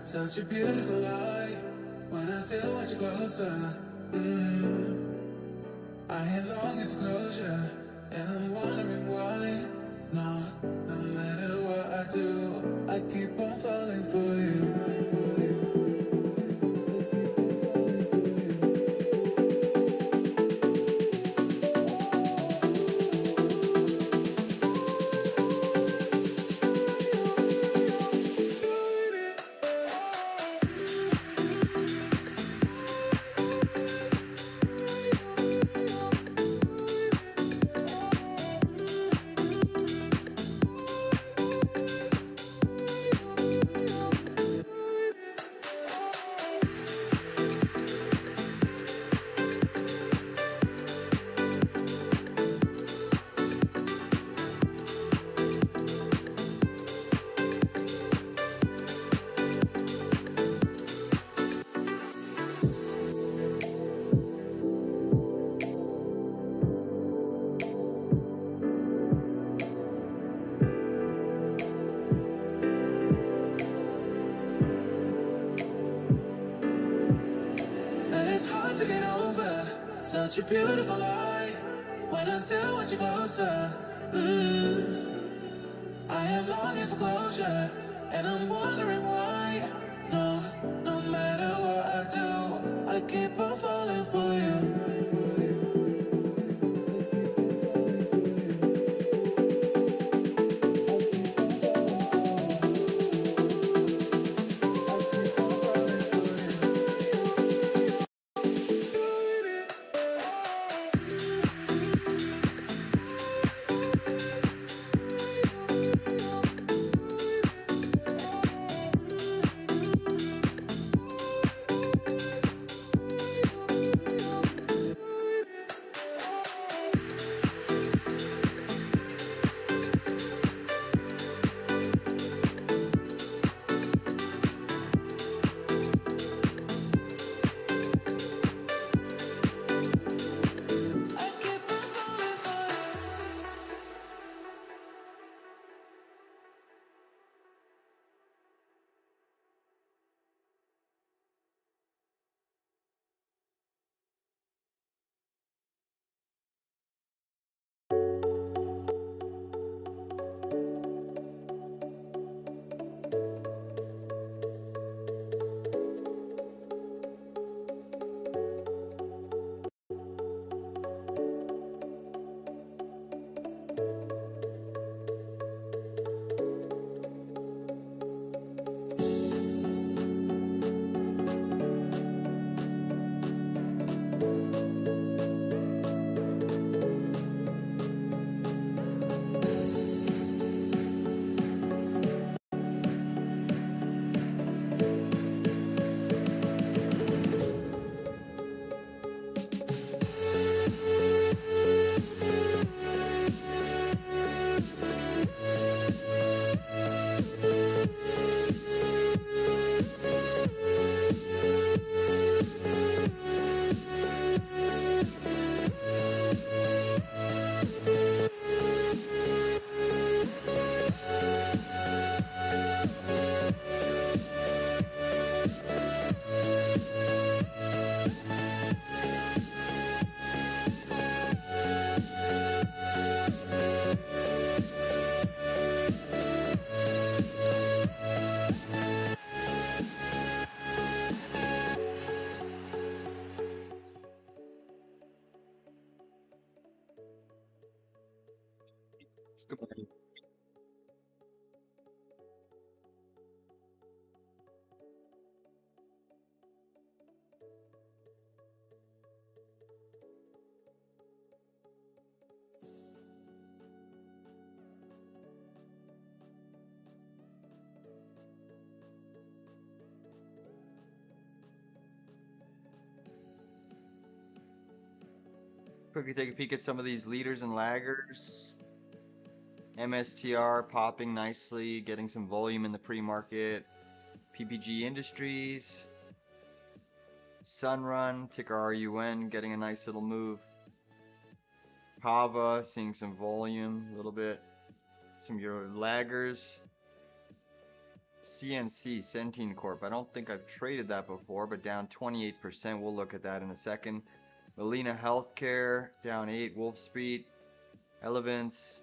Such a beautiful lie. When I still want you closer, I am longing for closure, and I'm wondering why. No matter what I do, I keep on falling for you. To get over such a beautiful lie. When I still want you closer, I am longing for closure, and I'm wondering why. No matter what I do, I keep on falling for you. Let's go ahead. Quickly take a peek at some of these leaders and laggers. MSTR popping nicely, getting some volume in the pre-market. PPG Industries. Sunrun, ticker RUN, getting a nice little move. Kava, seeing some volume a little bit. Some of your laggers. CNC, Centene Corp. I don't think I've traded that before, but down 28%. We'll look at that in a second. Molina Healthcare, down 8. Wolfspeed. Elevance.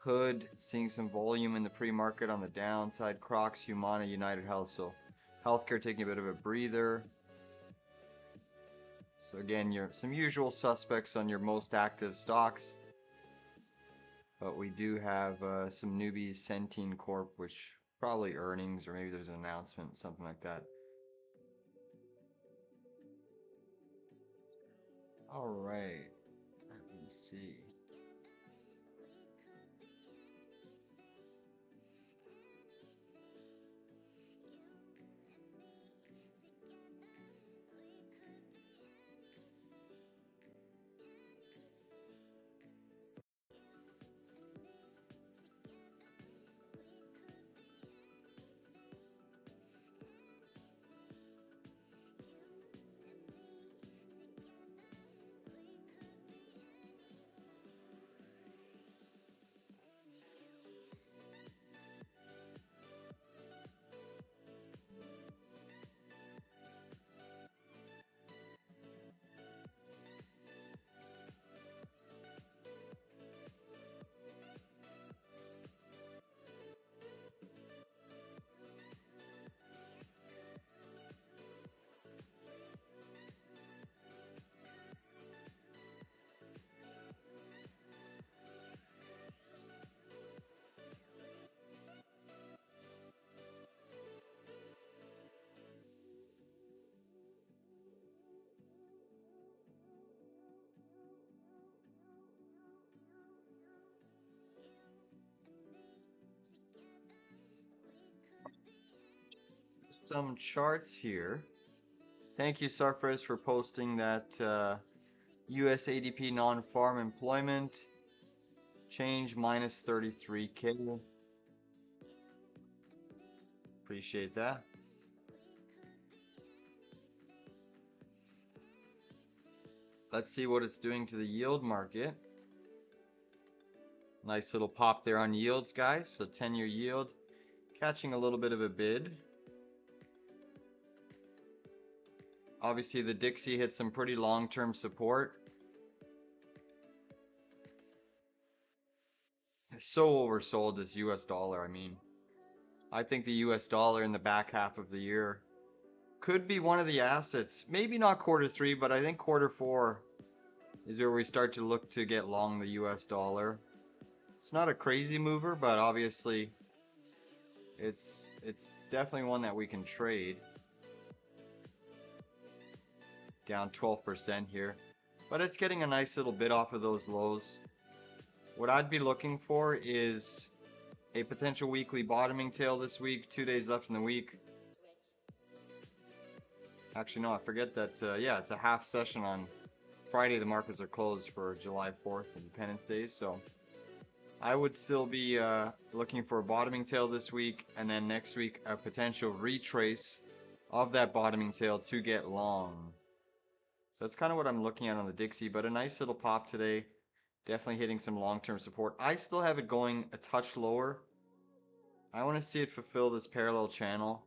Hood, seeing some volume in the pre-market on the downside. Crocs, Humana, United Health. So healthcare taking a bit of a breather. So again, some usual suspects on your most active stocks. But we do have some newbies, Centene Corp, which probably earnings, or maybe there's an announcement, something like that. All right, let me see. Some charts here. Thank you, Sarfraz, for posting that US ADP non-farm employment change minus 33K. Appreciate that. Let's see what it's doing to the yield market. Nice little pop there on yields, guys. So 10-year yield catching a little bit of a bid. Obviously, the Dixie hit some pretty long-term support. So oversold this US dollar. I mean, I think the US dollar in the back half of the year could be one of the assets. Maybe not quarter 3, but I think quarter 4 is where we start to look to get long the US dollar. It's not a crazy mover, but obviously it's definitely one that we can trade. Down 12% here, but it's getting a nice little bit off of those lows. What I'd be looking for is a potential weekly bottoming tail this week. 2 days left in the week. Actually, no, I forget that. Yeah, it's a half session on Friday. The markets are closed for July 4th, Independence Day. So I would still be looking for a bottoming tail this week, and then next week a potential retrace of that bottoming tail to get long. So that's kind of what I'm looking at on the Dixie, but a nice little pop today. Definitely hitting some long-term support. I still have it going a touch lower. I want to see it fulfill this parallel channel.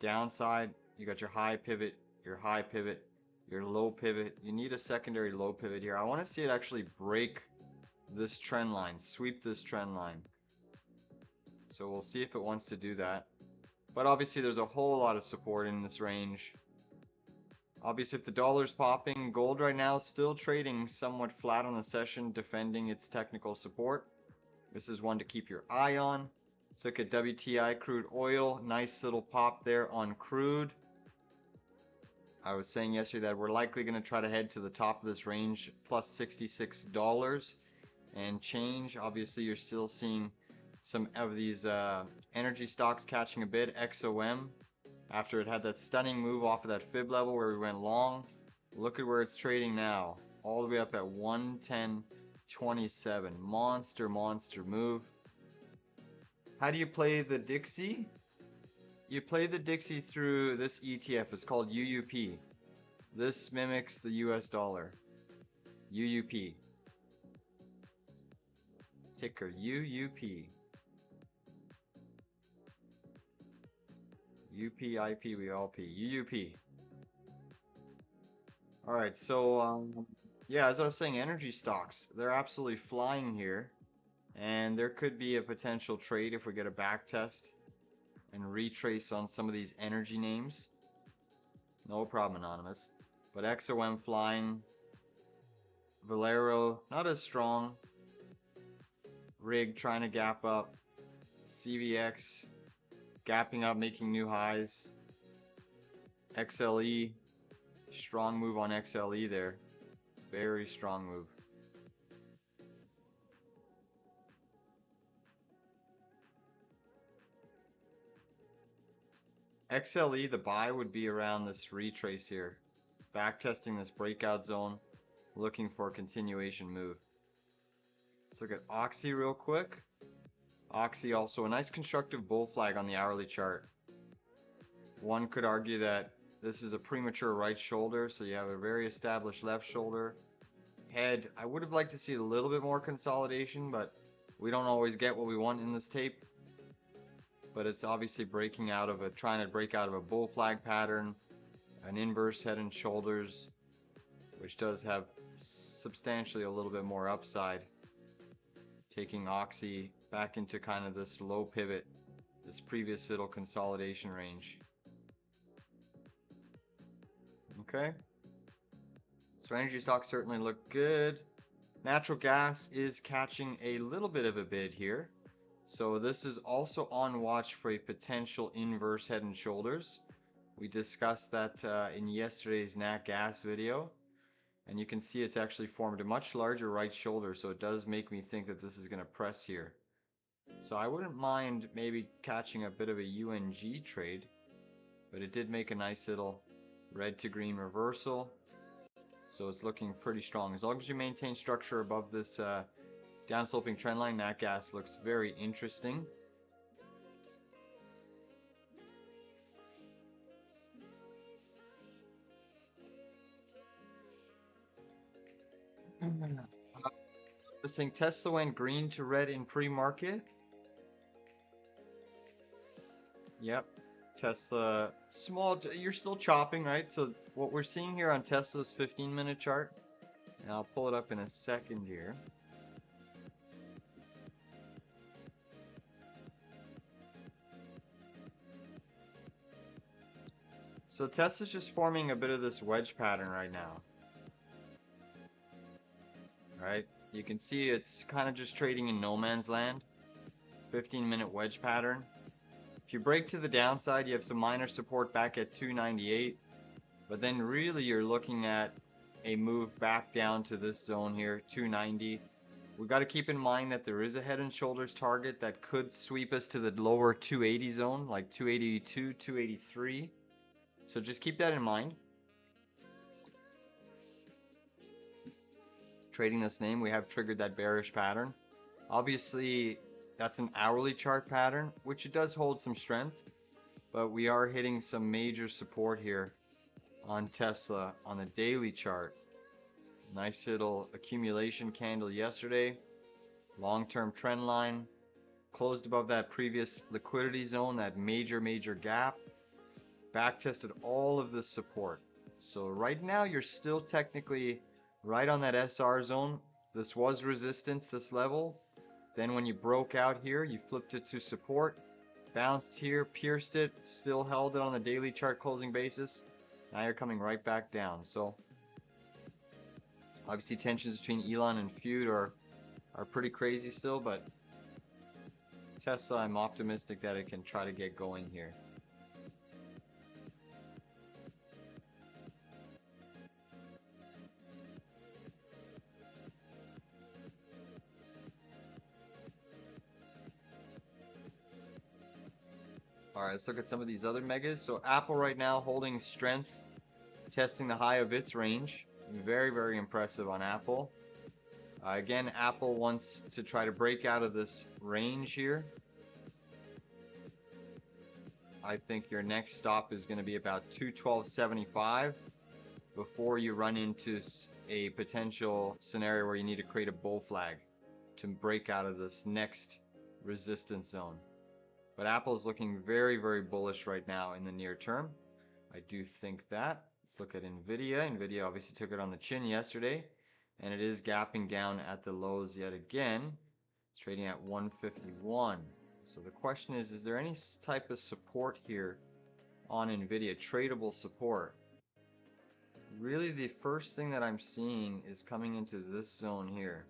Downside, you got your high pivot, your high pivot, your low pivot. You need a secondary low pivot here. I want to see it actually break this trend line, sweep this trend line. So we'll see if it wants to do that. But obviously there's a whole lot of support in this range. Obviously, if the dollar's popping, gold right now is still trading somewhat flat on the session, defending its technical support. This is one to keep your eye on. Let's look at WTI crude oil. Nice little pop there on crude. I was saying yesterday that we're likely going to try to head to the top of this range, plus $66 and change. Obviously, you're still seeing some of these energy stocks catching a bit. XOM, after it had that stunning move off of that fib level where we went long. Look at where it's trading now, all the way up at 110.27. Monster move. How do you play the Dixie? You play the Dixie through this ETF. It's called UUP. This mimics the US dollar. UUP. Ticker UUP. UPIP, we all P. UUP. Alright, so yeah, as I was saying, energy stocks, they're absolutely flying here. And there could be a potential trade if we get a back test and retrace on some of these energy names. No problem, Anonymous. But XOM flying. Valero, not as strong. Rig trying to gap up. CVX gapping up, making new highs. XLE, strong move on XLE there. Very strong move. XLE, the buy would be around this retrace here. Back testing this breakout zone, looking for a continuation move. Let's look at Oxy real quick. Oxy also a nice constructive bull flag on the hourly chart. One could argue that this is a premature right shoulder, so you have a very established left shoulder. Head, I would have liked to see a little bit more consolidation, but we don't always get what we want in this tape. But it's obviously breaking out of trying to break out of a bull flag pattern, an inverse head and shoulders, which does have substantially a little bit more upside, taking Oxy back into kind of this low pivot, this previous little consolidation range. Okay, so energy stocks certainly look good. Natural gas is catching a little bit of a bid here. So this is also on watch for a potential inverse head and shoulders. We discussed that in yesterday's Nat Gas video. And you can see it's actually formed a much larger right shoulder. So it does make me think that this is going to press here. So I wouldn't mind maybe catching a bit of a UNG trade. But it did make a nice little red to green reversal. So it's looking pretty strong. As long as you maintain structure above this downsloping trend line, Nat Gas looks very interesting. I was saying Tesla went green to red in pre-market. Yep, Tesla small. You're still chopping, right? So what we're seeing here on Tesla's 15-minute chart, and I'll pull it up in a second here. So Tesla's just forming a bit of this wedge pattern right now. Right? You can see it's kind of just trading in no man's land. 15-minute wedge pattern. If you break to the downside, you have some minor support back at 298. But then really you're looking at a move back down to this zone here, 290. We've got to keep in mind that there is a head and shoulders target that could sweep us to the lower 280 zone, like 282, 283. So just keep that in mind. Trading this name, we have triggered that bearish pattern. Obviously, that's an hourly chart pattern, which it does hold some strength. But we are hitting some major support here on Tesla on the daily chart. Nice little accumulation candle yesterday. Long-term trend line. Closed above that previous liquidity zone, that major gap. Back tested all of the support. So right now you're still technically right on that SR zone. This was resistance, this level. Then when you broke out here, you flipped it to support. Bounced here, pierced it, still held it on the daily chart closing basis. Now you're coming right back down. So obviously tensions between Elon and Feud are pretty crazy still, but Tesla, I'm optimistic that it can try to get going here. Alright, let's look at some of these other megas. So Apple right now holding strength, testing the high of its range. Very, very impressive on Apple. Again, Apple wants to try to break out of this range here. I think your next stop is going to be about 212.75 before you run into a potential scenario where you need to create a bull flag to break out of this next resistance zone. But Apple is looking very, very bullish right now in the near term. I do think that. Let's look at NVDA. NVIDIA obviously took it on the chin yesterday, and it is gapping down at the lows yet again. It's trading at 151. So the question is there any type of support here on NVIDIA, tradable support? Really, the first thing that I'm seeing is coming into this zone here.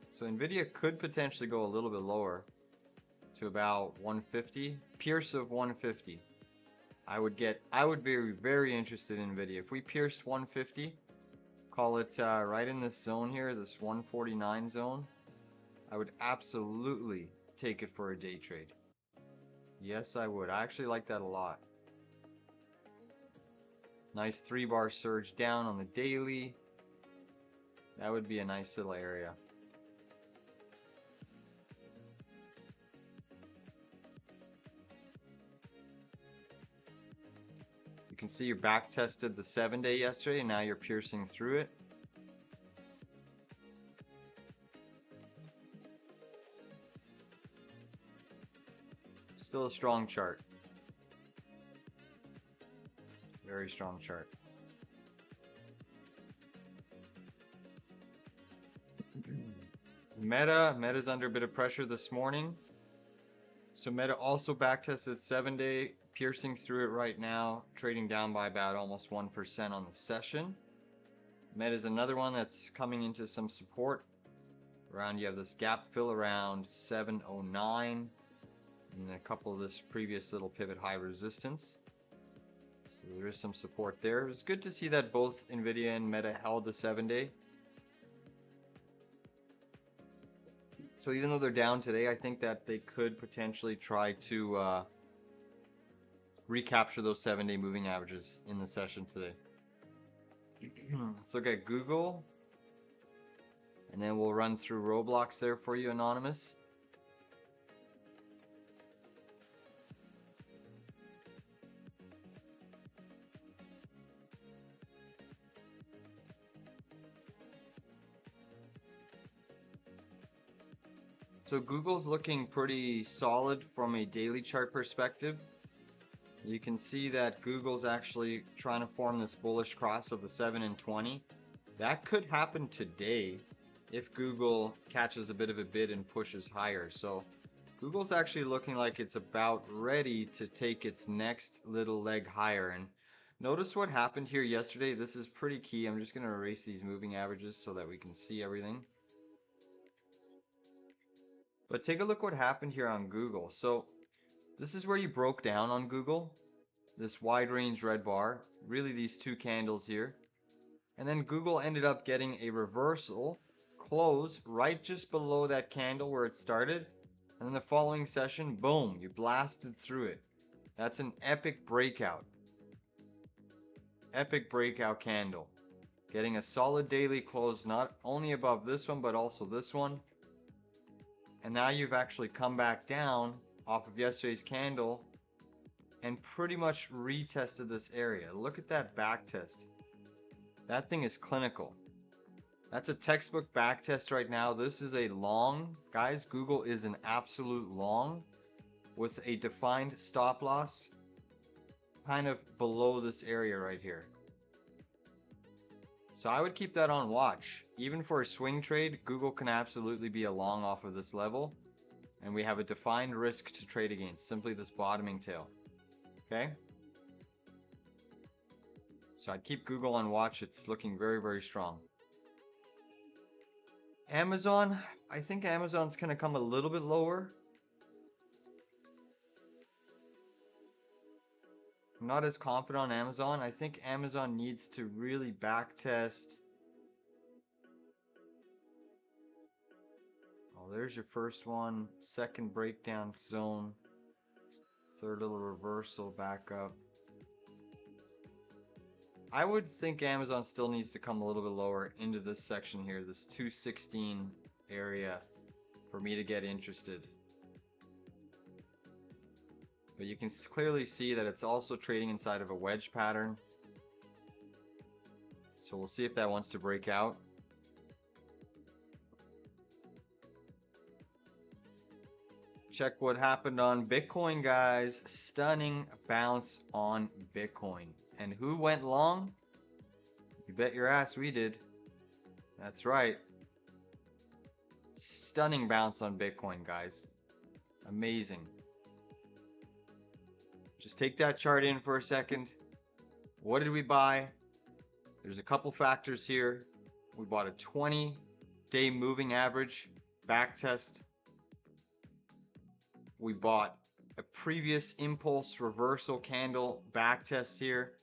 So NVIDIA could potentially go a little bit lower to about 150, pierce of 150. I would be very interested in NVIDIA. If we pierced 150, call it right in this zone here, this 149 zone, I would absolutely take it for a day trade. Yes, I would. I actually like that a lot. Nice 3-bar surge down on the daily. That would be a nice little area. You can see you back tested the 7-day yesterday, and now you're piercing through it. Still a strong chart. Very strong chart. Meta's under a bit of pressure this morning. So Meta also back tested 7-day, piercing through it right now, trading down by about almost 1% on the session. Meta is another one that's coming into some support. Around, you have this gap fill around 709, and a couple of this previous little pivot high resistance. So there is some support there. It was good to see that both NVIDIA and Meta held the 7-day. So even though they're down today, I think that they could potentially try to recapture those 7-day moving averages in the session today. Let's look at Google, and then we'll run through Roblox there for you, Anonymous. So Google's looking pretty solid from a daily chart perspective. You can see that Google's actually trying to form this bullish cross of the 7 and 20. That could happen today if Google catches a bit of a bid and pushes higher. So Google's actually looking like it's about ready to take its next little leg higher. And notice what happened here yesterday. This is pretty key. I'm just going to erase these moving averages so that we can see everything. But take a look what happened here on Google. So this is where you broke down on Google, this wide range red bar, really these two candles here. And then Google ended up getting a reversal, close right just below that candle where it started. And then the following session, boom, you blasted through it. That's an epic breakout. Epic breakout candle. Getting a solid daily close, not only above this one, but also this one. And now you've actually come back down off of yesterday's candle and pretty much retested this area. Look at that back test. That thing is clinical. That's a textbook back test right now. This is a long, guys, Google is an absolute long with a defined stop loss kind of below this area right here. So I would keep that on watch. Even for a swing trade, Google can absolutely be a long off of this level. And we have a defined risk to trade against, simply this bottoming tail. Okay? So I'd keep Google on watch. It's looking very, very strong. Amazon, I think Amazon's going to come a little bit lower. I'm not as confident on Amazon. I think Amazon needs to really backtest. Oh, there's your first one. Second breakdown zone. Third little reversal back up. I would think Amazon still needs to come a little bit lower into this section here, this 216 area, for me to get interested. But you can clearly see that it's also trading inside of a wedge pattern. So we'll see if that wants to break out. Check what happened on Bitcoin, guys. Stunning bounce on Bitcoin. And who went long? You bet your ass we did. That's right. Stunning bounce on Bitcoin, guys. Amazing. Just take that chart in for a second. What did we buy? There's a couple factors here. We bought a 20-day moving average back test. We bought a previous impulse reversal candle back test here.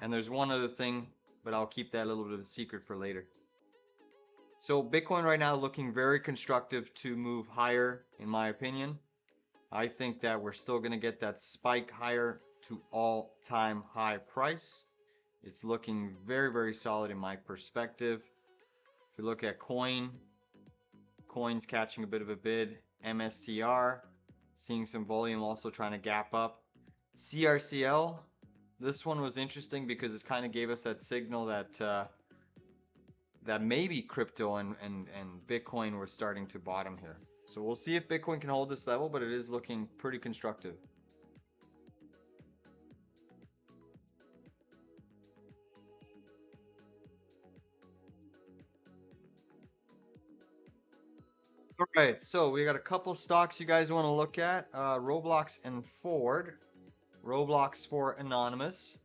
And there's one other thing, but I'll keep that a little bit of a secret for later. So Bitcoin right now looking very constructive to move higher, in my opinion. I think that we're still going to get that spike higher to all-time high price. It's looking very, very solid in my perspective. If we look at coin's catching a bit of a bid. MSTR, seeing some volume, also trying to gap up. CRCL, this one was interesting because it kind of gave us that signal that that maybe crypto and Bitcoin were starting to bottom here. So we'll see if Bitcoin can hold this level, but it is looking pretty constructive. All right, so we got a couple stocks you guys want to look at. Roblox and Ford. Roblox for Anonymous.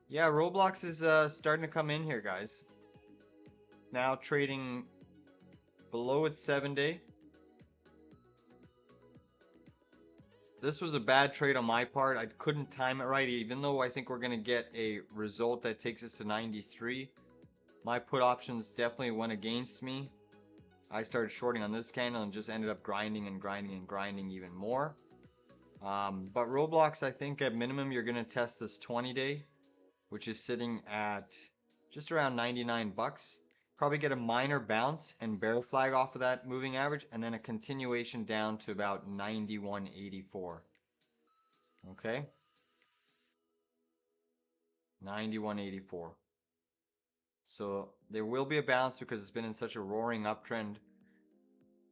Yeah, Roblox is starting to come in here, guys. Now trading below its 7-day. This was a bad trade on my part. I couldn't time it right, even though I think we're going to get a result that takes us to 93. My put options definitely went against me. I started shorting on this candle and just ended up grinding and grinding and grinding even more. But Roblox, I think at minimum you're going to test this 20-day, which is sitting at just around 99 bucks. Probably get a minor bounce and bear flag off of that moving average, and then a continuation down to about 91.84. Okay, 91.84. So there will be a bounce because it's been in such a roaring uptrend.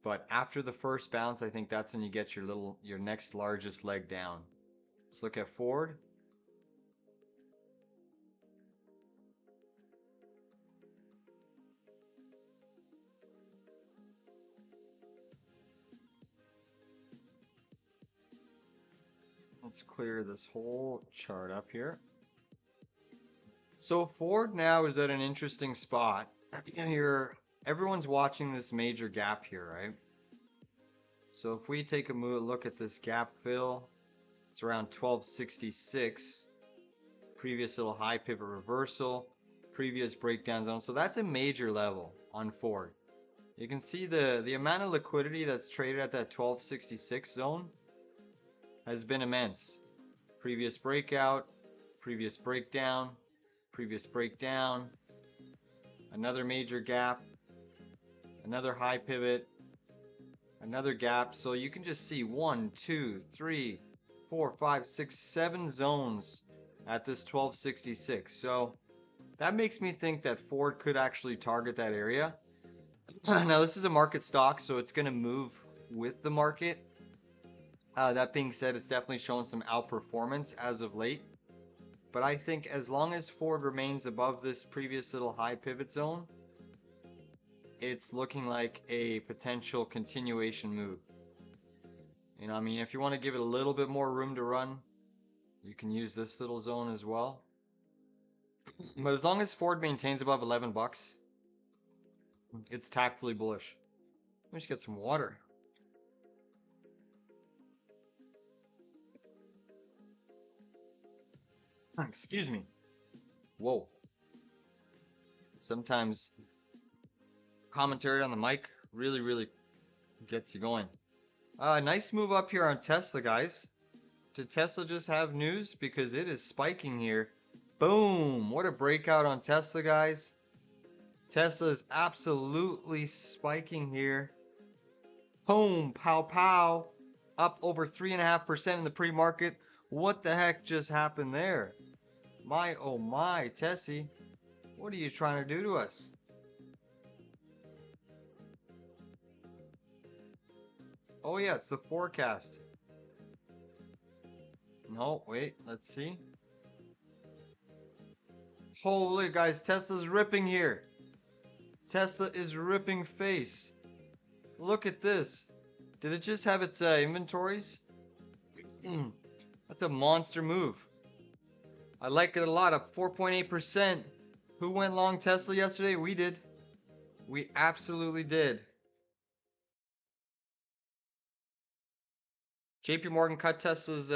But after the first bounce, I think that's when you get your next largest leg down. Let's look at Ford. Let's clear this whole chart up here. So Ford now is at an interesting spot. Everyone's watching this major gap here, right? So if we take a look at this gap fill, it's around 1266. Previous little high pivot reversal, previous breakdown zone. So that's a major level on Ford. You can see the amount of liquidity that's traded at that 1266 zone has been immense. Previous breakout, previous breakdown, previous breakdown, another major gap, another high pivot, another gap. So you can just see 1, 2, 3, 4, 5, 6, 7 zones at this 1266. So that makes me think that Ford could actually target that area. Now this is a market stock, so it's going to move with the market. That being said, it's definitely shown some outperformance as of late. But I think as long as Ford remains above this previous little high pivot zone, it's looking like a potential continuation move. You know, I mean, if you want to give it a little bit more room to run, you can use this little zone as well. But as long as Ford maintains above 11 bucks, It's tactfully bullish. Let me just get some water. Excuse me. Whoa. Sometimes commentary on the mic really gets you going. Nice move up here on Tesla, guys. Did Tesla just have news? Because it is spiking here. Boom! What a breakout on Tesla, guys. Tesla is absolutely spiking here. Boom! Pow pow! Up over 3.5% in the pre-market. What the heck just happened there? My oh my, Tessie. What are you trying to do to us? Oh yeah, it's the forecast. No, wait, let's see. Holy guys, Tesla's ripping here. Tesla is ripping face. Look at this. Did it just have its inventories? That's a monster move. I like it a lot, up 4.8%. Who went long Tesla yesterday? We did. We absolutely did. JP Morgan cut Tesla's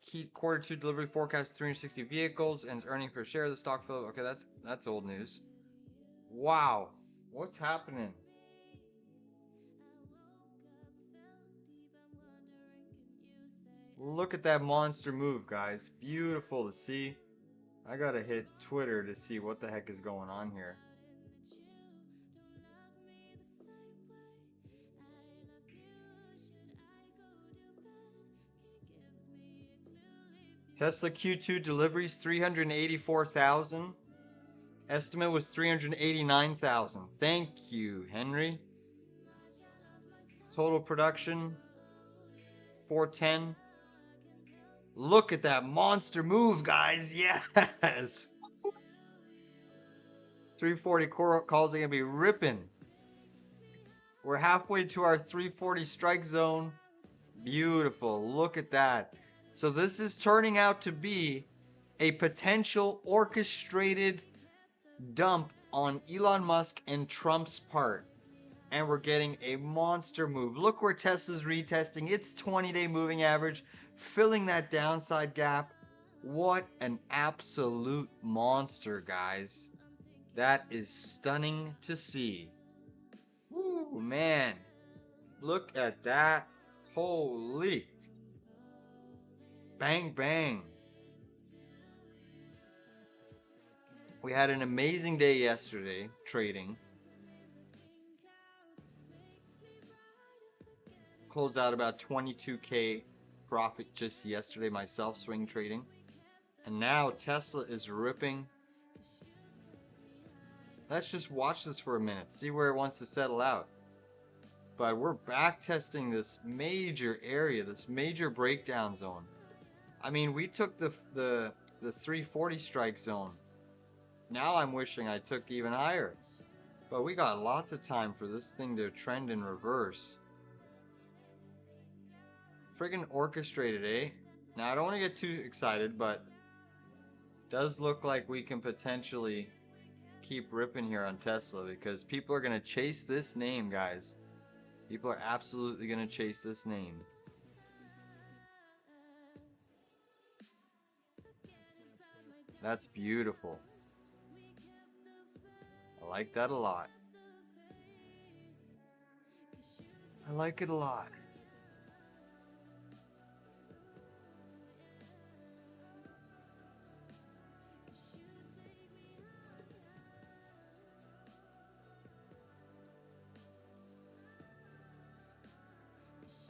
key Q2 delivery forecast 360 vehicles and its earnings per share. The stock fell. Okay, that's old news. Wow, what's happening? Look at that monster move, guys. Beautiful to see. I gotta hit Twitter to see what the heck is going on here. Tesla Q2 deliveries 384,000. Estimate was 389,000. Thank you, Henry. Total production 410. Look at that monster move, guys. Yes. 340 calls are going to be ripping. We're halfway to our 340 strike zone. Beautiful. Look at that. So this is turning out to be a potential orchestrated dump on Elon Musk and Trump's part. And we're getting a monster move. Look where Tesla's retesting its 20-day moving average, filling that downside gap. What an absolute monster, guys. That is stunning to see. Woo, man. Look at that. Holy. Bang, bang. We had an amazing day yesterday trading. Closed out about 22K profit just yesterday myself swing trading. And now Tesla is ripping. Let's just watch this for a minute, see where it wants to settle out. But we're back testing this major area, this major breakdown zone. I mean, we took the 340 strike zone. Now I'm wishing I took even higher. But we got lots of time for this thing to trend in reverse. Friggin' orchestrated, eh? Now I don't want to get too excited, but does look like we can potentially keep ripping here on Tesla because people are going to chase this name, guys. People are absolutely going to chase this name. That's beautiful. I like that a lot. I like it a lot.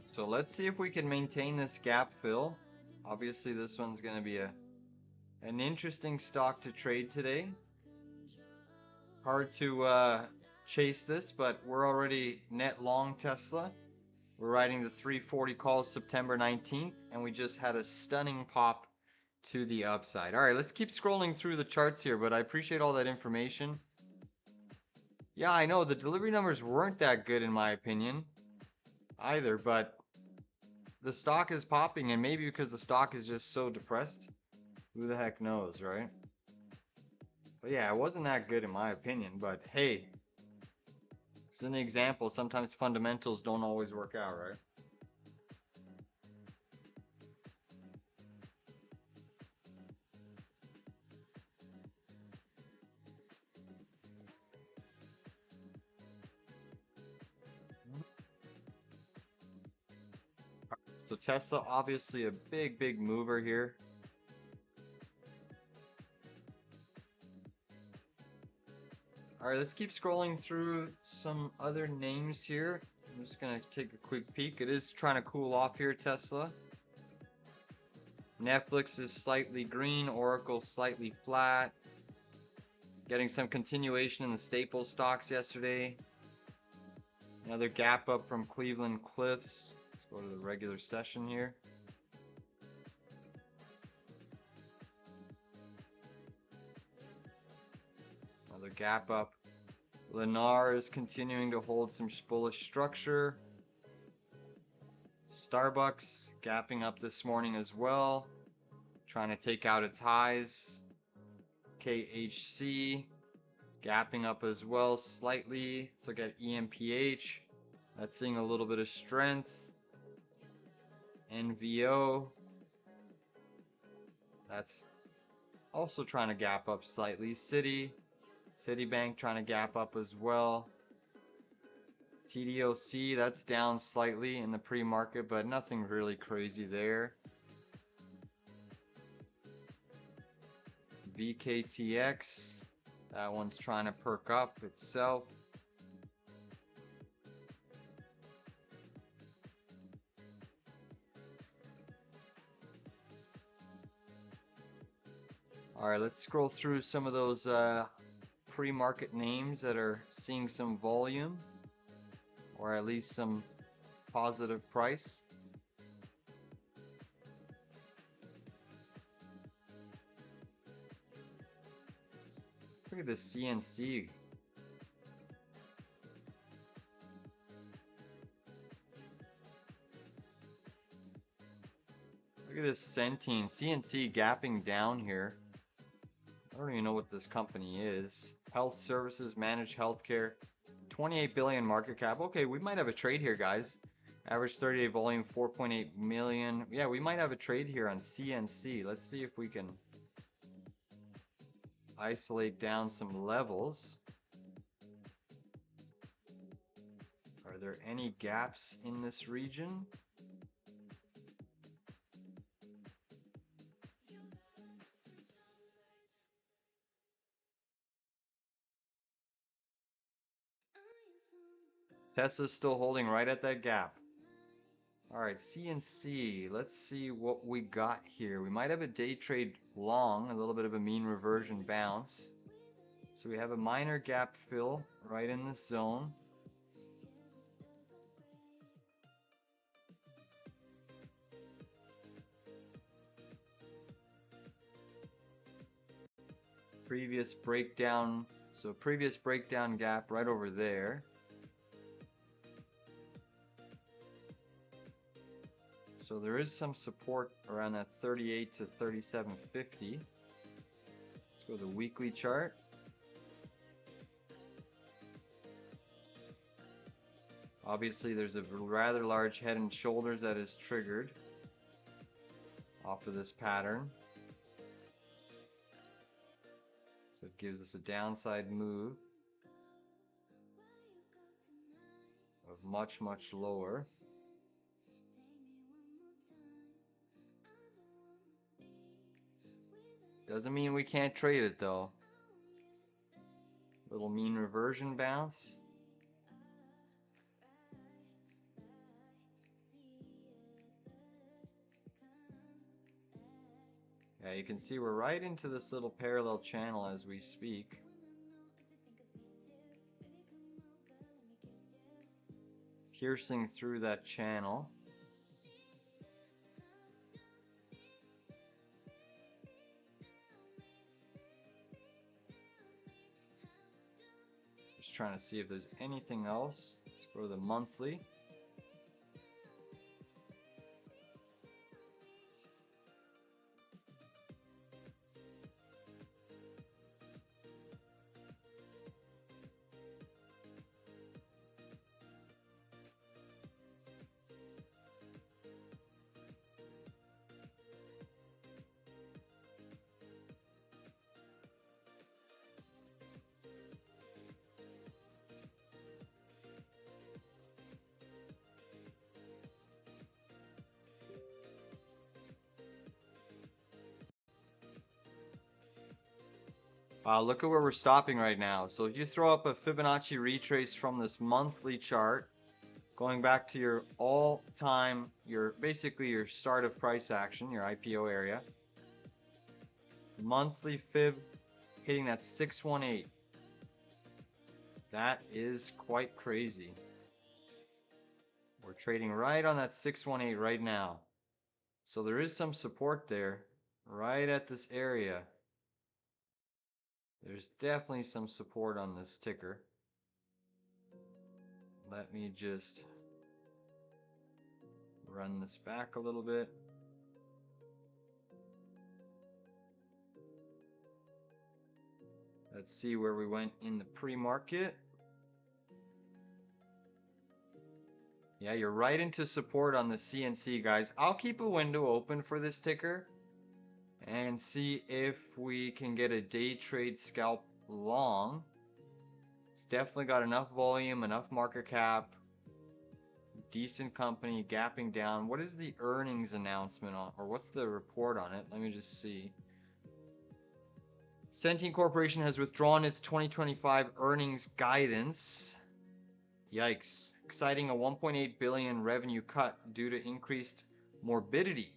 So let's see if we can maintain this gap fill. Obviously this one's going to be an interesting stock to trade today. Hard to chase this, but we're already net long Tesla. We're riding the 340 calls September 19th, and we just had a stunning pop to the upside. All right, let's keep scrolling through the charts here, but I appreciate all that information. Yeah, I know the delivery numbers weren't that good in my opinion either, but the stock is popping, and maybe because the stock is just so depressed. Who the heck knows, right? But yeah, it wasn't that good in my opinion, but hey, It's an example. Sometimes fundamentals don't always work out, right? So Tesla, obviously a big mover here. All right, let's keep scrolling through some other names here. I'm just gonna take a quick peek. It is trying to cool off here, Tesla. Netflix is slightly green, Oracle slightly flat. Getting some continuation in the staple stocks yesterday. Another gap up from Cleveland Cliffs. Let's go to the regular session here. Another gap up. Lennar is continuing to hold some bullish structure. Starbucks gapping up this morning as well, trying to take out its highs. KHC gapping up as well slightly. Let's look at EMPH. That's seeing a little bit of strength. NVO. That's also trying to gap up slightly. Citibank trying to gap up as well. TDOC, that's down slightly in the pre-market, but nothing really crazy there. VKTX, that one's trying to perk up itself. All right, let's scroll through some of those pre-market names that are seeing some volume, or at least some positive price. Look at this CNC. Look at this Centene. CNC gapping down here. I don't even know what this company is. Health Services, Managed Healthcare. 28 billion market cap. Okay, we might have a trade here, guys. Average 30-day volume 4.8 million. Yeah, we might have a trade here on CNC. Let's see if we can isolate down some levels. Are there any gaps in this region? Tesla's still holding right at that gap. All right, CNC. Let's see what we got here. We might have a day trade long, a little bit of a mean reversion bounce. So we have a minor gap fill right in the zone. Previous breakdown. So previous breakdown gap right over there. So there is some support around that 38 to 37.50. Let's go to the weekly chart. Obviously there's a rather large head and shoulders that is triggered off of this pattern. So it gives us a downside move of much lower. Doesn't mean we can't trade it though. Little mean reversion bounce. Yeah, you can see we're right into this little parallel channel as we speak. Piercing through that channel. Just trying to see if there's anything else. Let's go to the monthly. Look at where we're stopping right now. So if you throw up a Fibonacci retrace from this monthly chart, going back to your all-time, basically your start of price action, your IPO area, monthly fib hitting that 618. That is quite crazy. We're trading right on that 618 right now. So there is some support there, right at this area. There's definitely some support on this ticker. Let me just run this back a little bit. Let's see where we went in the pre-market. Yeah, you're right into support on the CNC, guys. I'll keep a window open for this ticker and see if we can get a day trade scalp long. It's definitely got enough volume, enough market cap, decent company, gapping down. What is the earnings announcement on, or what's the report on it? Let me just see. Centene Corporation has withdrawn its 2025 earnings guidance. Yikes. Citing a 1.8 billion revenue cut due to increased morbidity.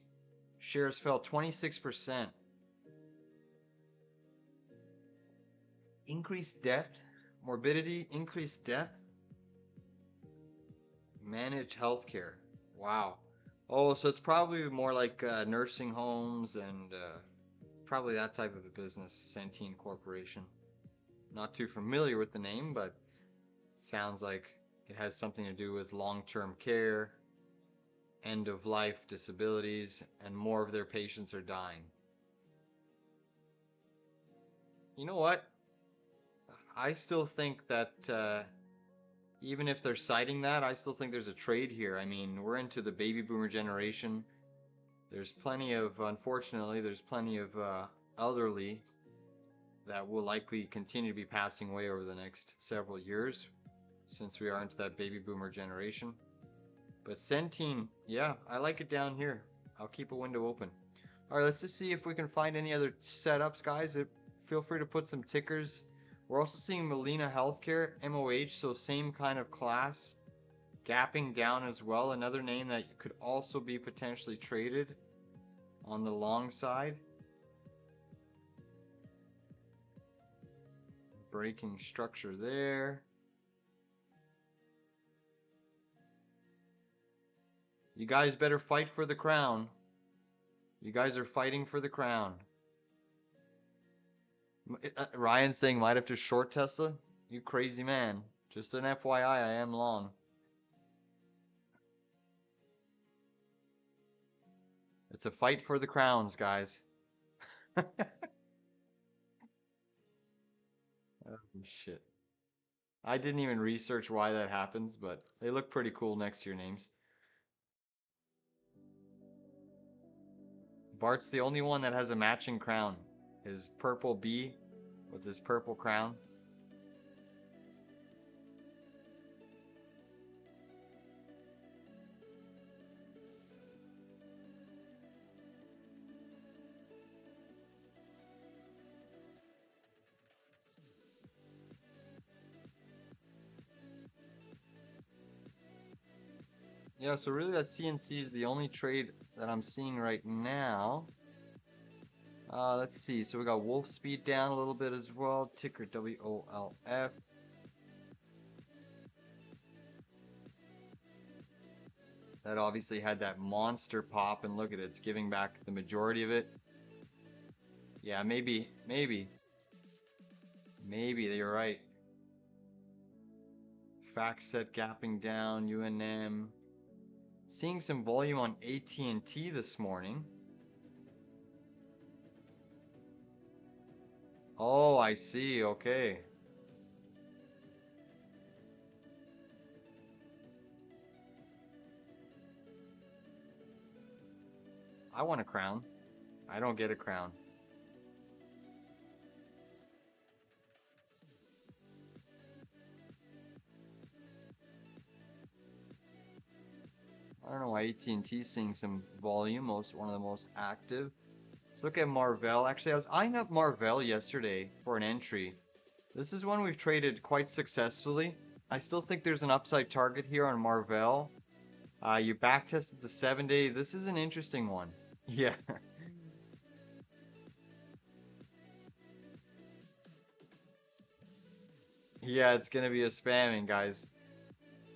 Shares fell 26%. Increased death? Morbidity? Increased death? Managed healthcare. Wow. Oh, so it's probably more like nursing homes and probably that type of a business, Centene Corporation. Not too familiar with the name, but it sounds like it has something to do with long-term care, end-of-life disabilities, and more of their patients are dying. You know what? I still think that even if they're citing that, I still think there's a trade here. I mean, we're into the baby boomer generation. There's plenty of, unfortunately, there's plenty of elderly that will likely continue to be passing away over the next several years, since we are into that baby boomer generation. But Centene, yeah, I like it down here. I'll keep a window open. All right, let's just see if we can find any other setups, guys. Feel free to put some tickers. We're also seeing Molina Healthcare, MOH, so same kind of class. Gapping down as well, another name that could also be potentially traded on the long side. Breaking structure there. You guys better fight for the crown. You guys are fighting for the crown. Ryan's saying might have to short Tesla. You crazy man. Just an FYI, I am long. It's a fight for the crowns, guys. Oh, shit. I didn't even research why that happens, but they look pretty cool next to your names. Bart's the only one that has a matching crown. His purple bee with his purple crown. Yeah, so really that CNC is the only trade that I'm seeing right now. Let's see. So we got Wolf Speed down a little bit as well. Ticker WOLF. That obviously had that monster pop, and look at it. It's giving back the majority of it. Yeah, maybe you're right. FactSet gapping down, UNM. Seeing some volume on AT&T this morning. Oh, I see. Okay. I want a crown. I don't get a crown. I don't know why AT&T is seeing some volume. One of the most active. Let's look at Marvell. Actually, I was eyeing up Marvell yesterday for an entry. This is one we've traded quite successfully. I still think there's an upside target here on Marvell. You backtested the 7-day. This is an interesting one. Yeah. Yeah, it's gonna be a spamming, guys.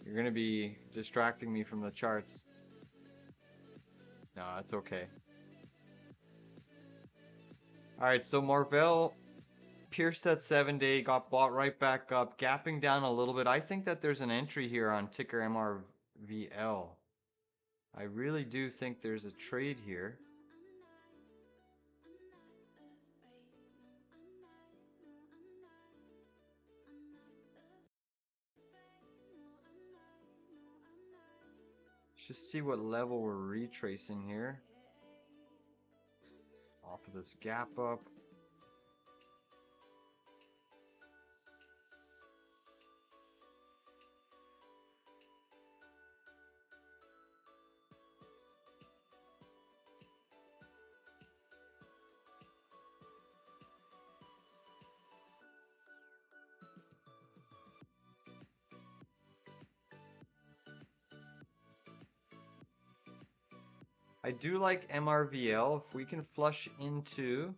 You're gonna be distracting me from the charts. No, that's okay. Alright, so Marvell pierced that 7-day, got bought right back up, gapping down a little bit. I think that there's an entry here on ticker MRVL. I really do think there's a trade here. Let's just see what level we're retracing here. Off of this gap up. I do like MRVL. If we can flush into,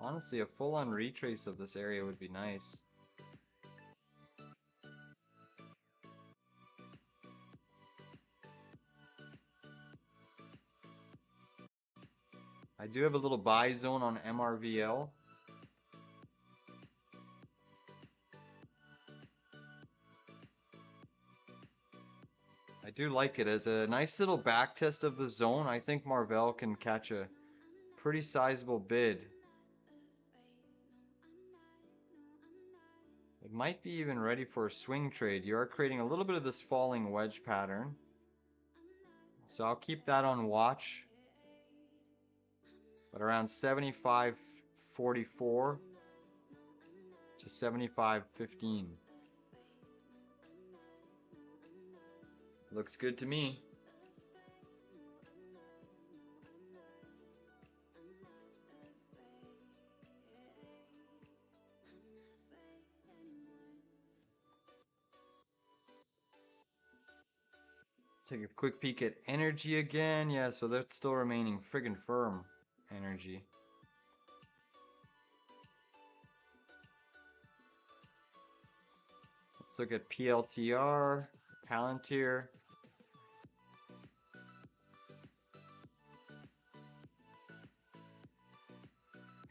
honestly, a full-on retrace of this area would be nice. I do have a little buy zone on MRVL. I do like it as a nice little back test of the zone. I think Marvell can catch a pretty sizable bid. It might be even ready for a swing trade. You are creating a little bit of this falling wedge pattern. So I'll keep that on watch. But around 75.44 to 75.15. Looks good to me. Let's take a quick peek at energy again. Yeah, so that's still remaining friggin' firm energy. Let's look at PLTR, Palantir.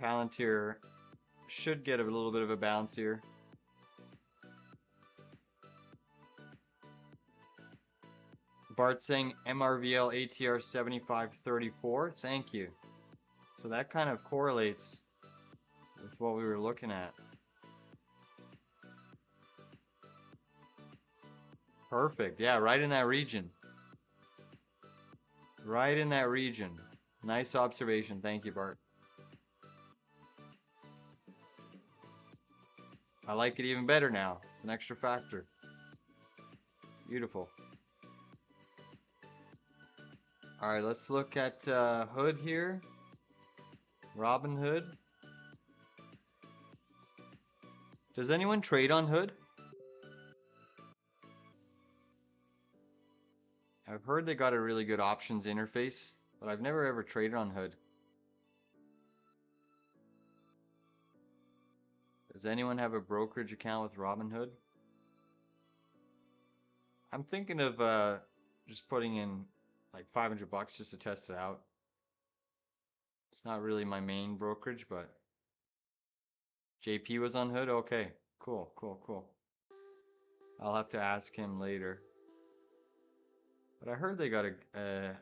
Palantir should get a little bit of a bounce here. Bart saying MRVL ATR 75.34. Thank you. So that kind of correlates with what we were looking at. Perfect. Yeah, right in that region. Right in that region. Nice observation. Thank you, Bart. I like it even better now. It's an extra factor. Beautiful. Alright, let's look at Hood here. Robin Hood. Does anyone trade on Hood? I've heard they got a really good options interface, but I've never ever traded on Hood. Does anyone have a brokerage account with Robinhood? I'm thinking of just putting in like $500 just to test it out. It's not really my main brokerage, but JP was on Hood? Okay, cool, cool, cool. I'll have to ask him later. But I heard they got a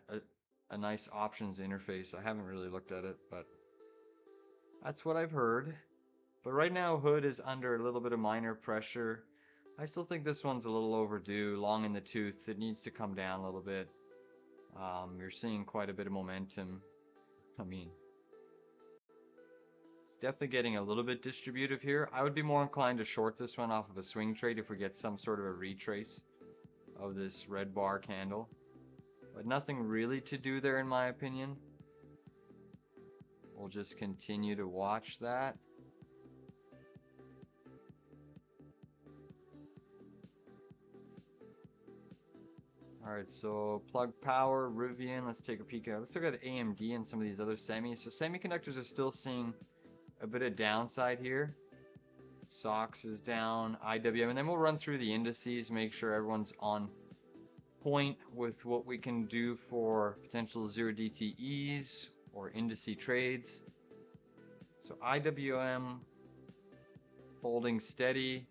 nice options interface. I haven't really looked at it, but that's what I've heard. But right now, Hood is under a little bit of minor pressure. I still think this one's a little overdue, long in the tooth. It needs to come down a little bit. You're seeing quite a bit of momentum. I mean, it's definitely getting a little bit distributive here. I would be more inclined to short this one off of a swing trade if we get some sort of a retrace of this red bar candle. but nothing really to do there in my opinion. We'll just continue to watch that. Alright, so plug power, Rivian, let's take a peek at. Let's look at AMD and some of these other semis. So semiconductors are still seeing a bit of downside here. SOX is down, IWM, and then we'll run through the indices, make sure everyone's on point with what we can do for potential 0 DTEs or indice trades. So IWM holding steady.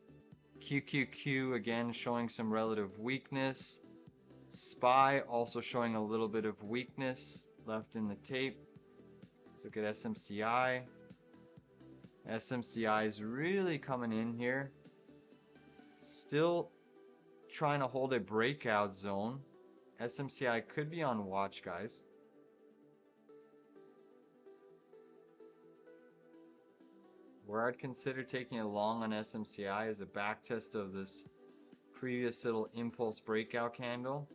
QQQ again showing some relative weakness. SPY also showing a little bit of weakness left in the tape. Let's look at SMCI. SMCI is really coming in here. Still trying to hold a breakout zone. SMCI could be on watch, guys. Where I'd consider taking a long on SMCI is a back test of this previous little impulse breakout candle.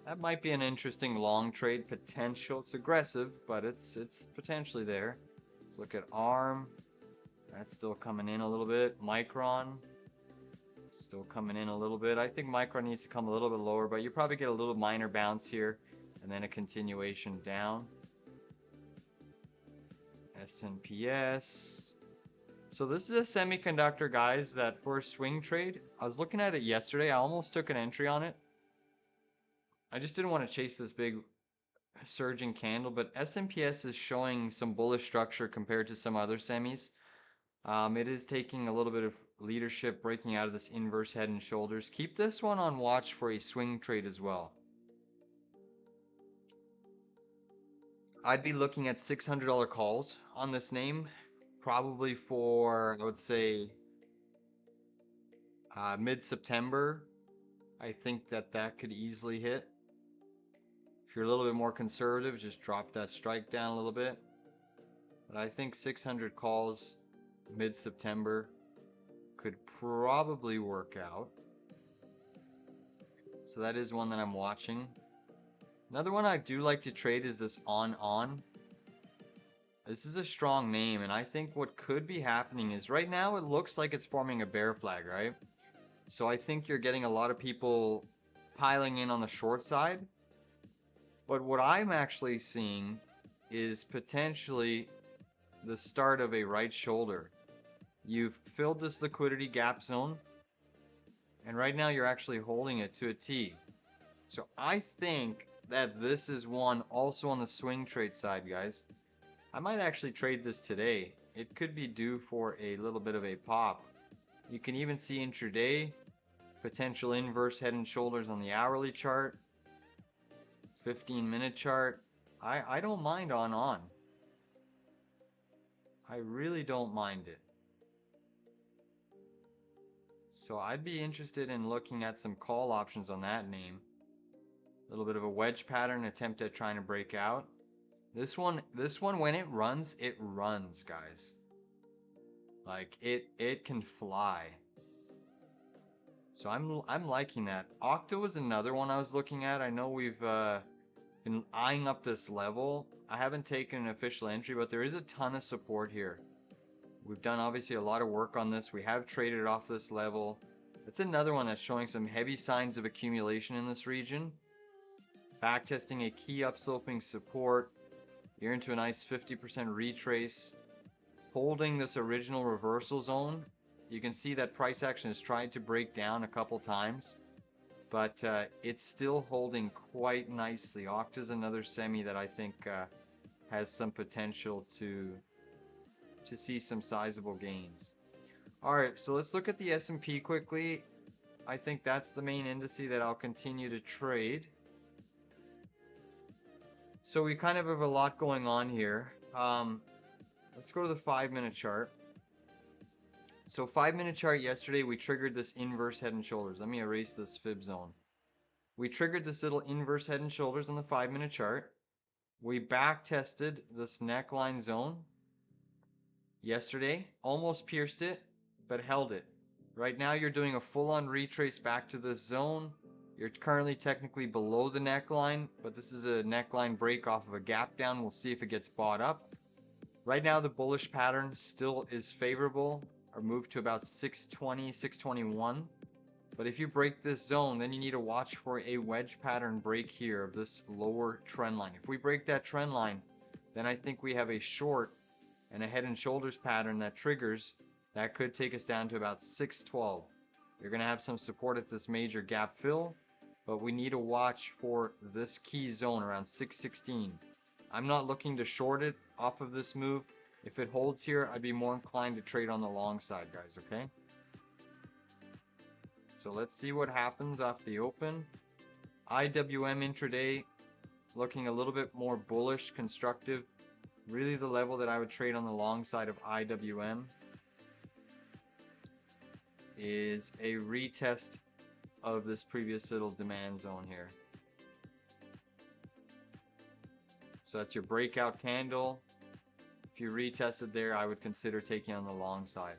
That might be an interesting long trade potential. It's aggressive, but it's potentially there. Let's look at ARM. That's still coming in a little bit. Micron, still coming in a little bit. I think Micron needs to come a little bit lower, but you probably get a little minor bounce here, and then a continuation down. SNPS. So this is a semiconductor, guys, that for a swing trade, I was looking at it yesterday. I almost took an entry on it. I just didn't want to chase this big surging candle, but SNPS is showing some bullish structure compared to some other semis. It is taking a little bit of leadership, breaking out of this inverse head and shoulders. Keep this one on watch for a swing trade as well. I'd be looking at $600 calls on this name, probably for, I would say, mid-September. I think that could easily hit. If you're a little bit more conservative, just drop that strike down a little bit. But I think 600 calls mid-September could probably work out. So that is one that I'm watching. Another one I do like to trade is this on. This is a strong name, and I think what could be happening is right now it looks like it's forming a bear flag, right? So I think you're getting a lot of people piling in on the short side. But what I'm actually seeing is potentially the start of a right shoulder. You've filled this liquidity gap zone, and right now you're actually holding it to a T. So I think that this is one also on the swing trade side, guys. I might actually trade this today. It could be due for a little bit of a pop. You can even see intraday potential inverse head and shoulders on the hourly chart, 15-minute chart. I don't mind on. I really don't mind it. So I'd be interested in looking at some call options on that name. A little bit of a wedge pattern attempt at trying to break out. This one when it runs, guys. Like it can fly. So I'm liking that. Octa was another one I was looking at. I know we've been eyeing up this level. I haven't taken an official entry, but there is a ton of support here. We've done obviously a lot of work on this. We have traded off this level. It's another one that's showing some heavy signs of accumulation in this region. Backtesting a key upsloping support. You're into a nice 50% retrace. Holding this original reversal zone. You can see that price action has tried to break down a couple times, but it's still holding quite nicely. Octa is another semi that I think has some potential to see some sizable gains. Alright, so let's look at the S&P quickly. I think that's the main indice that I'll continue to trade. So we kind of have a lot going on here. Let's go to the 5-minute chart. So 5-minute chart yesterday, we triggered this inverse head and shoulders. Let me erase this fib zone. We triggered this little inverse head and shoulders on the 5-minute chart. We back tested this neckline zone yesterday, almost pierced it, but held it. Right now you're doing a full-on retrace back to this zone. You're currently technically below the neckline, but this is a neckline break off of a gap down. We'll see if it gets bought up. Right now the bullish pattern still is favorable, or moved to about 620, 621. But if you break this zone, then you need to watch for a wedge pattern break here of this lower trend line. If we break that trend line, then I think we have a short and a head and shoulders pattern that triggers. That could take us down to about 612. You're going to have some support at this major gap fill, but we need to watch for this key zone around 616. I'm not looking to short it off of this move. If it holds here, I'd be more inclined to trade on the long side, guys, okay? So let's see what happens off the open. IWM intraday looking a little bit more bullish, constructive. Really the level that I would trade on the long side of IWM is a retest of this previous little demand zone here. So that's your breakout candle. If you retested there, I would consider taking on the long side.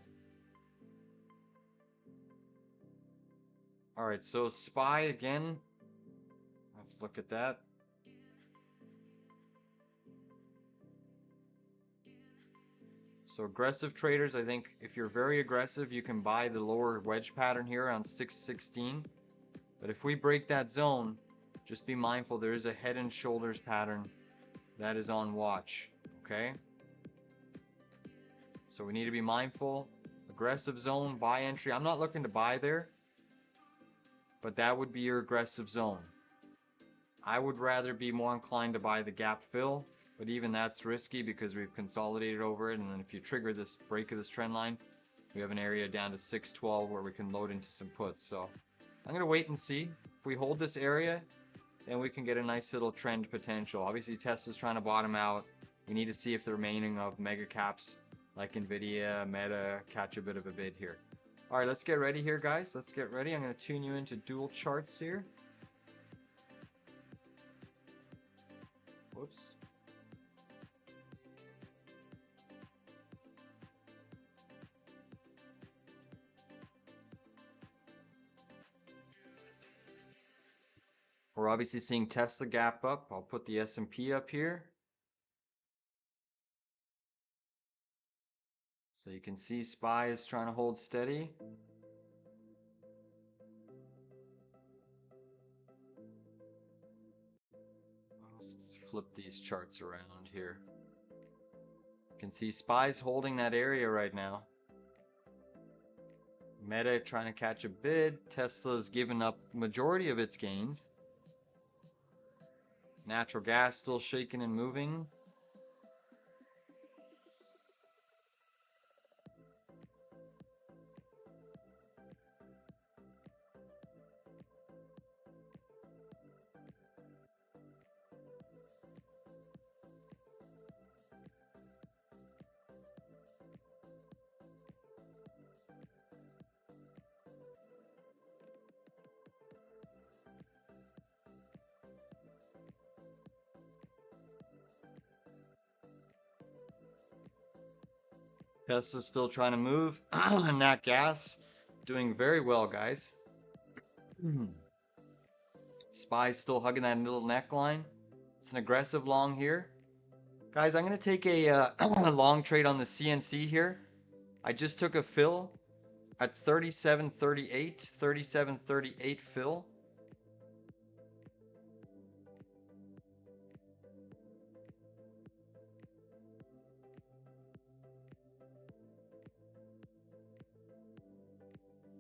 All right, so SPY again. Let's look at that. So aggressive traders, I think if you're very aggressive, you can buy the lower wedge pattern here around 616. But if we break that zone, just be mindful there is a head and shoulders pattern that is on watch, okay? So we need to be mindful. Aggressive zone, buy entry. I'm not looking to buy there, but that would be your aggressive zone. I would rather be more inclined to buy the gap fill, but even that's risky because we've consolidated over it, and then if you trigger this break of this trend line, we have an area down to 612 where we can load into some puts. So I'm going to wait and see. If we hold this area, then we can get a nice little trend potential. Obviously Tesla's trying to bottom out. We need to see if the remaining of mega caps like NVDA, Meta catch a bit of a bid here. All right, let's get ready here, guys. Let's get ready. I'm going to tune you into dual charts here. Whoops. We're obviously seeing Tesla gap up. I'll put the S&P up here. So you can see SPY is trying to hold steady. Let's flip these charts around here. You can see SPY's holding that area right now. Meta trying to catch a bid. Tesla's given up majority of its gains. Natural gas still shaking and moving. Tesla's still trying to move. Nat gas doing very well, guys. SPY's still hugging that middle neckline. It's an aggressive long here. Guys, I'm going to take a long trade on the CNC here. I just took a fill at 37.38, 37.38 fill.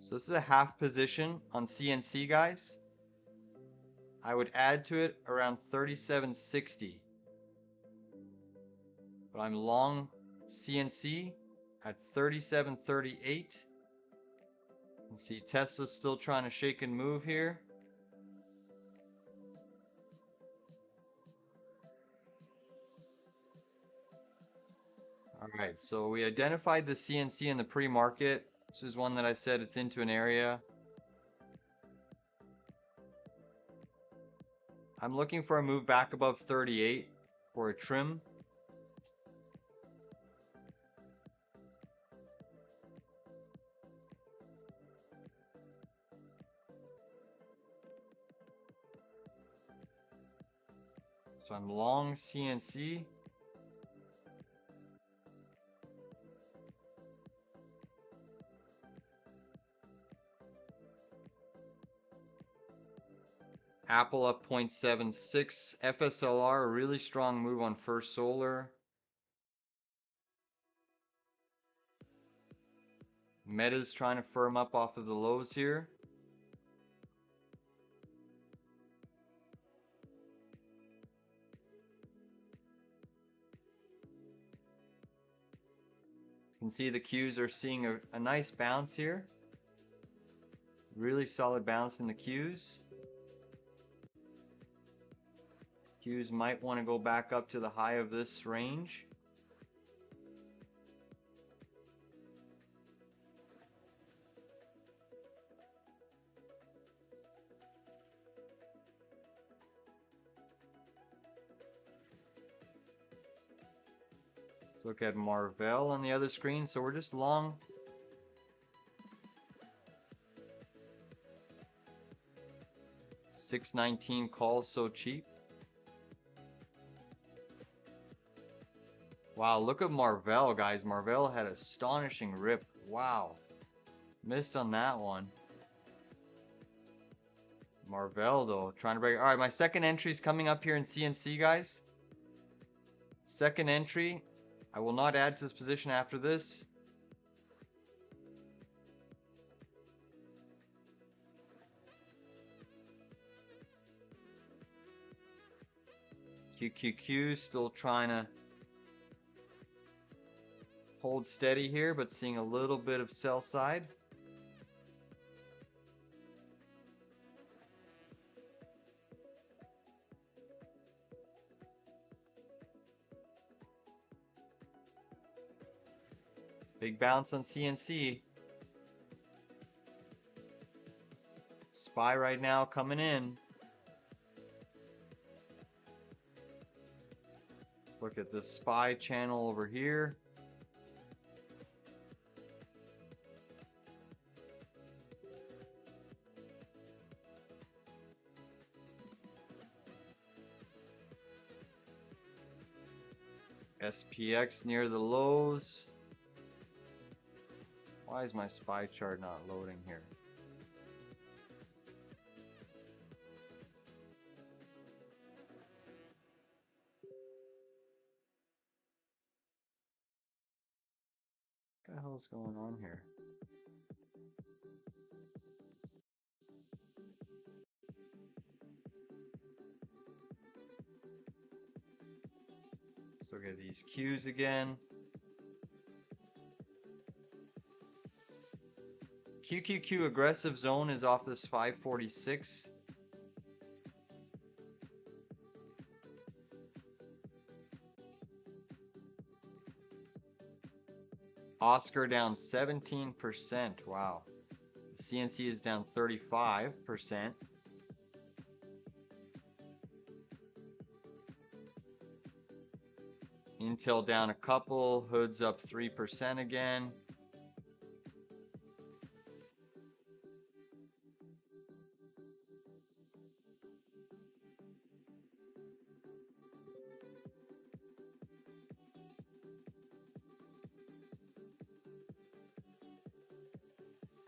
So this is a half position on CNC, guys. I would add to it around 37.60. But I'm long CNC at 37.38. You can see Tesla's still trying to shake and move here. All right, so we identified the CNC in the pre-market. This is one that I said it's into an area. I'm looking for a move back above 38. for a trim. So I'm long CNC. Apple up 0.76. FSLR, a really strong move on First Solar. Meta's trying to firm up off of the lows here. You can see the Qs are seeing a nice bounce here. Really solid bounce in the Qs. Qs might want to go back up to the high of this range. Let's look at Marvell on the other screen. So we're just long. $6.19 call so cheap. Wow, look at Marvell, guys. Marvell had an astonishing rip. Wow. Missed on that one. Marvell, though, trying to break. All right, my second entry is coming up here in CNC, guys. Second entry. I will not add to this position after this. QQQ still trying to hold steady here, but seeing a little bit of sell side. Big bounce on CNC. SPY right now coming in. Let's look at this SPY channel over here. SPX near the lows. Why is my SPY chart not loading here? What the hell is going on here? Let's look at these Qs again. QQQ aggressive zone is off this 546. Oscar down 17%. Wow. CNC is down 35%. Intel down a couple. Hood's up 3% again.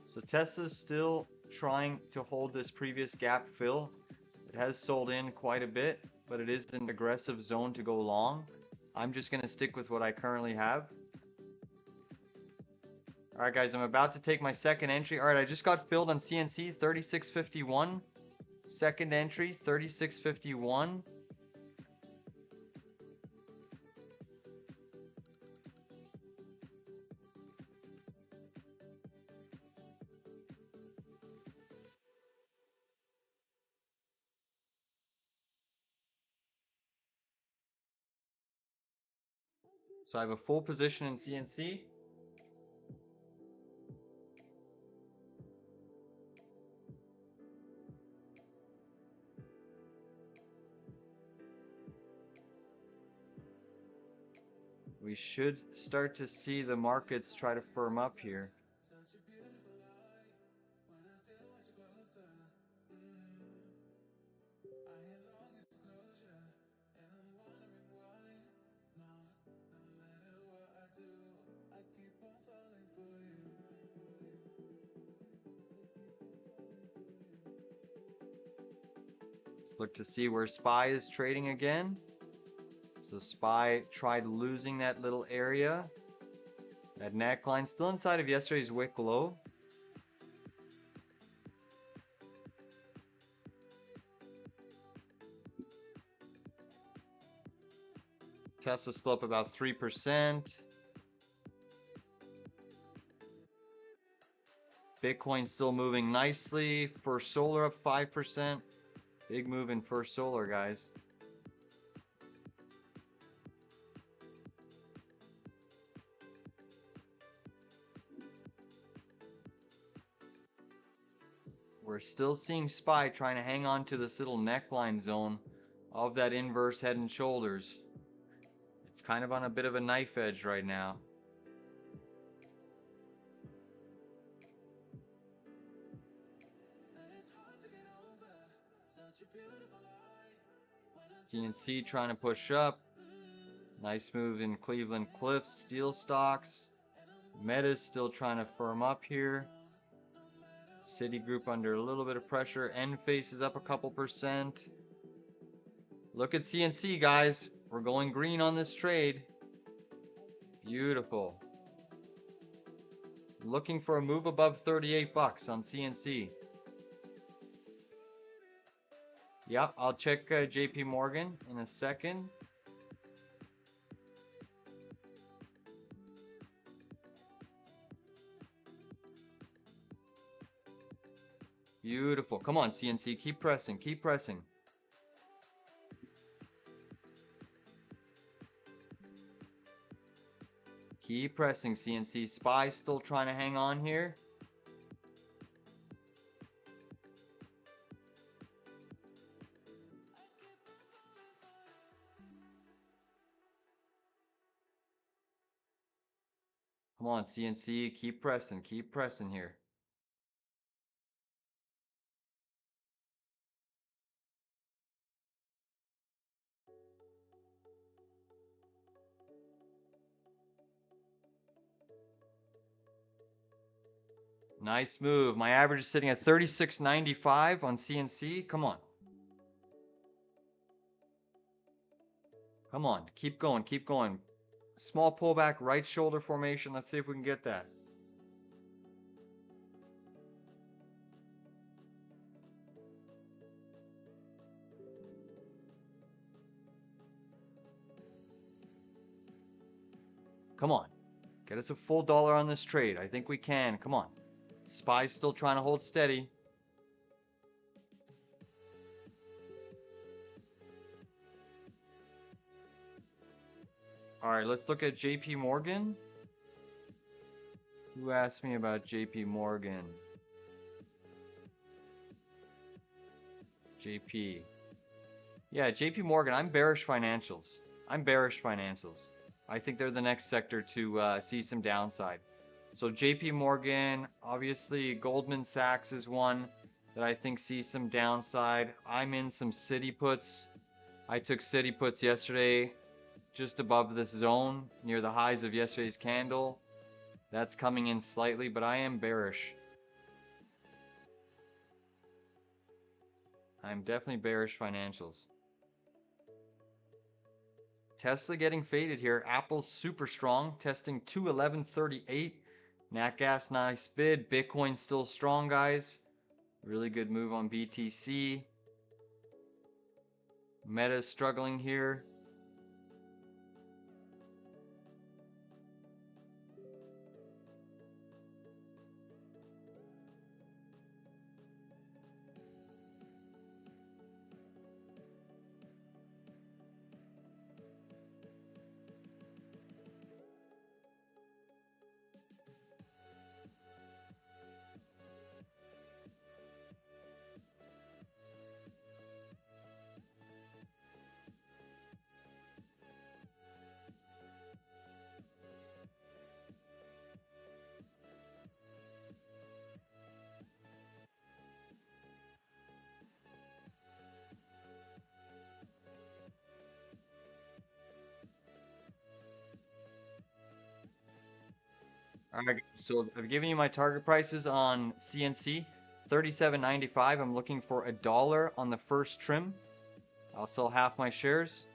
So Tesla's still trying to hold this previous gap fill. It has sold in quite a bit, but it is an aggressive zone to go long. I'm just going to stick with what I currently have. All right, guys, I'm about to take my second entry. All right, I just got filled on CNC, 36.51. Second entry, 36.51. So I have a full position in CNC. we should start to see the markets try to firm up here. Let's look to see where SPY is trading again. So SPY tried losing that little area. That neckline still inside of yesterday's wick low. Tesla still up about 3%. Bitcoin still moving nicely. First Solar up 5%. Big move in First Solar, guys. We're still seeing SPY trying to hang on to this little neckline zone of that inverse head and shoulders. It's kind of on a bit of a knife edge right now. CNC trying to push up. Nice move in Cleveland Cliffs steel stocks. Meta's still trying to firm up here. Citigroup under a little bit of pressure. Enphase is up a couple percent. Look at CNC, guys. We're going green on this trade. Beautiful. Looking for a move above 38 bucks on CNC. Yep, I'll check JP Morgan in a second. Beautiful. Come on, CNC. Keep pressing. Keep pressing. Keep pressing, CNC. SPY still trying to hang on here. Come on, CNC. Keep pressing. Keep pressing here. Nice move. My average is sitting at 36.95 on CNC. Come on. Come on. Keep going. Keep going. Small pullback, right shoulder formation. Let's see if we can get that. Come on. Get us a full dollar on this trade. I think we can. Come on. SPY's still trying to hold steady. All right, let's look at JP Morgan. Who asked me about JP Morgan? JP. Yeah, JP Morgan, I'm bearish financials. I'm bearish financials. I think they're the next sector to see some downside. So JP Morgan, obviously Goldman Sachs is one that I think sees some downside. I'm in some Citi puts. I took Citi puts yesterday just above this zone near the highs of yesterday's candle. That's coming in slightly, but I am bearish. I'm definitely bearish financials. Tesla getting faded here. Apple's super strong, testing 211.38. Nat gas, nice bid. Bitcoin still strong, guys. Really good move on BTC. Meta struggling here. All right, so I've given you my target prices on CNC, 37.95. I'm looking for $1 on the first trim. I'll sell half my shares.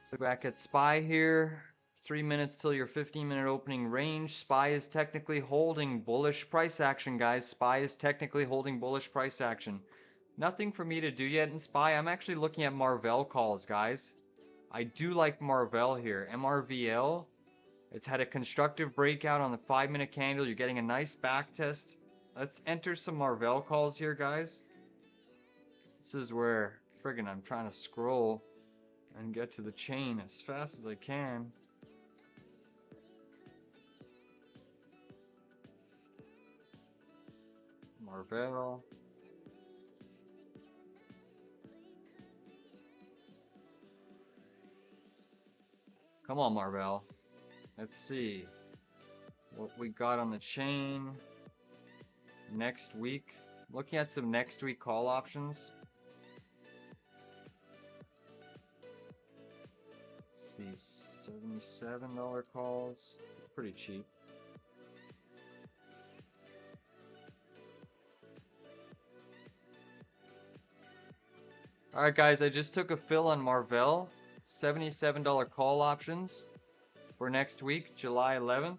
So back at SPY here, 3 minutes till your 15-minute opening range. SPY is technically holding bullish price action, guys. SPY is technically holding bullish price action. Nothing for me to do yet in SPY. I'm actually looking at Marvell calls, guys. I do like Marvell here. MRVL. It's had a constructive breakout on the 5-minute candle. You're getting a nice back test. Let's enter some Marvell calls here, guys. This is where, friggin', I'm trying to scroll and get to the chain as fast as I can. Marvell. Come on, Marvell. Let's see what we got on the chain next week. Looking at some next week call options. Let's see, $77 calls. Pretty cheap. Alright guys, I just took a fill on Marvell. $77 call options for next week, July 11th.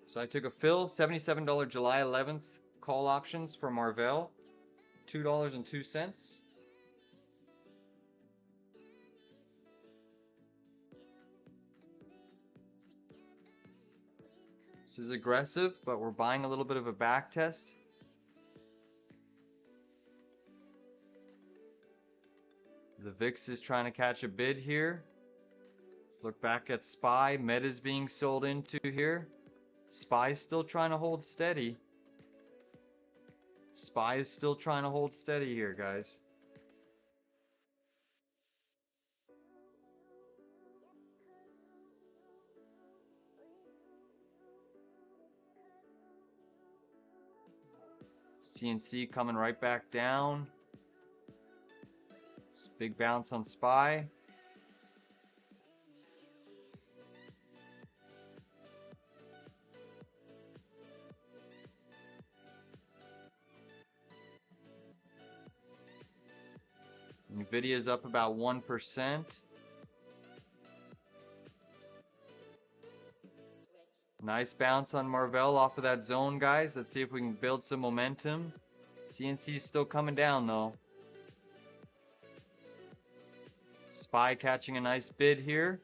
So I took a fill, $77 July 11th call options for Marvell, $2.02. This is aggressive, but we're buying a little bit of a back test. The VIX is trying to catch a bid here. Let's look back at SPY. Meta is being sold into here. SPY is still trying to hold steady. SPY is still trying to hold steady here, guys. CNC coming right back down. This big bounce on SPY. NVDA is up about 1%. Nice bounce on Marvell off of that zone, guys. Let's see if we can build some momentum. CNC is still coming down, though. SPY catching a nice bid here.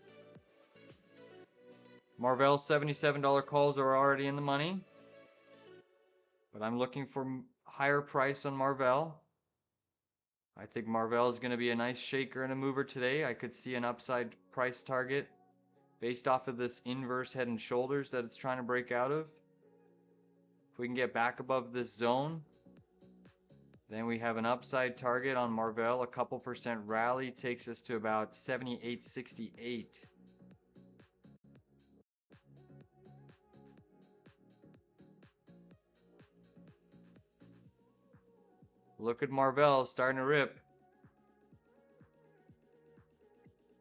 Marvell $77 calls are already in the money. But I'm looking for higher price on Marvell. I think Marvell is going to be a nice shaker and a mover today. I could see an upside price target based off of this inverse head and shoulders that it's trying to break out of. If we can get back above this zone, then we have an upside target on Marvell. A couple percent rally takes us to about 78.68. Look at Marvell starting to rip.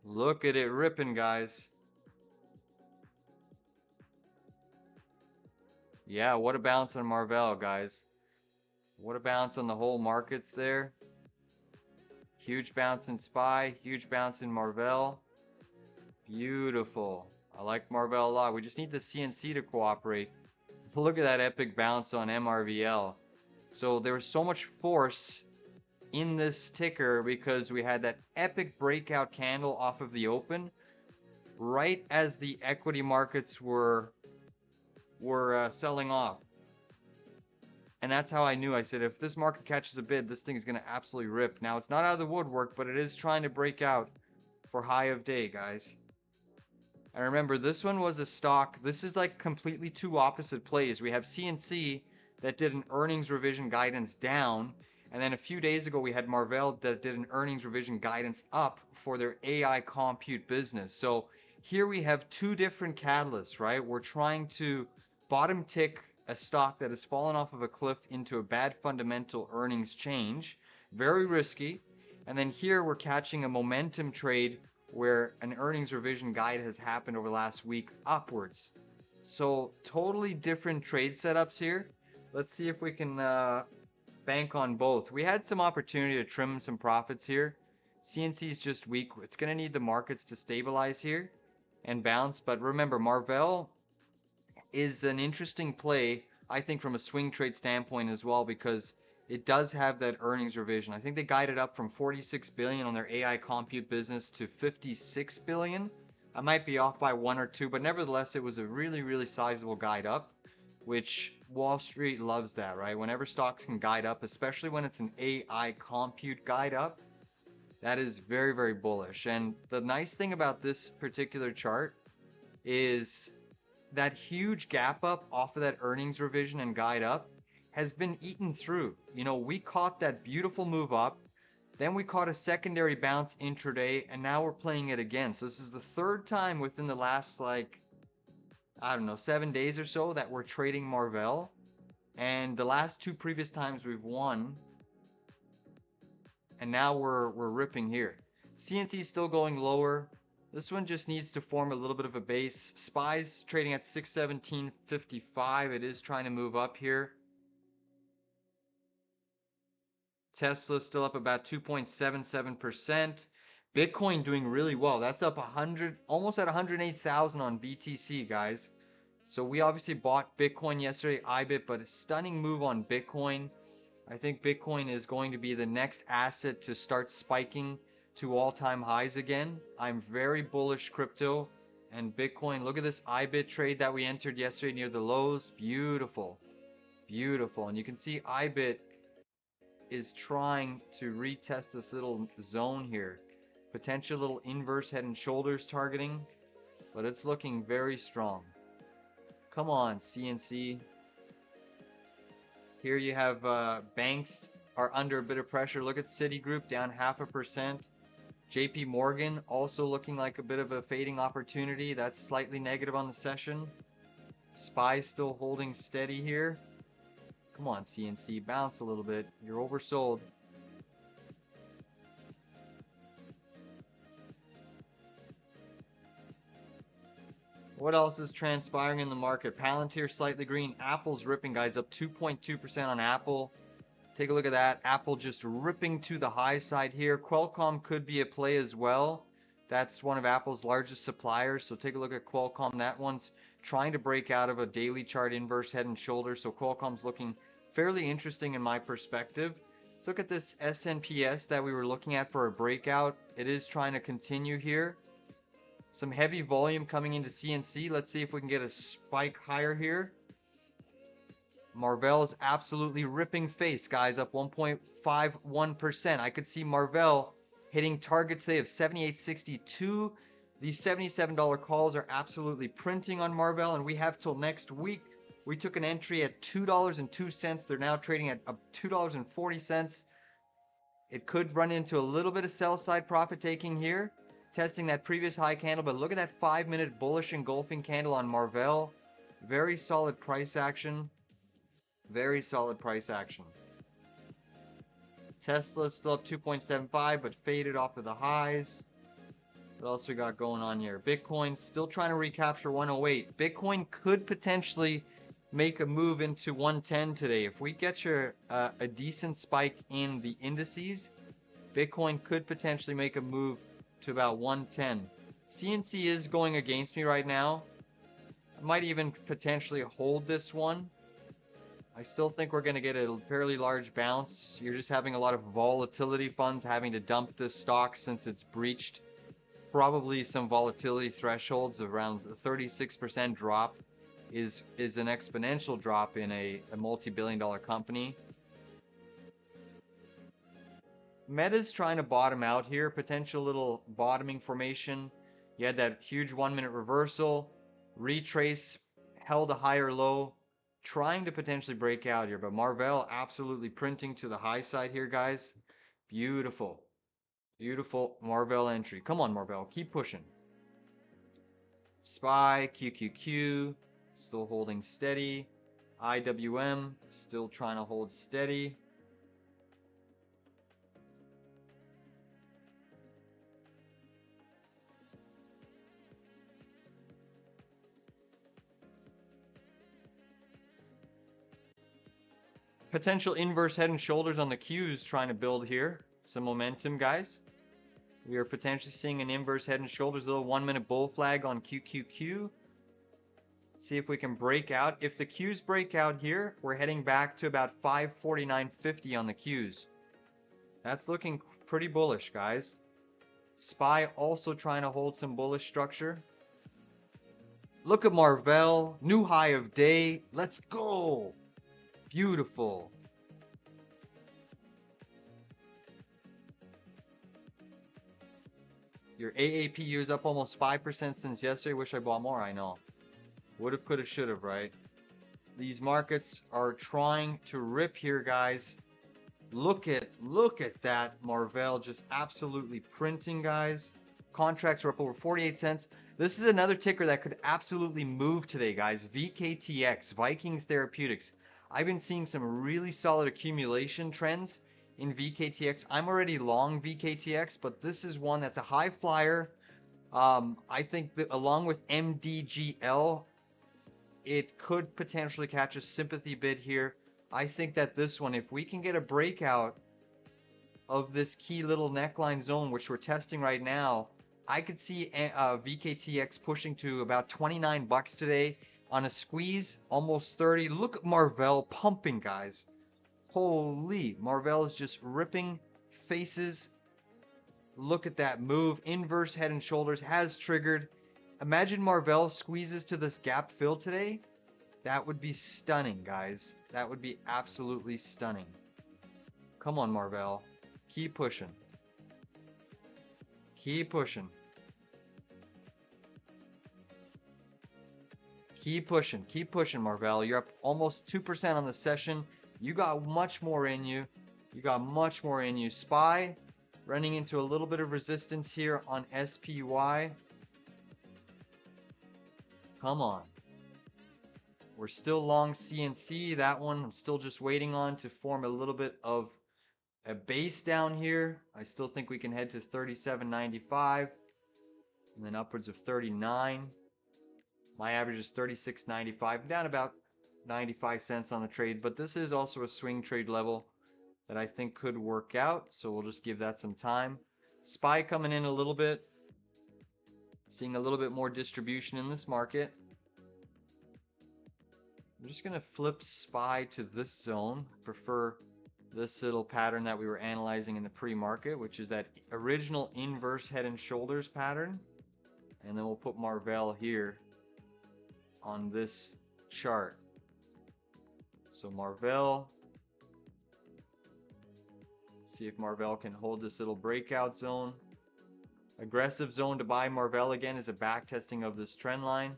Look at it ripping, guys. Yeah, what a bounce on Marvell, guys. What a bounce on the whole markets there. Huge bounce in SPY, huge bounce in Marvell. Beautiful. I like Marvell a lot. We just need the CNC to cooperate. Look at that epic bounce on MRVL. So there was so much force in this ticker because we had that epic breakout candle off of the open right as the equity markets were selling off. And that's how I knew. I said, if this market catches a bid, this thing is going to absolutely rip. Now, it's not out of the woodwork, but it is trying to break out for high of day, guys. And remember, this one was a stock. This is like completely two opposite plays. We have CNC that did an earnings revision guidance down. And then a few days ago, we had Marvell that did an earnings revision guidance up for their AI compute business. So here we have two different catalysts, right? We're trying to bottom tick a stock that has fallen off of a cliff into a bad fundamental earnings change. Very risky. And then here we're catching a momentum trade where an earnings revision guide has happened over the last week upwards. So totally different trade setups here. Let's see if we can bank on both. We had some opportunity to trim some profits here. CNC is just weak. It's going to need the markets to stabilize here and bounce. But remember, Marvell is an interesting play, I think, from a swing trade standpoint as well, because it does have that earnings revision. I think they guided up from 46 billion on their AI compute business to 56 billion. I might be off by one or two, but nevertheless, it was a really, really sizable guide up, which Wall Street loves that, right? Whenever stocks can guide up, especially when it's an AI compute guide up, that is very, very bullish. And the nice thing about this particular chart is that huge gap up off of that earnings revision and guide up has been eaten through. You know, we caught that beautiful move up, then we caught a secondary bounce intraday, and now we're playing it again. So this is the third time within the last, like, I don't know, 7 days or so that we're trading Marvell. And the last two previous times we've won, and now we're ripping here. CNC is still going lower. This one just needs to form a little bit of a base. SPY's trading at 617.55. It is trying to move up here. Tesla still up about 2.77%. Bitcoin doing really well. That's up 100, almost at 108,000 on BTC, guys. So we obviously bought Bitcoin yesterday, IBIT, but a stunning move on Bitcoin. I think Bitcoin is going to be the next asset to start spiking to all-time highs again. I'm very bullish crypto and Bitcoin. Look at this IBIT trade that we entered yesterday near the lows. Beautiful. Beautiful. And you can see IBIT is trying to retest this little zone here. Potential little inverse head and shoulders targeting, but it's looking very strong. Come on, CNC. Here you have banks are under a bit of pressure. Look at Citigroup down 0.5%. JP Morgan also looking like a bit of a fading opportunity. That's slightly negative on the session. SPY still holding steady here. Come on, CNC, bounce a little bit. You're oversold. What else is transpiring in the market? Palantir slightly green. Apple's ripping, guys, up 2.2% on Apple. Take a look at that. Apple just ripping to the high side here. Qualcomm could be a play as well. That's one of Apple's largest suppliers. So take a look at Qualcomm. That one's trying to break out of a daily chart inverse head and shoulders. So Qualcomm's looking fairly interesting in my perspective. Let's look at this SNPS that we were looking at for a breakout. It is trying to continue here. Some heavy volume coming into CNC. Let's see if we can get a spike higher here. Marvell is absolutely ripping face, guys, up 1.51%. I could see Marvell hitting targets today of 78.62. These $77 calls are absolutely printing on Marvell, and we have till next week. We took an entry at $2.02. They're now trading at $2.40. It could run into a little bit of sell side profit taking here, testing that previous high candle, but look at that 5-minute bullish engulfing candle on Marvell. Very solid price action. Very solid price action. Tesla still up 2.75, but faded off of the highs. What else we got going on here? Bitcoin still trying to recapture 108. Bitcoin could potentially make a move into 110 today. If we get a decent spike in the indices, Bitcoin could potentially make a move to about 110. CNC is going against me right now. I might even potentially hold this one. I still think we're going to get a fairly large bounce. You're just having a lot of volatility funds having to dump this stock since it's breached probably some volatility thresholds. Around the 36% drop is an exponential drop in a multi-billion-dollar company. Meta's trying to bottom out here. Potential little bottoming formation. You had that huge 1-minute reversal. Retrace, held a higher low. Trying to potentially break out here, but Marvell absolutely printing to the high side here, guys. Beautiful. Beautiful Marvell entry. Come on, Marvell. Keep pushing. SPY, QQQ, still holding steady. IWM, still trying to hold steady. Potential inverse head and shoulders on the Qs trying to build here. Some momentum, guys. We are potentially seeing an inverse head and shoulders, little 1 minute bull flag on QQQ. See if we can break out. If the Qs break out here, we're heading back to about 549.50 on the Qs. That's looking pretty bullish, guys. SPY also trying to hold some bullish structure. Look at Marvell, new high of day. Let's go. Beautiful. Your AAPU is up almost 5% since yesterday. Wish I bought more, I know. Would've, could've, should've, right? These markets are trying to rip here, guys. Look at that. Marvell just absolutely printing, guys. Contracts are up over 48 cents. This is another ticker that could absolutely move today, guys. VKTX, Viking Therapeutics. I've been seeing some really solid accumulation trends in VKTX. I'm already long VKTX, but this is one that's a high flyer. I think that along with MDGL, it could potentially catch a sympathy bid here. I think that this one, if we can get a breakout of this key little neckline zone, which we're testing right now, I could see VKTX pushing to about 29 bucks today. On a squeeze, almost 30. Look at Marvell pumping, guys. Holy, Marvell is just ripping faces. Look at that move. Inverse head and shoulders has triggered. Imagine Marvell squeezes to this gap fill today. That would be stunning, guys. That would be absolutely stunning. Come on, Marvell. Keep pushing. Keep pushing. Keep pushing, Marvell. You're up almost 2% on the session. You got much more in you. SPY running into a little bit of resistance here on SPY. Come on. We're still long CNC. That one I'm still just waiting on to form a little bit of a base down here. I still think we can head to 37.95 and then upwards of 39. My average is 36.95, down about 95 cents on the trade, but this is also a swing trade level that I think could work out, so we'll just give that some time. SPY coming in a little bit, seeing a little bit more distribution in this market. I'm just going to flip SPY to this zone. Prefer this little pattern that we were analyzing in the pre-market, which is that original inverse head and shoulders pattern, and then we'll put Marvell here on this chart. So Marvell, see if Marvell can hold this little breakout zone. Aggressive zone to buy Marvell again is a back testing of this trend line.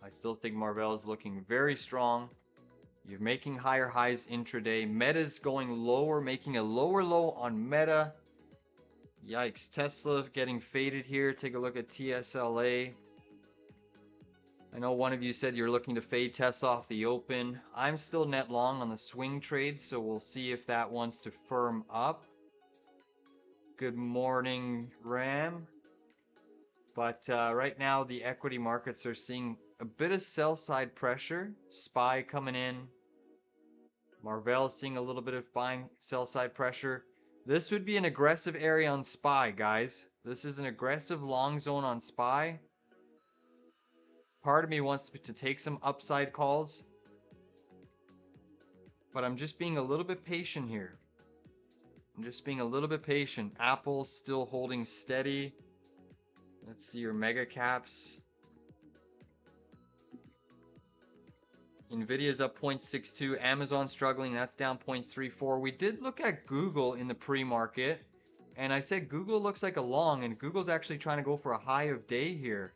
I still think Marvell is looking very strong. You're making higher highs intraday. Meta's going lower, making a lower low on Meta. Yikes, Tesla getting faded here. Take a look at TSLA. I know one of you said you're looking to fade Tesla off the open. I'm still net long on the swing trade, so we'll see if that wants to firm up. Good morning, Ram. But right now, the equity markets are seeing a bit of sell side pressure. SPY coming in. Marvell seeing a little bit of buying sell side pressure. This would be an aggressive area on SPY, guys. This is an aggressive long zone on SPY. Part of me wants to take some upside calls, but I'm just being a little bit patient here. Apple's still holding steady. Let's see your mega caps. NVIDIA's up 0.62. Amazon struggling. That's down 0.34. We did look at Google in the pre-market, and I said Google looks like a long, and Google's actually trying to go for a high of day here.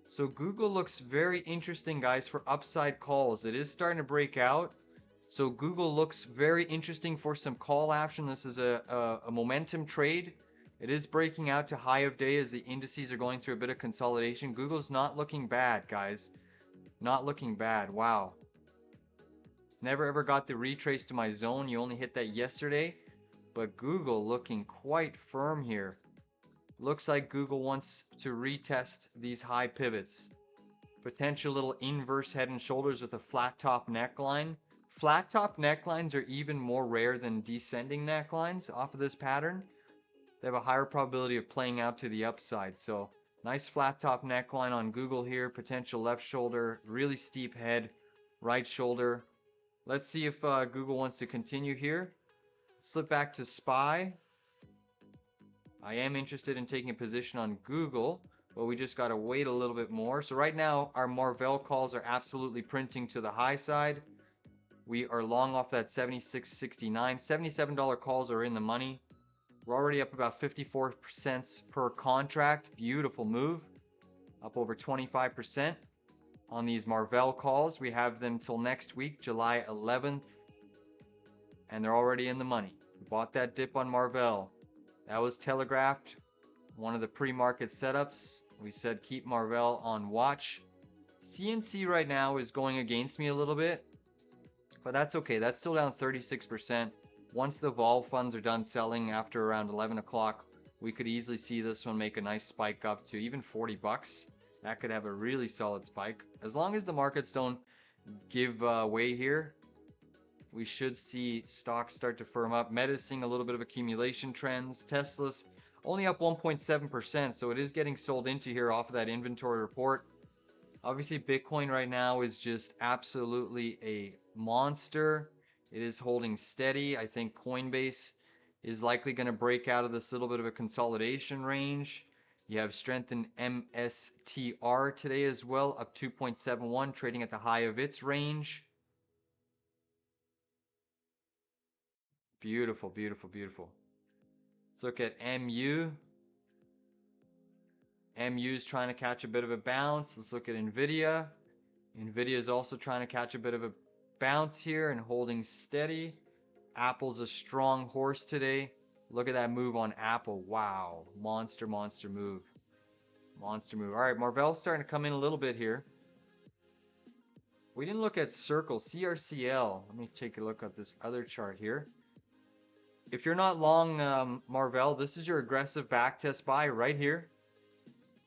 So Google looks very interesting, guys, for upside calls. It is starting to break out. So Google looks very interesting for some call action. This is a momentum trade. It is breaking out to high of day as the indices are going through a bit of consolidation. Google's not looking bad, guys. Not looking bad. Wow. Never ever got the retrace to my zone. You only hit that yesterday. But Google looking quite firm here. Looks like Google wants to retest these high pivots. Potential little inverse head and shoulders with a flat top neckline. Flat top necklines are even more rare than descending necklines off of this pattern. They have a higher probability of playing out to the upside. So nice flat top neckline on Google here. Potential left shoulder, really steep head, right shoulder. Let's see if Google wants to continue here. Slip back to SPY. I am interested in taking a position on Google, but we just got to wait a little bit more. So right now, our Marvell calls are absolutely printing to the high side. We are long off that 76.69. $77 calls are in the money. We're already up about 54 cents per contract. Beautiful move. Up over 25% on these Marvell calls. We have them till next week, July 11th. And they're already in the money. We bought that dip on Marvell. That was telegraphed. One of the pre-market setups. We said keep Marvell on watch. CNC right now is going against me a little bit. But that's okay. That's still down 36%. Once the vol funds are done selling after around 11 o'clock, we could easily see this one make a nice spike up to even 40 bucks. That could have a really solid spike. As long as the markets don't give way here, we should see stocks start to firm up. Meta's seeing a little bit of accumulation trends. Tesla's only up 1.7%, so it is getting sold into here off of that inventory report. Obviously, Bitcoin right now is just absolutely a monster. It is holding steady. I think Coinbase is likely going to break out of this little bit of a consolidation range. You have strength in MSTR today as well, up 2.71, trading at the high of its range. Beautiful, beautiful, beautiful. Let's look at MU. MU is trying to catch a bit of a bounce. Let's look at NVDA. NVIDIA is also trying to catch a bit of a bounce here and holding steady. Apple's a strong horse today. Look at that move on Apple. Wow. Monster, monster move. Monster move. All right, Marvell's starting to come in a little bit here. We didn't look at Circle, CRCL. Let me take a look at this other chart here. If you're not long Marvell, this is your aggressive backtest buy right here.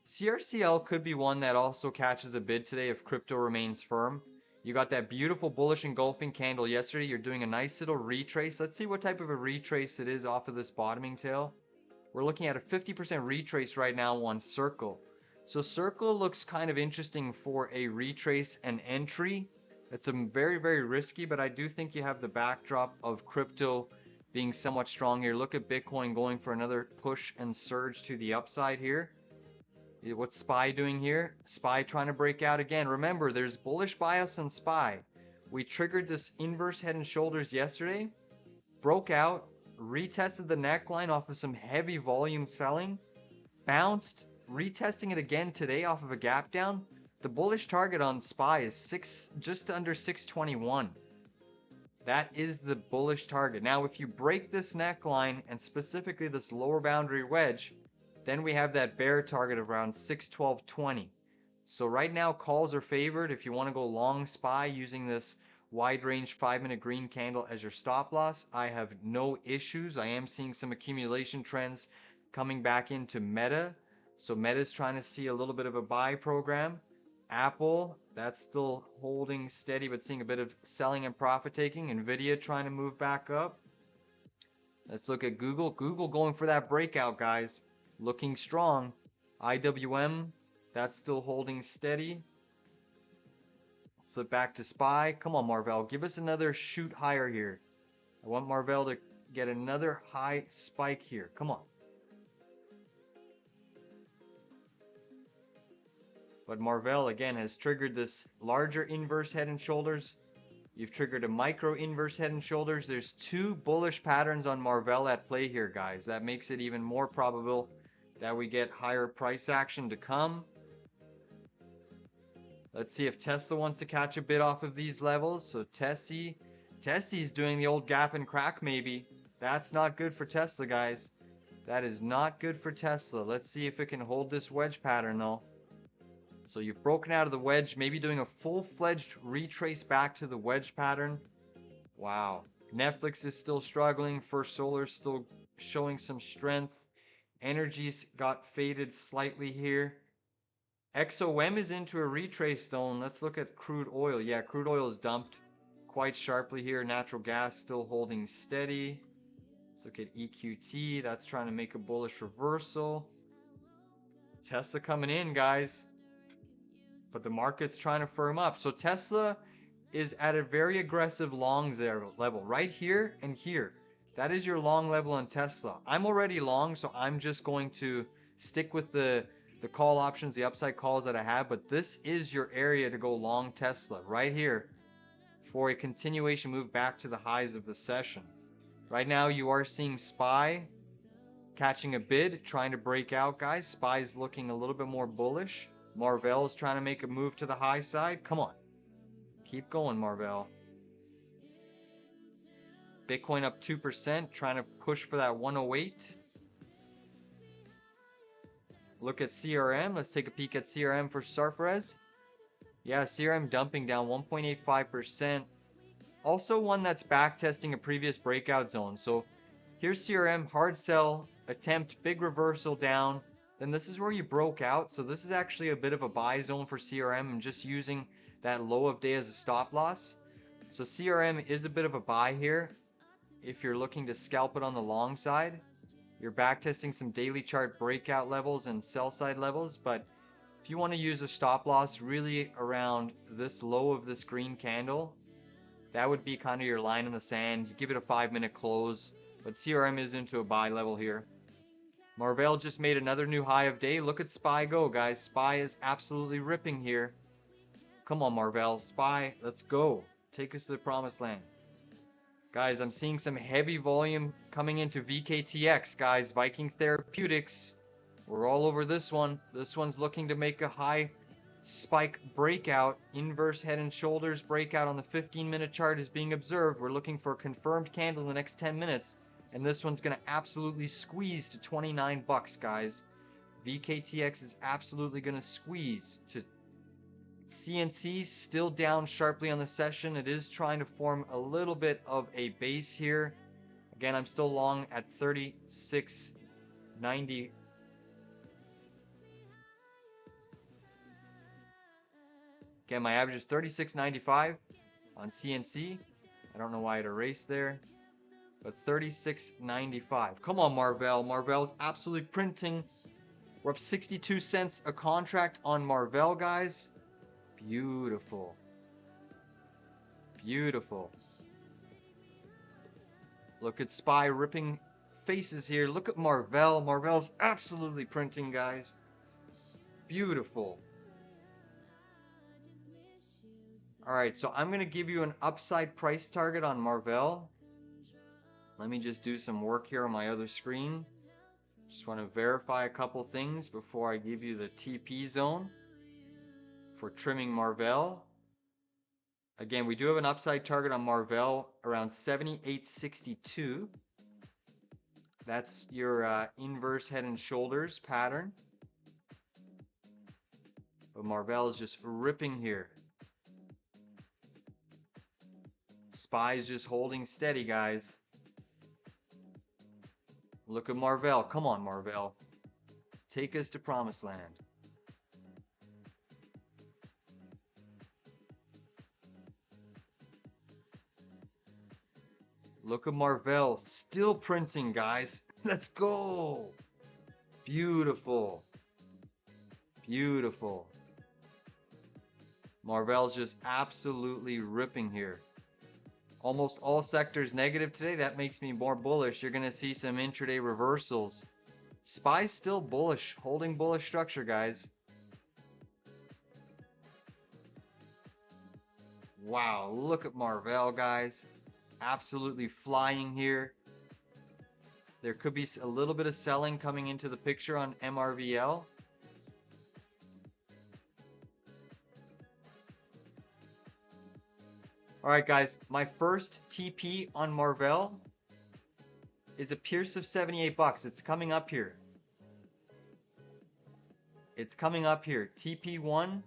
CRCL could be one that also catches a bid today if crypto remains firm. You got that beautiful bullish engulfing candle yesterday. You're doing a nice little retrace. Let's see what type of a retrace it is off of this bottoming tail. We're looking at a 50% retrace right now on Circle. So Circle looks kind of interesting for a retrace and entry. It's very, very risky, but I do think you have the backdrop of crypto being somewhat strong here. Look at Bitcoin going for another push and surge to the upside here. What's SPY doing here? SPY trying to break out again. Remember, there's bullish bias on SPY. We triggered this inverse head and shoulders yesterday, broke out, retested the neckline off of some heavy volume selling, bounced, retesting it again today off of a gap down. The bullish target on SPY is just under 621. That is the bullish target. Now, if you break this neckline and specifically this lower boundary wedge, then we have that bear target of around 612.20. So right now, calls are favored. If you want to go long SPY using this wide range 5-minute green candle as your stop loss, I have no issues. I am seeing some accumulation trends coming back into Meta. So Meta's trying to see a little bit of a buy program. Apple, that's still holding steady, but seeing a bit of selling and profit taking. NVIDIA trying to move back up. Let's look at Google. Google going for that breakout, guys. Looking strong. IWM, that's still holding steady. Slip back to SPY. Come on, Marvell. Give us another shoot higher here. I want Marvell to get another high spike here. Come on. But Marvell, again, has triggered this larger inverse head and shoulders. You've triggered a micro inverse head and shoulders. There's two bullish patterns on Marvell at play here, guys. That makes it even more probable that we get higher price action to come. Let's see if Tesla wants to catch a bit off of these levels. So Tessie's doing the old gap and crack maybe. That's not good for Tesla, guys. That is not good for Tesla. Let's see if it can hold this wedge pattern though. So you've broken out of the wedge, maybe doing a full-fledged retrace back to the wedge pattern. Wow. Netflix is still struggling. First Solar is still showing some strength. Energies got faded slightly here. XOM is into a retrace zone. Let's look at crude oil. Yeah, crude oil is dumped quite sharply here. Natural gas still holding steady. Let's look at EQT. That's trying to make a bullish reversal. Tesla coming in, guys. But the market's trying to firm up. So Tesla is at a very aggressive long level right here and here. That is your long level on Tesla. I'm already long, so I'm just going to stick with the call options, the upside calls that I have. But this is your area to go long Tesla right here for a continuation move back to the highs of the session. Right now, you are seeing SPY catching a bid, trying to break out, guys. SPY is looking a little bit more bullish. Marvell is trying to make a move to the high side. Come on. Keep going, Marvell. Bitcoin up 2%, trying to push for that 108. Look at CRM. Let's take a peek at CRM for Sarfrez. Yeah, CRM dumping down 1.85%. Also one that's back testing a previous breakout zone. So here's CRM, hard sell, attempt, big reversal down. Then this is where you broke out. So this is actually a bit of a buy zone for CRM. I'm just using that low of day as a stop loss. So CRM is a bit of a buy here. If you're looking to scalp it on the long side, you're back testing some daily chart breakout levels and sell side levels. But if you want to use a stop loss really around this low of this green candle, that would be kind of your line in the sand. You give it a 5-minute close, but CRM is into a buy level here. Marvell just made another new high of day. Look at SPY go, guys. SPY is absolutely ripping here. Come on, Marvell. SPY, let's go. Take us to the promised land. Guys, I'm seeing some heavy volume coming into VKTX, guys. Viking Therapeutics. We're all over this one. This one's looking to make a high spike breakout. Inverse head and shoulders breakout on the 15-minute chart is being observed. We're looking for a confirmed candle in the next 10 minutes. And this one's going to absolutely squeeze to 29 bucks, guys. VKTX is absolutely going to squeeze to CNC, still down sharply on the session. It is trying to form a little bit of a base here. Again, I'm still long at 36.90. Again, my average is 36.95 on CNC. I don't know why it erased there, but 36.95. Come on, Marvell. Marvell's absolutely printing. We're up 62 cents a contract on Marvell, guys. Beautiful. Beautiful. Look at SPY ripping faces here. Look at Marvell. Marvell's absolutely printing, guys. Beautiful. Alright, so I'm going to give you an upside price target on Marvell. Let me just do some work here on my other screen. Just want to verify a couple things before I give you the TP zone for trimming Marvell. Again, we do have an upside target on Marvell around 78.62. That's your inverse head and shoulders pattern. But Marvell is just ripping here. SPY is just holding steady, guys. Look at Marvell. Come on, Marvell. Take us to promised land. Look at Marvell. Still printing, guys. Let's go. Beautiful. Beautiful. Marvell's just absolutely ripping here. Almost all sectors negative today. That makes me more bullish. You're going to see some intraday reversals. SPY's still bullish. Holding bullish structure, guys. Wow. Look at Marvell, guys. Absolutely flying here. There could be a little bit of selling coming into the picture on MRVL. Alright guys, my first TP on Marvell is a pierce of 78 bucks. It's coming up here. It's coming up here. TP1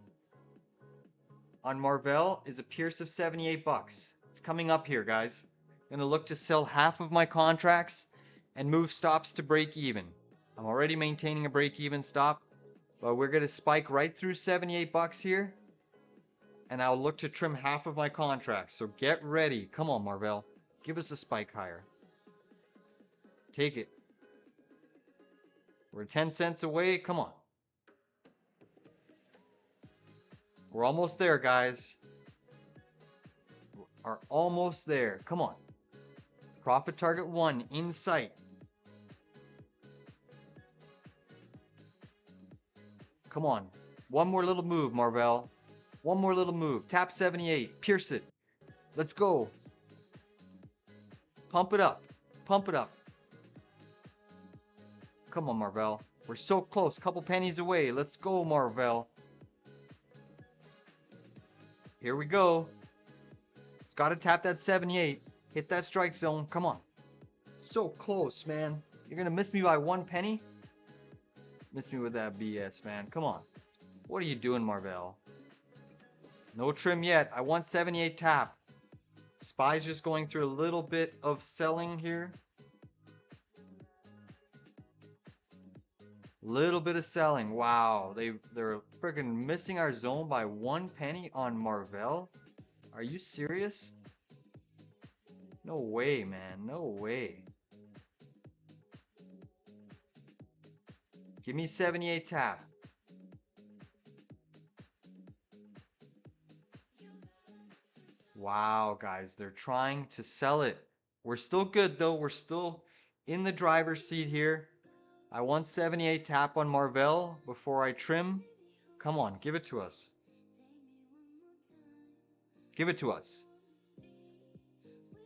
on Marvell is a pierce of 78 bucks. It's coming up here, guys. I'm gonna look to sell half of my contracts and move stops to break even. I'm already maintaining a break even stop, but we're gonna spike right through 78 bucks here, and I'll look to trim half of my contracts. So get ready. Come on, Marvell. Give us a spike higher. Take it. We're 10 cents away. Come on. We're almost there, guys. We are almost there. Come on. Profit target 1 in sight. Come on. One more little move, Marvell. One more little move. Tap 78. Pierce it. Let's go. Pump it up. Pump it up. Come on, Marvell. We're so close. Couple pennies away. Let's go, Marvell. Here we go. It's got to tap that 78. Hit that strike zone. Come on. So close, man. You're going to miss me by 1 penny? Miss me with that BS, man. Come on. What are you doing, Marvell? No trim yet. I want 78 tap. SPY's just going through a little bit of selling here. Little bit of selling. Wow. They're freaking missing our zone by 1 penny on Marvell. Are you serious? No way, man. No way. Give me 78 tap. Wow, guys. They're trying to sell it. We're still good, though. We're still in the driver's seat here. I want 78 tap on Marvell before I trim. Come on, give it to us. Give it to us.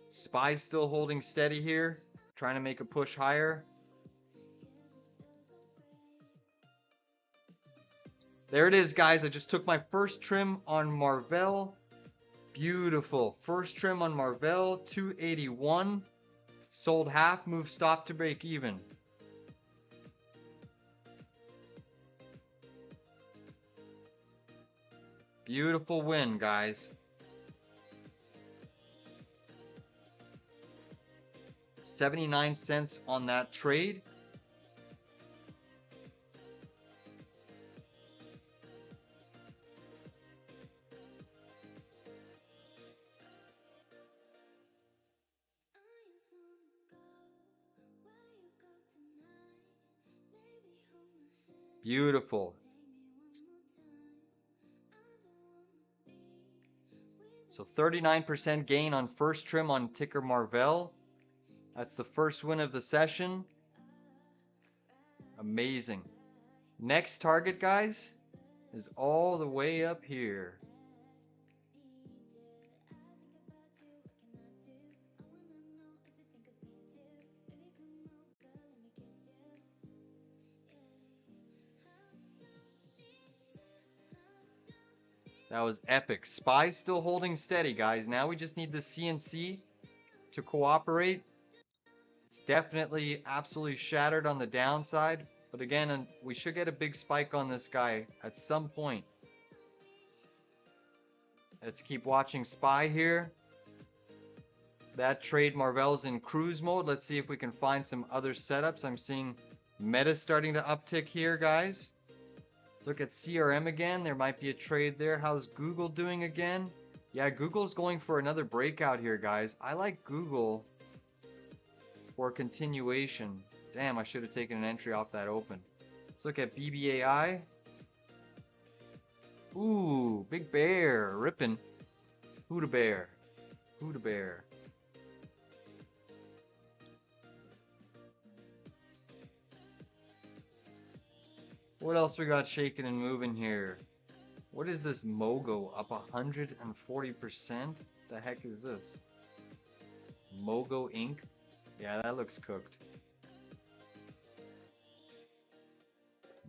SPY's still holding steady here, trying to make a push higher. There it is, guys. I just took my first trim on Marvell. Beautiful. First trim on Marvell, 281. Sold half, moved stop to break even. Beautiful win, guys. 79 cents on that trade. Beautiful. So 39% gain on first trim on ticker Marvell. That's the first win of the session. Amazing. Next target, guys, is all the way up here. That was epic. SPY's still holding steady, guys. Now we just need the CNC to cooperate. It's definitely absolutely shattered on the downside. But again, we should get a big spike on this guy at some point. Let's keep watching SPY here. That trade Marvell's in cruise mode. Let's see if we can find some other setups. I'm seeing Meta starting to uptick here, guys. Let's look at CRM again. There might be a trade there. How's Google doing again? Yeah, Google's going for another breakout here, guys. I like Google for continuation. Damn, I should have taken an entry off that open. Let's look at BBAI. Ooh, big bear. Ripping. Who the bear? Who the bear? What else we got shaking and moving here? What is this Mogo up 140%? The heck is this? Mogo Inc. Yeah, that looks cooked.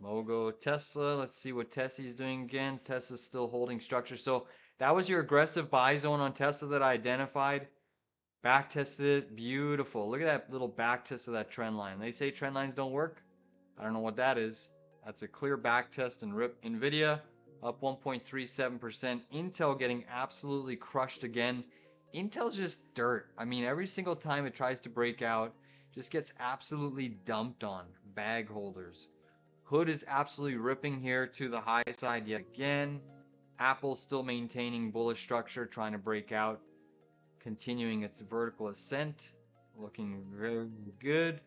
Mogo Tesla. Let's see what Tesla's doing again. Tesla's still holding structure. So that was your aggressive buy zone on Tesla that I identified. Back tested it. Beautiful. Look at that little back test of that trend line. They say trend lines don't work. I don't know what that is. That's a clear back test and rip. NVIDIA up 1.37%. Intel getting absolutely crushed again. Intel's just dirt. I mean, every single time it tries to break out, just gets absolutely dumped on. Bag holders. Hood is absolutely ripping here to the high side yet again. Apple still maintaining bullish structure, trying to break out. Continuing its vertical ascent. Looking very good.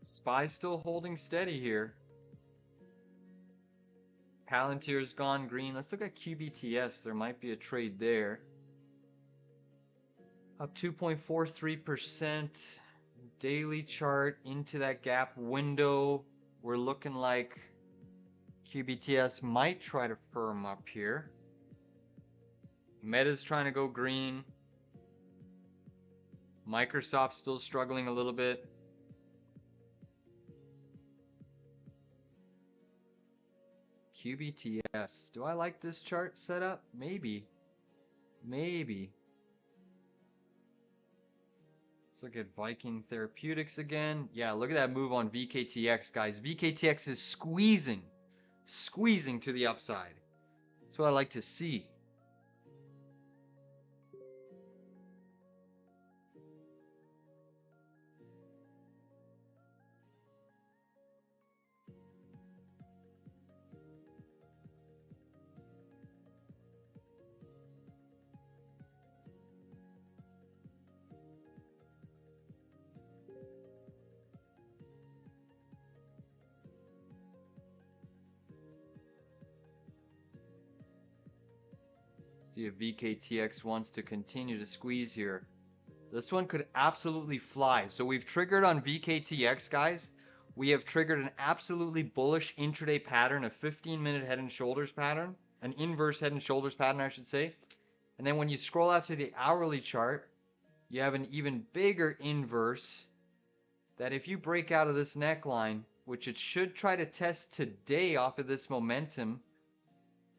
SPY still holding steady here. Palantir's gone green. Let's look at QBTS. There might be a trade there. Up 2.43%. Daily chart into that gap window. We're looking like QBTS might try to firm up here. Meta's trying to go green. Microsoft's still struggling a little bit. QBTS. Do I like this chart setup? Maybe. Maybe. Let's look at Viking Therapeutics again. Yeah, look at that move on VKTX, guys. VKTX is squeezing. Squeezing to the upside. That's what I like to see. See if VKTX wants to continue to squeeze here. This one could absolutely fly. So we've triggered on VKTX, guys. We have triggered an absolutely bullish intraday pattern, a 15-minute head and shoulders pattern, an inverse head and shoulders pattern, I should say. And then when you scroll out to the hourly chart, you have an even bigger inverse that if you break out of this neckline, which it should try to test today off of this momentum,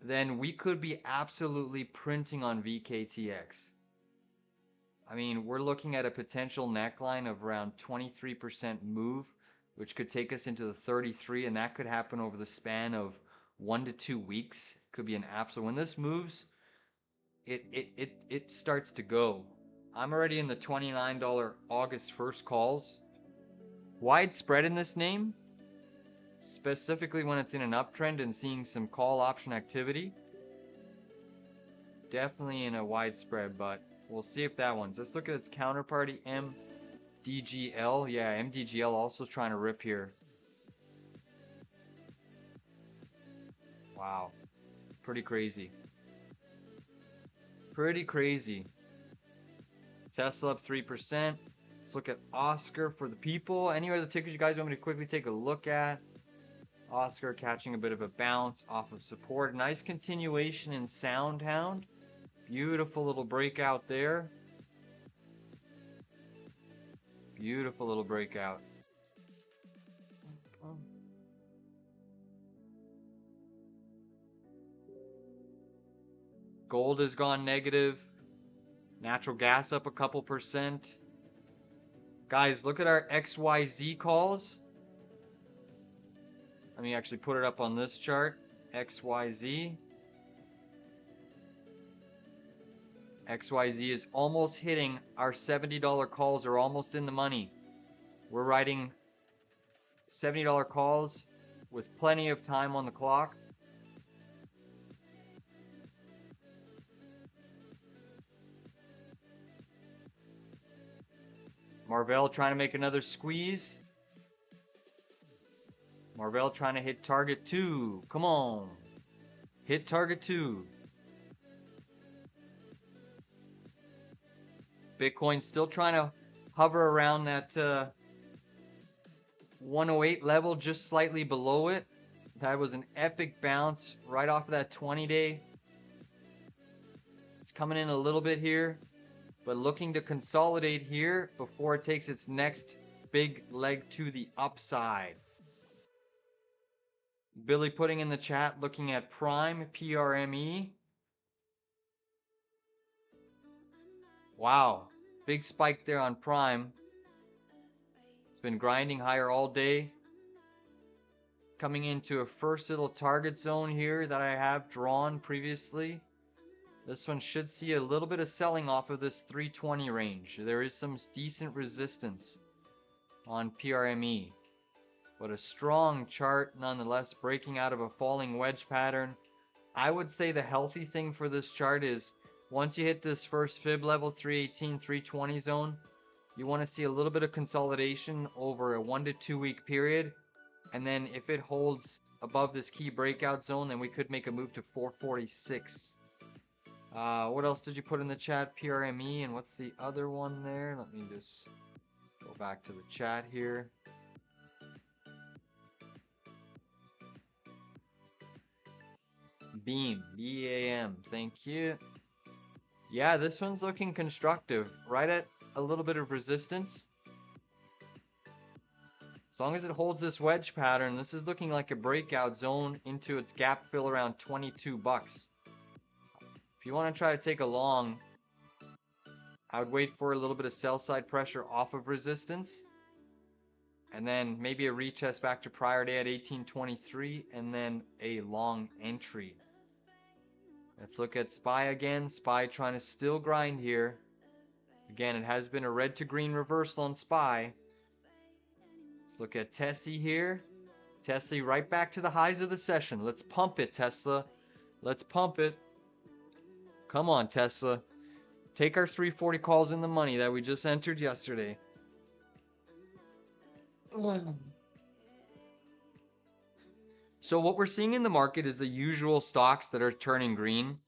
then we could be absolutely printing on VKTX. I mean, we're looking at a potential neckline of around 23% move, which could take us into the 33, and that could happen over the span of 1 to 2 weeks. Could be an absolute. When this moves, it starts to go. I'm already in the $29 August 1st calls. Wide spread in this name, specifically when it's in an uptrend and seeing some call option activity. Definitely in a widespread, but we'll see if that one's. Let's look at its counterparty, MDGL. Yeah, MDGL also trying to rip here. Wow. Pretty crazy. Pretty crazy. Tesla up 3%. Let's look at Oscar for the people. Any other tickers you guys want me to quickly take a look at? Oscar catching a bit of a bounce off of support. Nice continuation in Soundhound. Beautiful little breakout there. Beautiful little breakout. Gold has gone negative. Natural gas up a couple percent. Guys, look at our XYZ calls. Let me actually put it up on this chart. XYZ. XYZ is almost hitting our $70 calls, are almost in the money. We're writing $70 calls with plenty of time on the clock. Marvell trying to make another squeeze. Marvell trying to hit target 2. Come on. Hit target 2. Bitcoin still trying to hover around that 108 level, just slightly below it. That was an epic bounce right off of that 20-day. It's coming in a little bit here, but looking to consolidate here before it takes its next big leg to the upside. Billy putting in the chat, looking at Prime, PRME. Wow, big spike there on Prime. It's been grinding higher all day. Coming into a first little target zone here that I have drawn previously. This one should see a little bit of selling off of this 320 range. There is some decent resistance on PRME. But a strong chart nonetheless, breaking out of a falling wedge pattern. I would say the healthy thing for this chart is once you hit this first fib level 318, 320 zone, you want to see a little bit of consolidation over a 1 to 2 week period. And then if it holds above this key breakout zone, then we could make a move to 446. What else did you put in the chat? PRME, and what's the other one there? Let me just go back to the chat here. Beam, BAM, thank you. Yeah, this one's looking constructive. Right at a little bit of resistance. As long as it holds this wedge pattern, this is looking like a breakout zone into its gap fill around 22 bucks. If you want to try to take a long, I would wait for a little bit of sell side pressure off of resistance. And then maybe a retest back to prior day at 1823 and then a long entry. Let's look at SPY again. SPY trying to still grind here. Again, it has been a red to green reversal on SPY. Let's look at Tessie here. Tessie right back to the highs of the session. Let's pump it, Tesla. Let's pump it. Come on, Tesla. Take our 340 calls in the money that we just entered yesterday. So what we're seeing in the market is the usual stocks that are turning green.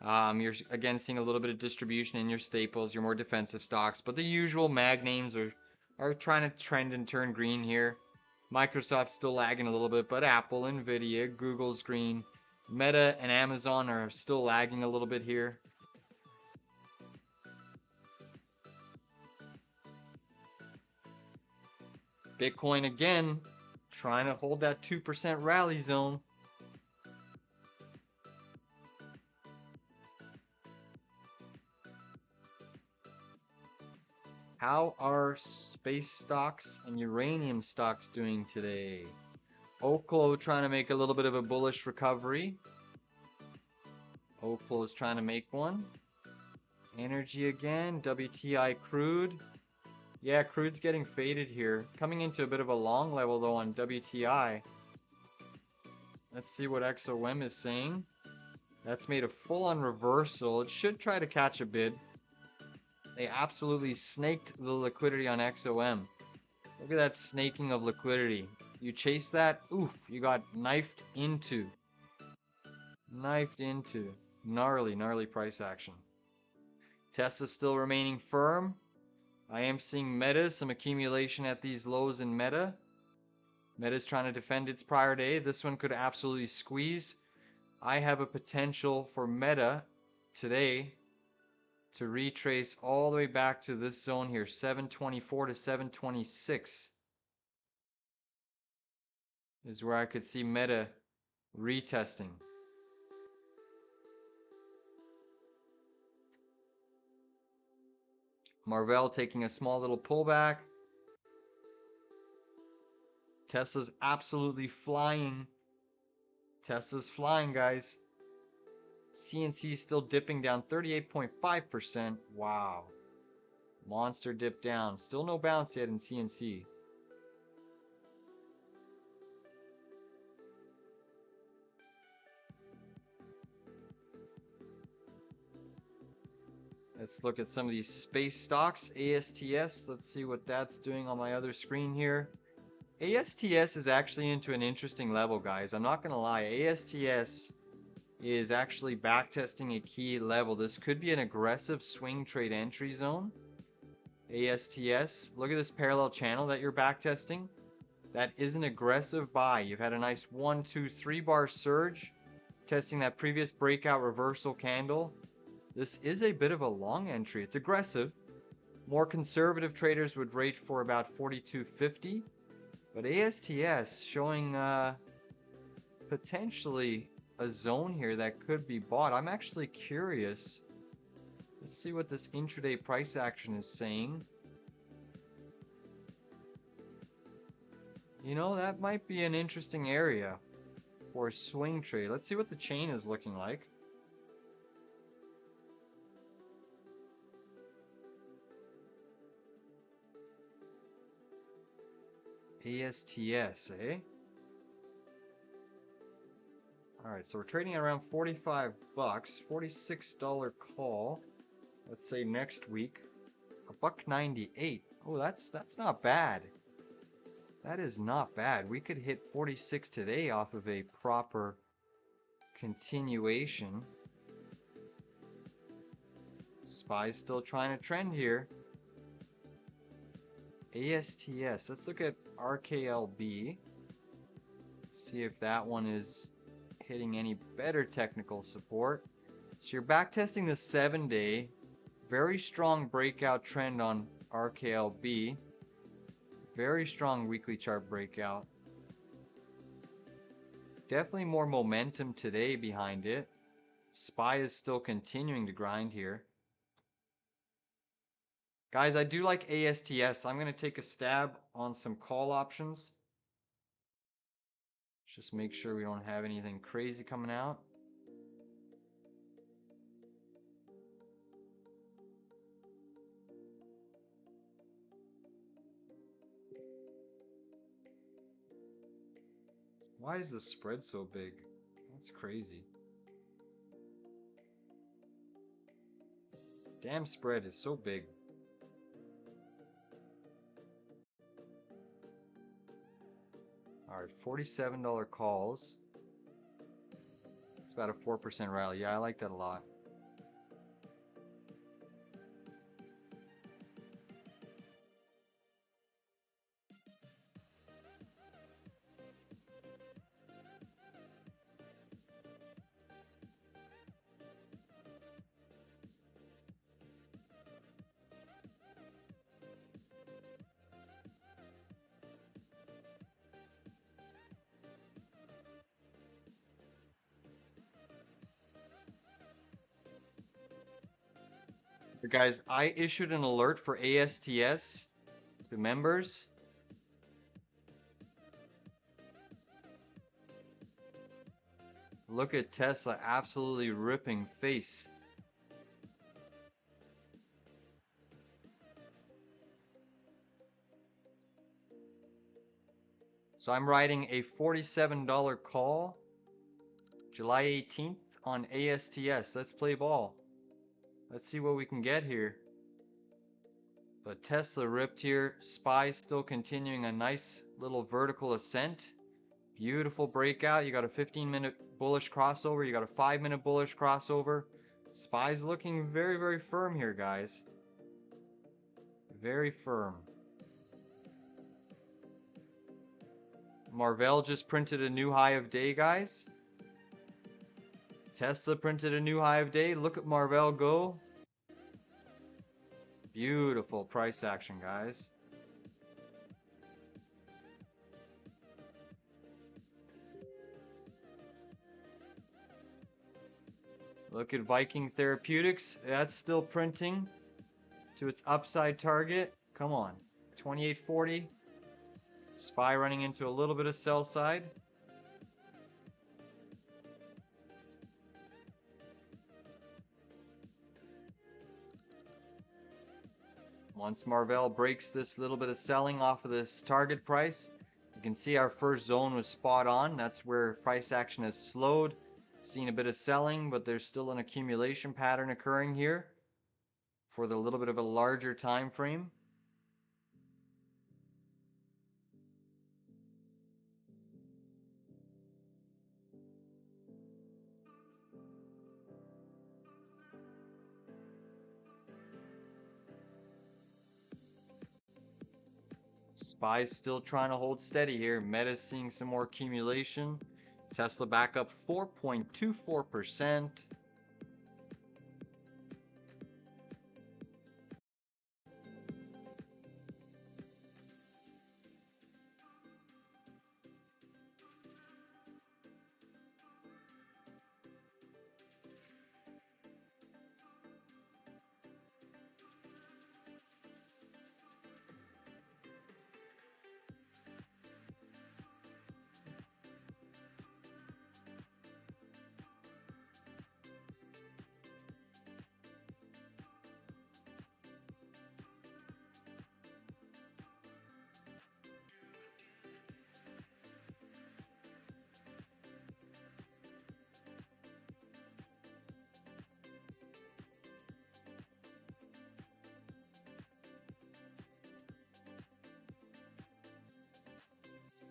You're again seeing a little bit of distribution in your staples, your more defensive stocks, but the usual mag names are trying to trend and turn green here. Microsoft's still lagging a little bit, but Apple, NVDA, Google's green. Meta and Amazon are still lagging a little bit here. Bitcoin again, trying to hold that 2% rally zone. How are space stocks and uranium stocks doing today? Oklo trying to make a little bit of a bullish recovery. Oklo is trying to make one. Energy again, WTI crude. Yeah, crude's getting faded here. Coming into a bit of a long level though on WTI. Let's see what XOM is saying. That's made a full-on reversal. It should try to catch a bid. They absolutely snaked the liquidity on XOM. Look at that snaking of liquidity. You chase that, oof, you got knifed into. Knifed into. Gnarly, gnarly price action. Tesla's still remaining firm. I am seeing Meta, some accumulation at these lows in Meta. Meta's trying to defend its prior day. This one could absolutely squeeze. I have a potential for Meta today to retrace all the way back to this zone here, 724 to 726 is where I could see Meta retesting. Marvell taking a small little pullback. Tesla's absolutely flying. Tesla's flying, guys. CNC still dipping down 38.5%. Wow. Monster dip down. Still no bounce yet in CNC. Let's look at some of these space stocks. ASTS, let's see what that's doing on my other screen here. ASTS is actually into an interesting level, guys. I'm not going to lie. ASTS is actually backtesting a key level. This could be an aggressive swing trade entry zone. ASTS, look at this parallel channel that you're backtesting. That is an aggressive buy. You've had a nice 1, 2, 3 bar surge, testing that previous breakout reversal candle. This is a bit of a long entry. It's aggressive. More conservative traders would rate for about 42.50, but ASTS showing potentially a zone here that could be bought. I'm actually curious. Let's see what this intraday price action is saying. You know, that might be an interesting area for a swing trade. Let's see what the chain is looking like. ASTS, eh? Alright, so we're trading at around 45 bucks, $46 call. Let's say next week, $1.98. Oh, that's not bad. That is not bad. We could hit 46 today off of a proper continuation. SPY's still trying to trend here. ASTS. Let's look at RKLB. See if that one is hitting any better technical support. So you're backtesting the 7-day. Very strong breakout trend on RKLB. Very strong weekly chart breakout. Definitely more momentum today behind it. SPY is still continuing to grind here. Guys, I do like ASTS. I'm going to take a stab on some call options. Just make sure we don't have anything crazy coming out. Why is the spread so big? That's crazy. Damn spread is so big. Alright, $47 calls. It's about a 4% rally. Yeah, I like that a lot. But guys, I issued an alert for ASTS to members. Look at Tesla absolutely ripping face. So I'm writing a $47 call July 18th on ASTS. Let's play ball. Let's see what we can get here. But Tesla ripped here. SPY still continuing a nice little vertical ascent. Beautiful breakout. You got a 15-minute bullish crossover. You got a 5-minute bullish crossover. SPY's looking very, very firm here, guys. Very firm. Marvell just printed a new high of day, guys. Tesla printed a new high of day. Look at Marvell go. Beautiful price action, guys. Look at Viking Therapeutics. That's still printing to its upside target. Come on. 2840. SPY running into a little bit of sell side. Once Marvell breaks this little bit of selling off of this target price, you can see our first zone was spot on. That's where price action has slowed. Seen a bit of selling, but there's still an accumulation pattern occurring here for the little bit of a larger time frame. SPY's still trying to hold steady here. Meta's seeing some more accumulation. Tesla back up 4.24%.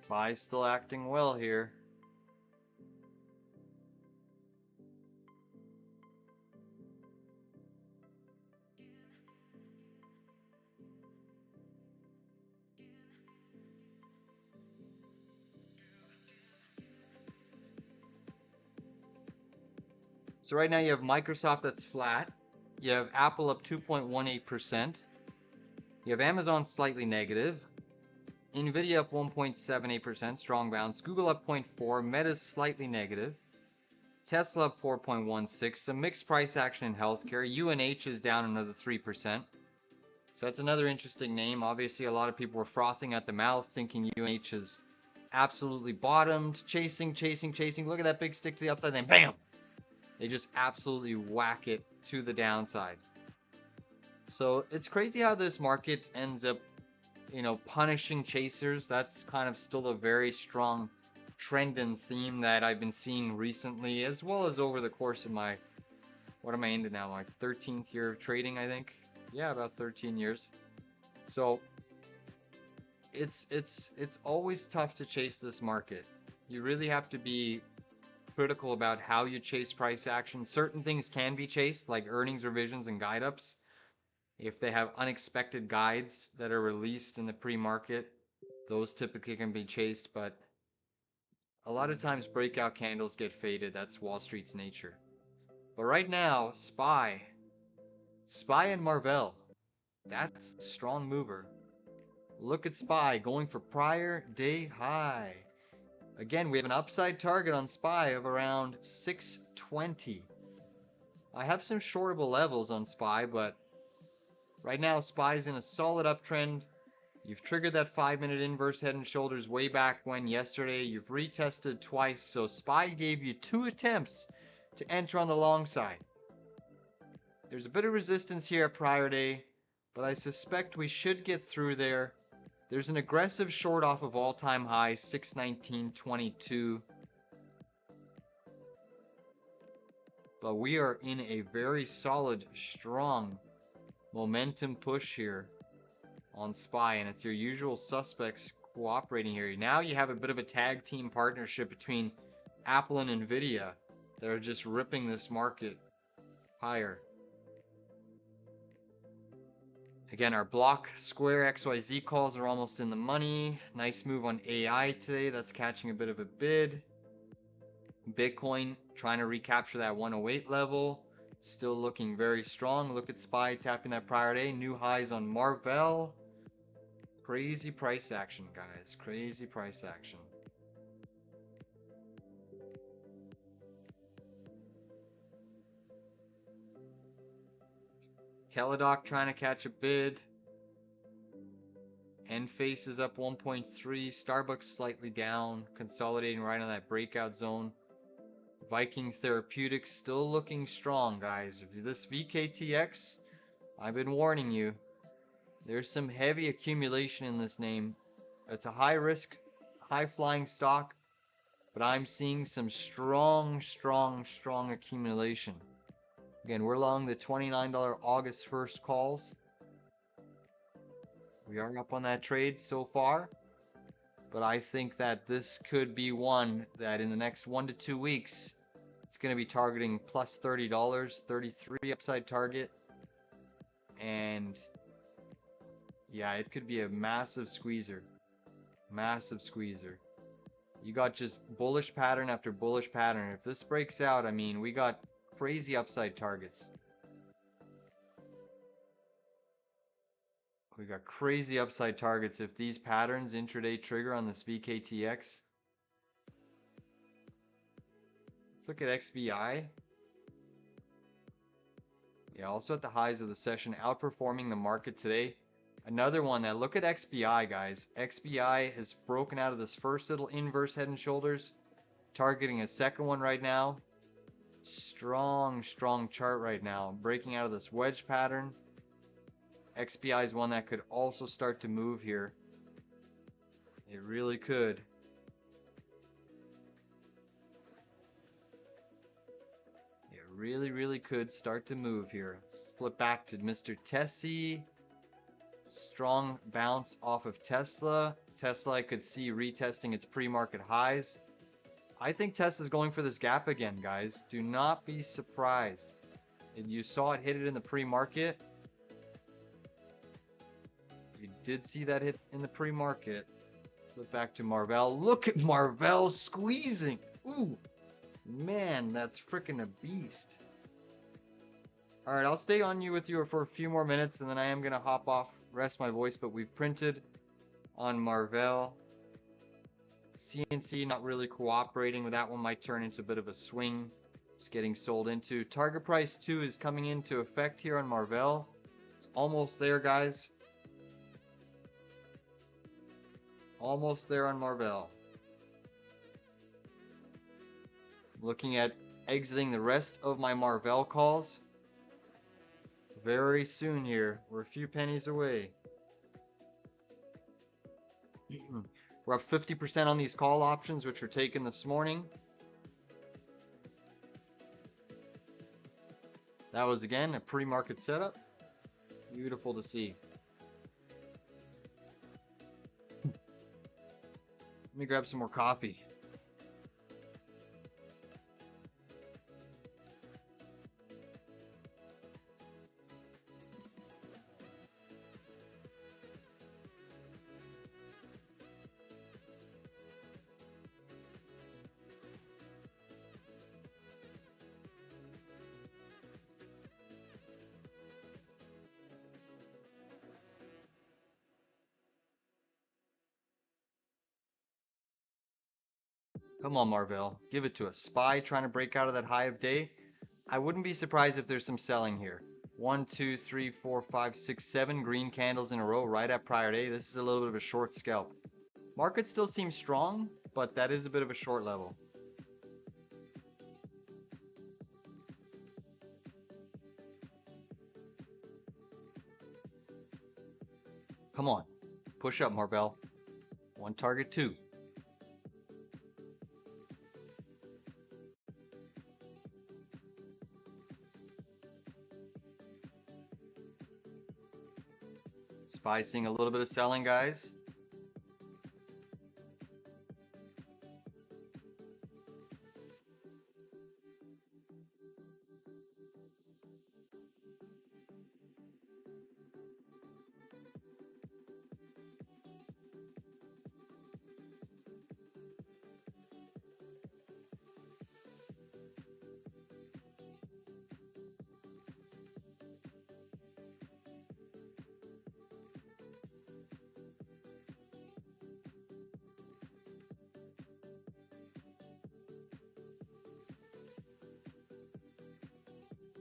SPY's still acting well here. So right now you have Microsoft that's flat. You have Apple up 2.18%. You have Amazon slightly negative. NVDA up 1.78%, strong bounce. Google up 0.4%. Meta's slightly negative. Tesla up 4.16%. Some mixed price action in healthcare. UNH is down another 3%. So that's another interesting name. Obviously, a lot of people were frothing at the mouth, thinking UNH is absolutely bottomed. Chasing. Look at that big stick to the upside, then bam! They just absolutely whack it to the downside. So it's crazy how this market ends up, punishing chasers. That's kind of still a very strong trend and theme that I've been seeing recently, as well as over the course of my, what am I into now, my 13th year of trading, I think. Yeah, about 13 years. So it's always tough to chase this market. You really have to be critical about how you chase price action. Certain things can be chased, like earnings revisions and guide ups. If they have unexpected guides that are released in the pre-market, those typically can be chased, but a lot of times breakout candles get faded. That's Wall Street's nature. But right now, SPY and Marvell, that's a strong mover. Look at SPY going for prior day high. Again, we have an upside target on SPY of around 620. I have some shortable levels on SPY, but right now SPY's in a solid uptrend. You've triggered that 5-minute inverse head and shoulders way back when yesterday. You've retested twice, so SPY gave you 2 attempts to enter on the long side. There's a bit of resistance here at prior day, but I suspect we should get through there. There's an aggressive short off of all-time high, 619.22. But we are in a very solid, strong momentum push here on SPY, and it's your usual suspects cooperating here. Now you have a bit of a tag team partnership between Apple and NVIDIA that are just ripping this market higher. Again, our block square XYZ calls are almost in the money. Nice move on AI today. That's catching a bit of a bid. Bitcoin trying to recapture that 108 level. Still looking very strong. Look at SPY tapping that prior day. New highs on Marvell. Crazy price action, guys. Crazy price action. Teladoc trying to catch a bid. Enphase is up 1.3. Starbucks slightly down. Consolidating right on that breakout zone. Viking Therapeutics still looking strong, guys. If this VKTX, I've been warning you. There's some heavy accumulation in this name. It's a high risk, high flying stock, but I'm seeing some strong accumulation. Again, we're along the $29 August 1st calls. We are up on that trade so far, but I think that this could be one that in the next 1 to 2 weeks, it's going to be targeting plus $30, 33 upside target, and yeah, it could be a massive squeezer. Massive squeezer. You got just bullish pattern after bullish pattern. If this breaks out, I mean, we got crazy upside targets. We got crazy upside targets if these patterns intraday trigger on this VKTX. Let's look at XBI. Yeah, also at the highs of the session, outperforming the market today. Another one that, look at XBI, guys. XBI has broken out of this first little inverse head and shoulders, targeting a second one right now. Strong chart right now, breaking out of this wedge pattern. XBI is one that could also start to move here. It really could. It really could start to move here. Let's flip back to Mr. Tessie. Strong bounce off of Tesla. Tesla, I could see retesting its pre-market highs. I think Tesla's going for this gap again, guys. Do not be surprised. You saw it hit it in the pre-market. You did see that hit in the pre-market. Flip back to Marvell. Look at Marvell squeezing. Ooh, man, that's freaking a beast. All right, I'll stay on you with you for a few more minutes, and then I am going to hop off, rest my voice, but we've printed on Marvell. CNC not really cooperating with that one. Might turn into a bit of a swing. Just getting sold into. Target price 2 is coming into effect here on Marvell. It's almost there, guys. Almost there on Marvell. Looking at exiting the rest of my Marvell calls very soon here. We're a few pennies away. We're up 50% on these call options, which were taken this morning. That was, again, a pre-market setup. Beautiful to see. Let me grab some more coffee. Come on, Marvell. Give it to us. SPY trying to break out of that high of day. I wouldn't be surprised if there's some selling here. 1, 2, 3, 4, 5, 6, 7 green candles in a row right at prior day. This is a little bit of a short scalp. Market still seems strong, but that is a bit of a short level. Come on. Push up, Marvell. One target, 2. SPY seeing a little bit of selling, guys.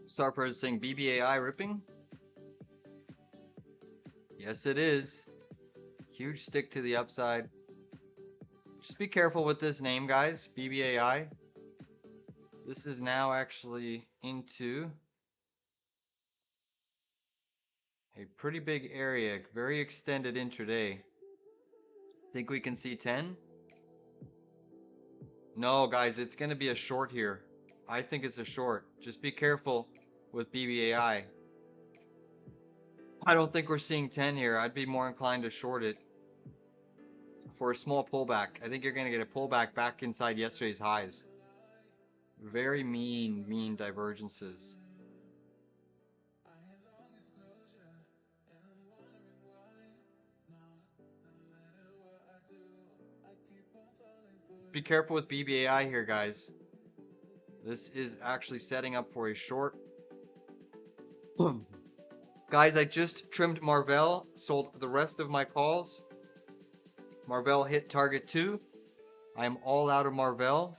Sarper is saying BBAI ripping. Yes, it is. Huge stick to the upside. Just be careful with this name, guys. BBAI. This is now actually into a pretty big area. Very extended intraday. Think we can see 10? No, guys, it's going to be a short here. I think it's a short. Just be careful with BBAI. I don't think we're seeing 10 here. I'd be more inclined to short it for a small pullback. I think you're going to get a pullback back inside yesterday's highs. Very mean divergences. Be careful with BBAI here, guys. This is actually setting up for a short. Guys, I just trimmed Marvell, sold the rest of my calls. Marvell hit target 2. I am all out of Marvell.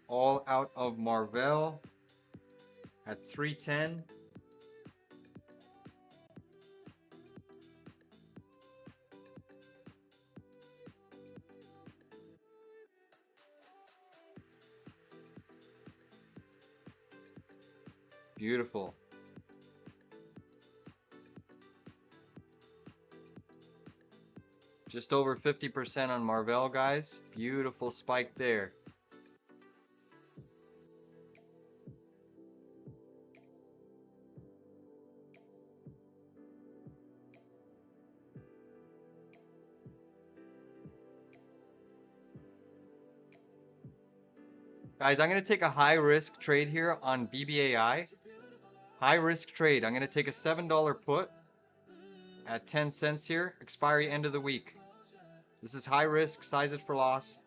All out of Marvell at 310. Beautiful. Just over 50% on Marvell, guys. Beautiful spike there. Guys, I'm going to take a high risk trade here on BBAI. High risk trade. I'm going to take a $7 put at 10 cents here. Expiry end of the week. This is high risk. Size it for loss.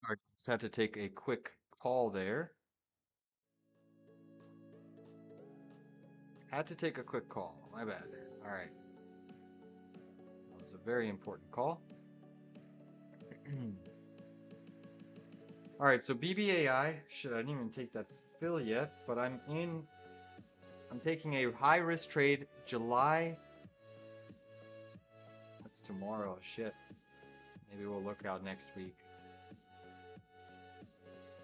All right, just had to take a quick call there. Had to take a quick call. My bad. All right. That was a very important call. All right, so BBAI, shit, I didn't even take that fill yet, but I'm taking a high risk trade July. That's tomorrow, shit. Maybe we'll look out next week.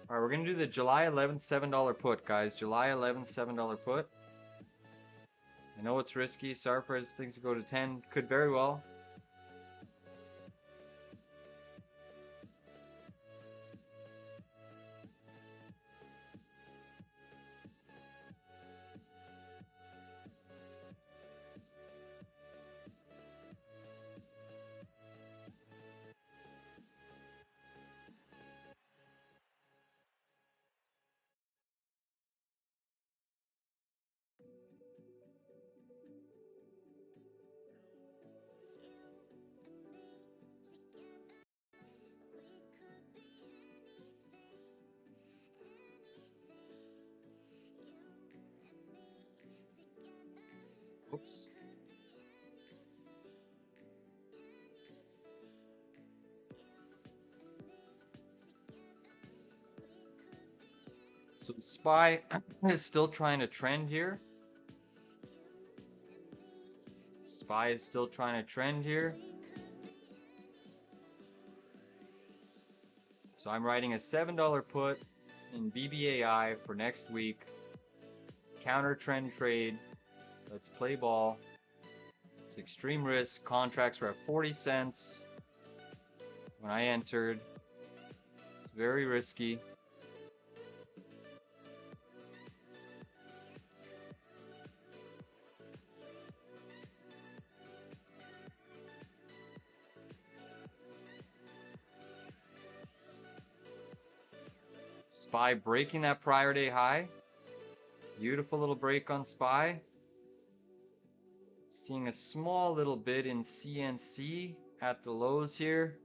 All right, we're gonna do the July 11th $7 put, guys. July 11th $7 put. I know it's risky. Sorry for as things go to 10. Could very well. Oops. So SPY is still trying to trend here. SPY is still trying to trend here. So I'm writing a $7 put in BBAI for next week. Counter trend trade. Let's play ball. It's extreme risk. Contracts were at 40 cents when I entered. It's very risky. SPY breaking that prior day high. Beautiful little break on SPY. Seeing a small little bit in CNC at the lows here.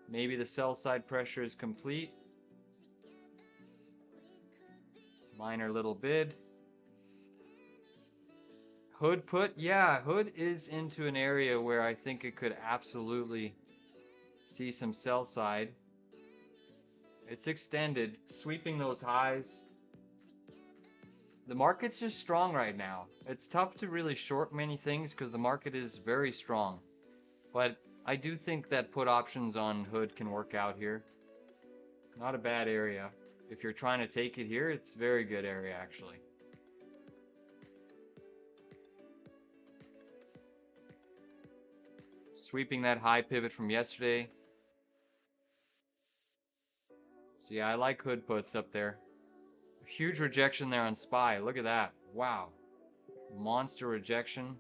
Maybe the sell side pressure is complete. Minor little bid. Hood put, yeah, Hood is into an area where I think it could absolutely see some sell side. It's extended, sweeping those highs. The market's just strong right now. It's tough to really short many things because the market is very strong. But I do think that put options on Hood can work out here. Not a bad area. If you're trying to take it here, it's a very good area actually. Sweeping that high pivot from yesterday. So yeah, I like Hood puts up there. Huge rejection there on SPY. Look at that. Wow. Monster rejection.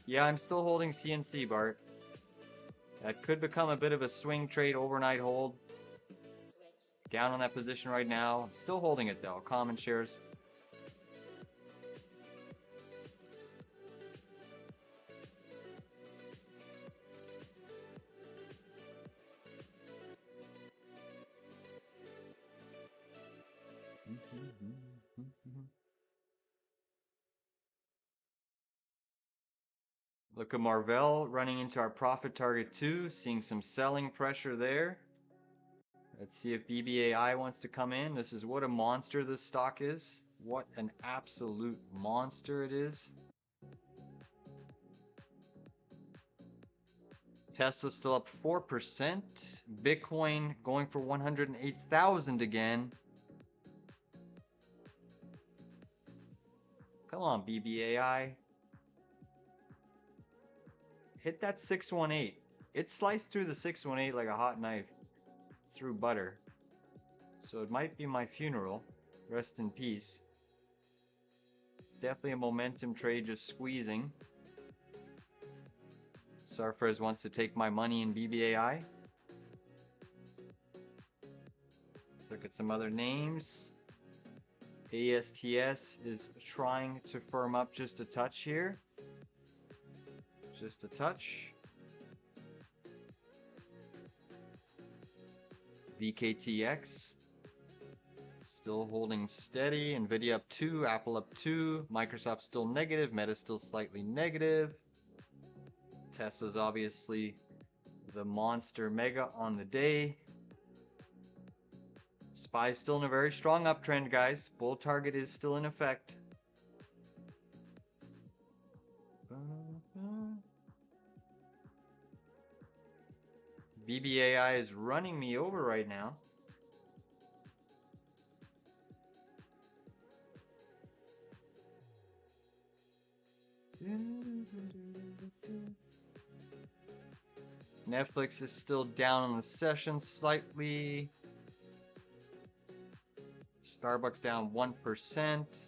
Yeah, I'm still holding CNC, Bart. That could become a bit of a swing trade overnight hold. Down on that position right now. I'm still holding it though. Common shares. Look at Marvell running into our profit target 2, seeing some selling pressure there. Let's see if BBAI wants to come in. This is what a monster this stock is. What an absolute monster it is. Tesla's still up 4%. Bitcoin going for 108,000 again. Come on, BBAI. Hit that 618. It sliced through the 618 like a hot knife through butter. So it might be my funeral. Rest in peace. It's definitely a momentum trade just squeezing. Surfers wants to take my money in BBAI. Let's look at some other names. ASTS is trying to firm up just a touch here. Just a touch. VKTX still holding steady. NVIDIA up 2, Apple up 2, Microsoft still negative, Meta still slightly negative. Tesla's obviously the monster mega on the day. SPY's still in a very strong uptrend, guys. Bull target is still in effect. BBAI is running me over right now. Netflix is still down on the session slightly. Starbucks down 1%.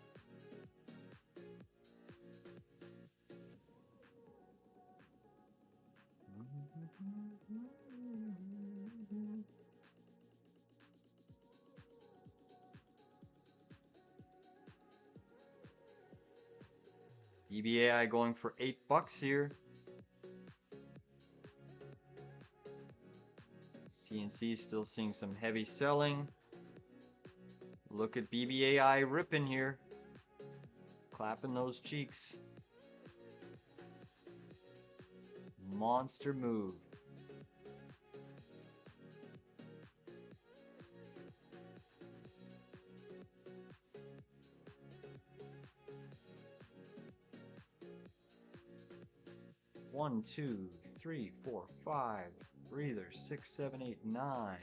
BBAI going for $8 here. CNC still seeing some heavy selling. Look at BBAI ripping here. Clapping those cheeks. Monster move. 1, 2, 3, 4, 5. Breather. 6, 7, 8, 9.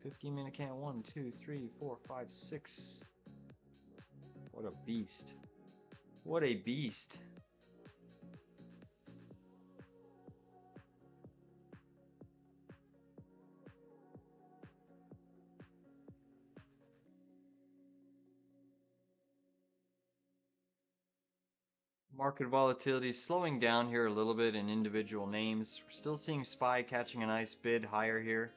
15-minute candle. 1, 2, 3, 4, 5, 6. What a beast. What a beast. Market volatility slowing down here a little bit in individual names. We're still seeing SPY catching a nice bid higher here.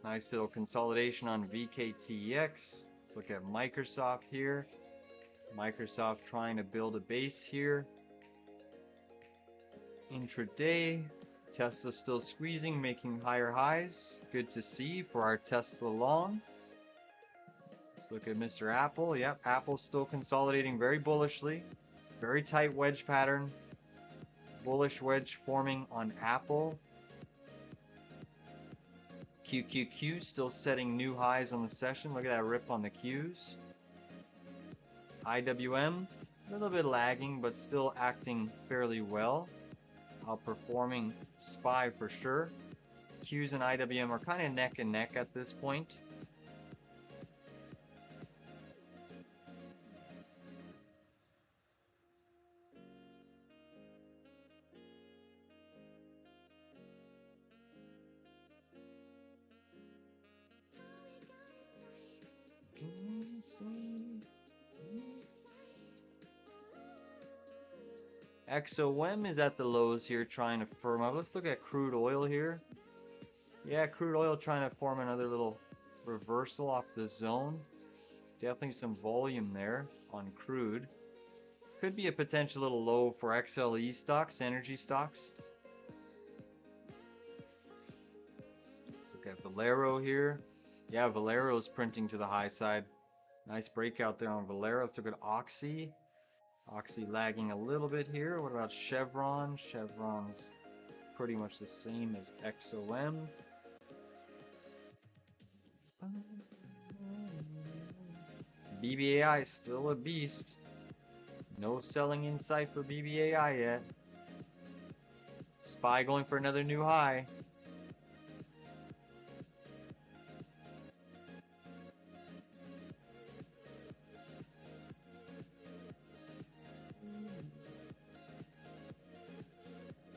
Nice little consolidation on VKTX. Let's look at Microsoft here. Microsoft trying to build a base here. Intraday, Tesla still squeezing, making higher highs. Good to see for our Tesla long. Let's look at Mr. Apple. Yep, Apple's still consolidating very bullishly. Very tight wedge pattern. Bullish wedge forming on Apple. QQQ still setting new highs on the session. Look at that rip on the Qs. IWM, a little bit lagging, but still acting fairly well. Outperforming SPY for sure. Qs and IWM are kind of neck and neck at this point. XOM is at the lows here trying to firm up. Let's look at crude oil here. Yeah, crude oil trying to form another little reversal off the zone. Definitely some volume there on crude. Could be a potential little low for XLE stocks, energy stocks. Let's look at Valero here. Yeah, Valero is printing to the high side. Nice breakout there on Valero. Let's look at Oxy. Oxy lagging a little bit here. What about Chevron? Chevron's pretty much the same as XOM. BBAI still a beast. No selling in sight for BBAI yet. SPY going for another new high.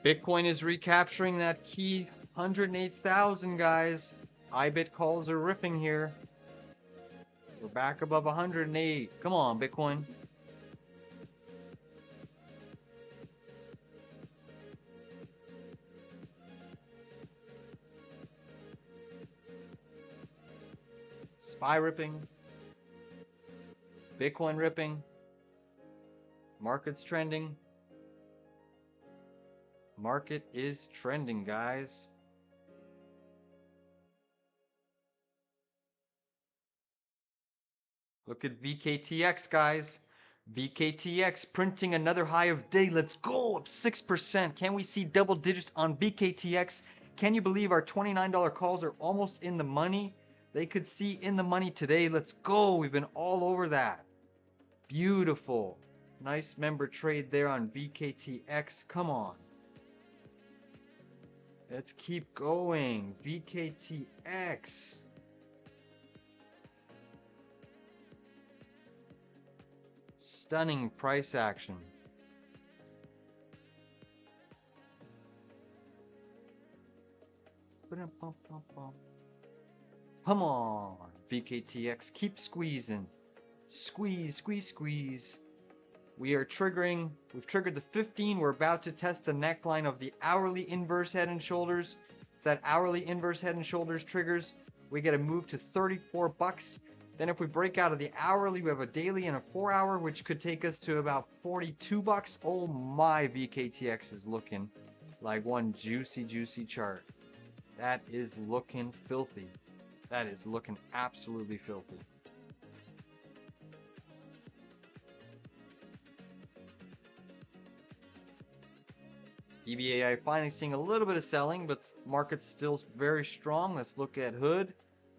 Bitcoin is recapturing that key 108,000, guys. IBIT calls are ripping here. We're back above 108. Come on, Bitcoin. SPY ripping. Bitcoin ripping. Market's trending. Market is trending, guys. Look at VKTX, guys. VKTX printing another high of day. Let's go, up 6%. Can we see double digits on VKTX? Can you believe our $29 calls are almost in the money? They could see in the money today. Let's go. We've been all over that. Beautiful. Nice member trade there on VKTX. Come on. Let's keep going. VKTX. Stunning price action. Come on, VKTX. Keep squeezing. Squeeze, squeeze, squeeze. We are triggering. We've triggered the 15. We're about to test the neckline of the hourly inverse head and shoulders. If that hourly inverse head and shoulders triggers, we get a move to 34 bucks. Then if we break out of the hourly, we have a daily and a 4-hour, which could take us to about 42 bucks. Oh my, VKTX is looking like one juicy, juicy chart. That is looking filthy. That is looking absolutely filthy. BBAI finally seeing a little bit of selling, but market's still very strong. Let's look at Hood.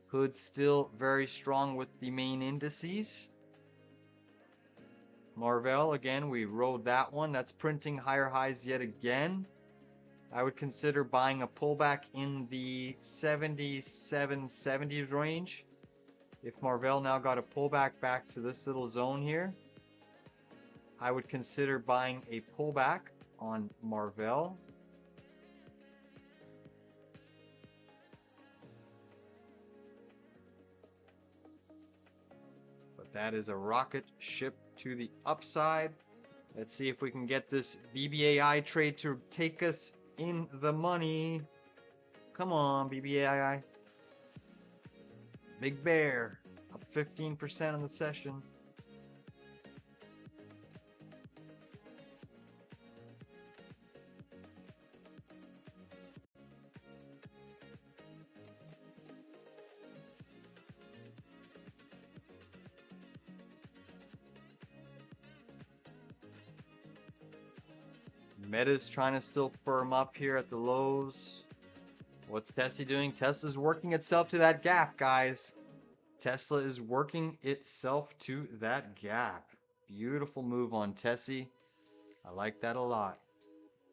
Hood's still very strong with the main indices. Marvell, again, we rode that one. That's printing higher highs yet again. I would consider buying a pullback in the 77.70s range. If Marvell now got a pullback back to this little zone here, I would consider buying a pullback on Marvell. But that is a rocket ship to the upside. Let's see if we can get this BBAI trade to take us in the money. Come on, BBAI. Big Bear, up 15% on the session. Meta's trying to still firm up here at the lows. What's Tesla doing? Tesla's working itself to that gap, guys. Tesla is working itself to that gap. Beautiful move on Tesla. I like that a lot.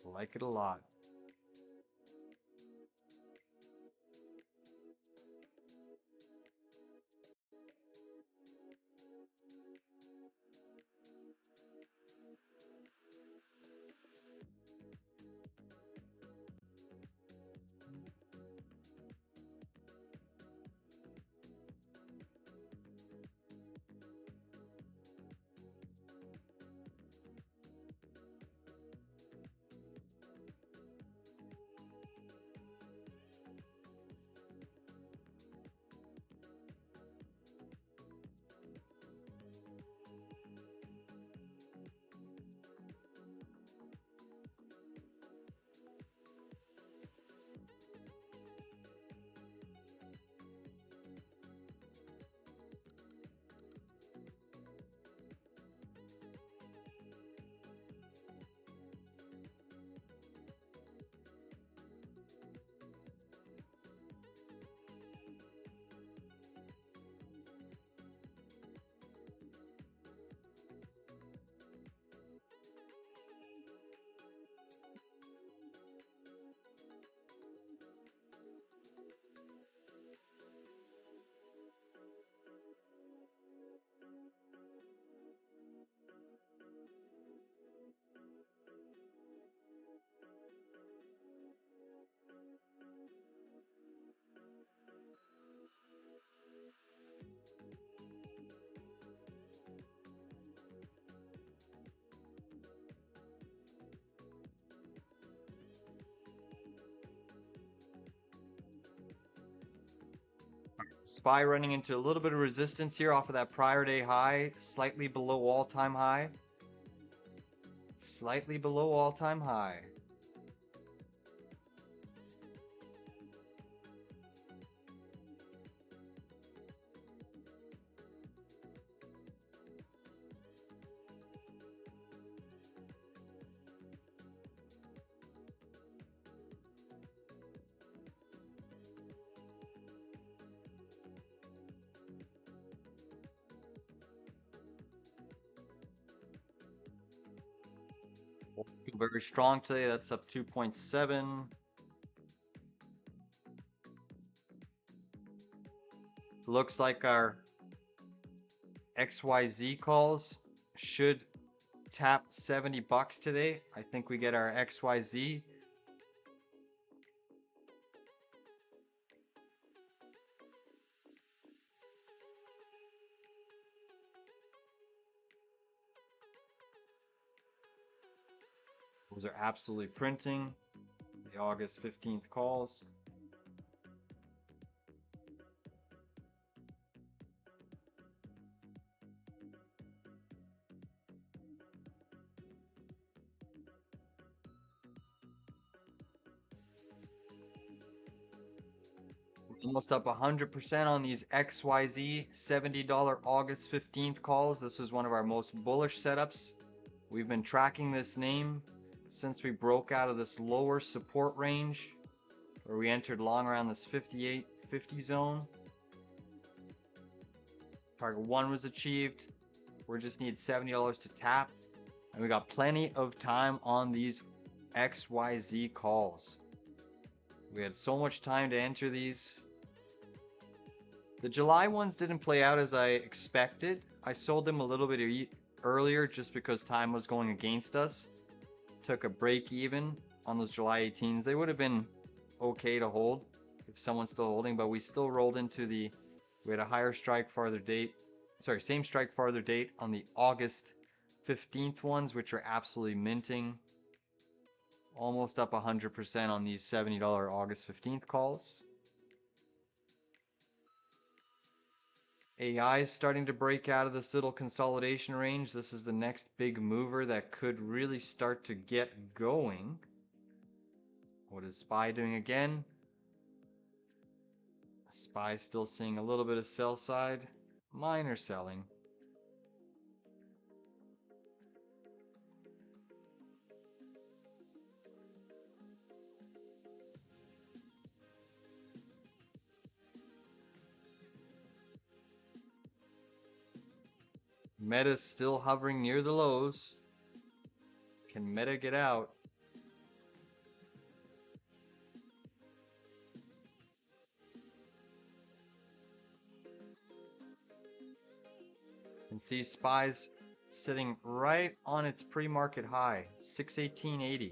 I like it a lot. SPY running into a little bit of resistance here off of that prior day high, slightly below all-time high. Slightly below all-time high. Very strong today. That's up 2.7. Looks like our XYZ calls should tap 70 bucks today. I think we get our XYZ. Those are absolutely printing. The August 15th calls. Almost up 100% on these XYZ $70 August 15th calls. This was one of our most bullish setups. We've been tracking this name since we broke out of this lower support range where we entered long around this 58.50 zone. Target 1 was achieved. We just need $70 to tap. And we got plenty of time on these XYZ calls. We had so much time to enter these. The July ones didn't play out as I expected. I sold them a little bit earlier just because time was going against us. Took a break even on those July 18s. They would have been okay to hold if someone's still holding, but we still rolled into we had a higher strike farther date. Sorry, same strike farther date on the August 15th ones, which are absolutely minting. Almost up 100% on these $70 August 15th calls. AI is starting to break out of this little consolidation range. This is the next big mover that could really start to get going. What is SPY doing again? SPY still seeing a little bit of sell side. Minor selling. Meta's still hovering near the lows. Can Meta get out? And see SPY's sitting right on its pre-market high, 618.80.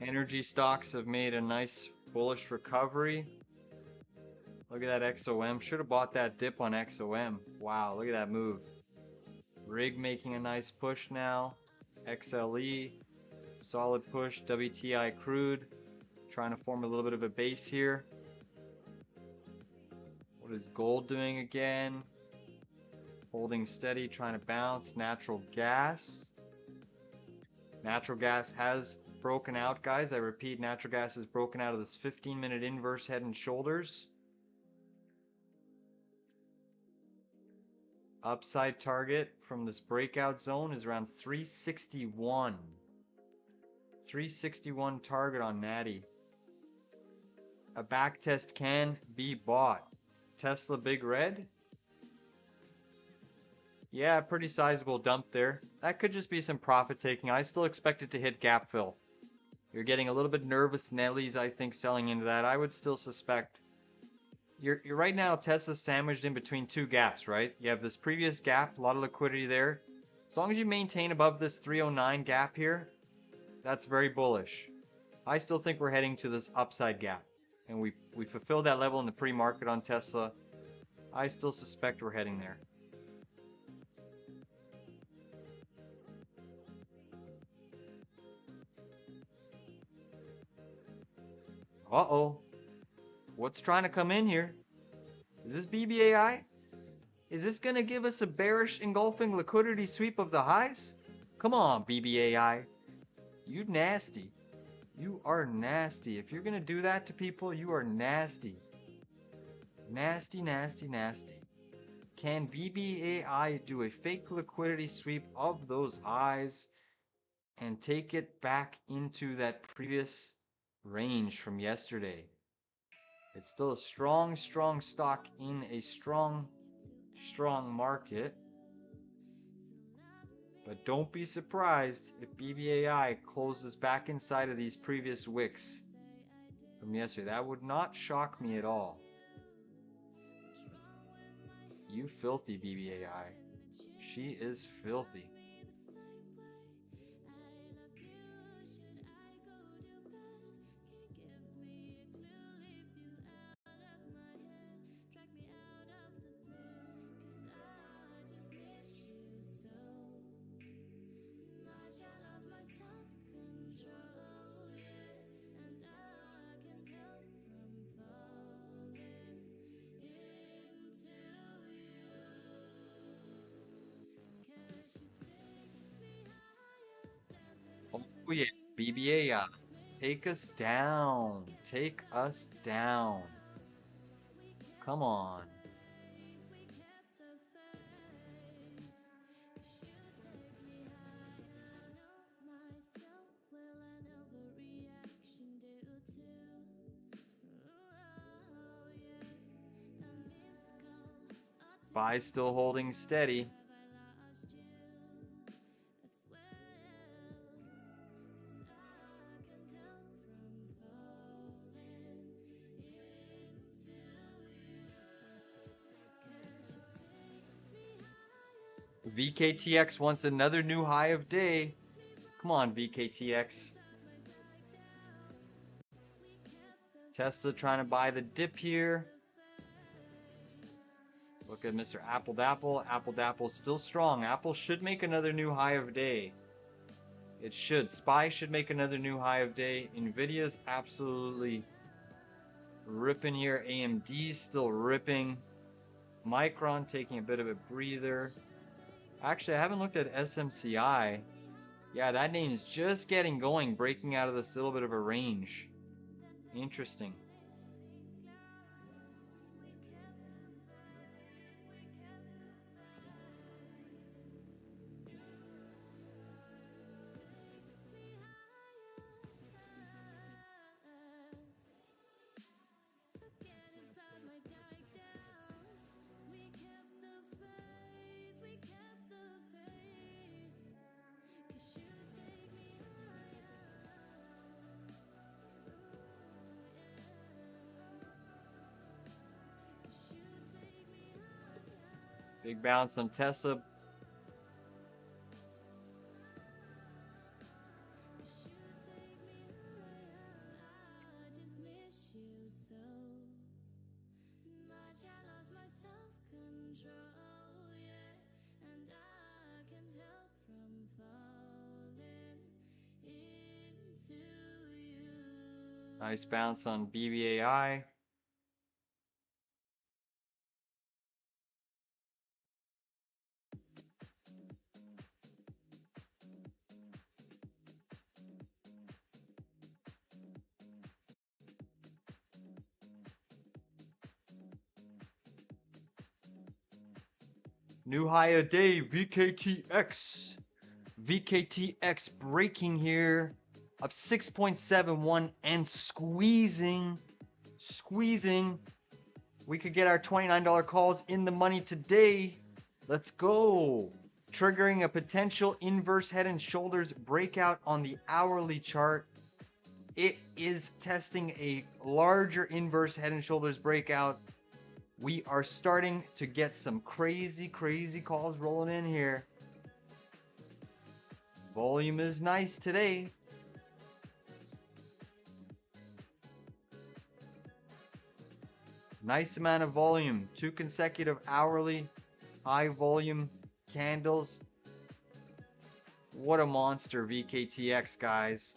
Energy stocks have made a nice bullish recovery. Look at that XOM. Should have bought that dip on XOM. Wow, look at that move. Rig making a nice push now. XLE, solid push. WTI crude, trying to form a little bit of a base here. What is gold doing again? Holding steady, trying to bounce. Natural gas. Natural gas has broken out, guys. I repeat, natural gas has broken out of this 15-minute inverse head and shoulders. Upside target from this breakout zone is around 361. 361 target on Natty. A back test can be bought. Tesla Big Red. Yeah, pretty sizable dump there. That could just be some profit taking. I still expect it to hit gap fill. You're getting a little bit nervous Nellies, I think, selling into that. I would still suspect. You're right now Tesla's sandwiched in between two gaps, right? You have this previous gap, a lot of liquidity there. As long as you maintain above this 309 gap here, that's very bullish. I still think we're heading to this upside gap. And we fulfilled that level in the pre-market on Tesla. I still suspect we're heading there. Uh-oh. What's trying to come in here? Is this BBAI? Is this going to give us a bearish engulfing liquidity sweep of the highs? Come on, BBAI. You nasty. You are nasty. If you're going to do that to people, you are nasty. Nasty, nasty, nasty. Can BBAI do a fake liquidity sweep of those highs and take it back into that previous range from yesterday? It's still a strong, strong stock in a strong, strong market. But don't be surprised if BBAI closes back inside of these previous wicks from yesterday. That would not shock me at all. You filthy BBAI. She is filthy. Oh yeah, BBA, take us down. Take us down. Come on. SPY still holding steady. VKTX wants another new high of day. Come on, VKTX. Tesla trying to buy the dip here. Let's look at Mr. Apple Dapple. Apple Dapple's still strong. Apple should make another new high of day. It should. SPY should make another new high of day. NVIDIA's absolutely ripping here. AMD's still ripping. Micron taking a bit of a breather. Actually, I haven't looked at SMCI. Yeah, that name is just getting going, breaking out of this little bit of a range. Interesting. Big bounce on Tesla. Nice bounce on BBAI. New high a day, VKTX. VKTX breaking here. Up 6.71 and squeezing. Squeezing. We could get our $29 calls in the money today. Let's go. Triggering a potential inverse head and shoulders breakout on the hourly chart. It is testing a larger inverse head and shoulders breakout. We are starting to get some crazy calls rolling in here. Volume is nice today. Nice amount of volume. 2 consecutive hourly high volume candles. What a monster VKTX, guys.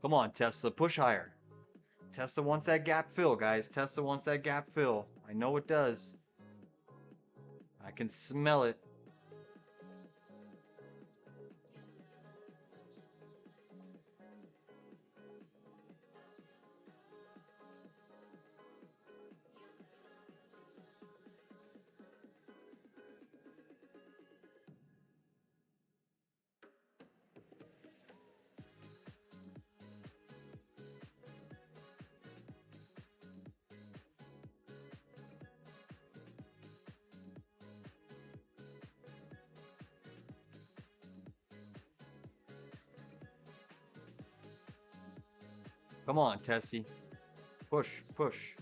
Come on, Tesla, push higher. Tesla wants that gap fill, guys. Tesla wants that gap fill. I know it does. I can smell it. Come on, Tessie. Push, push.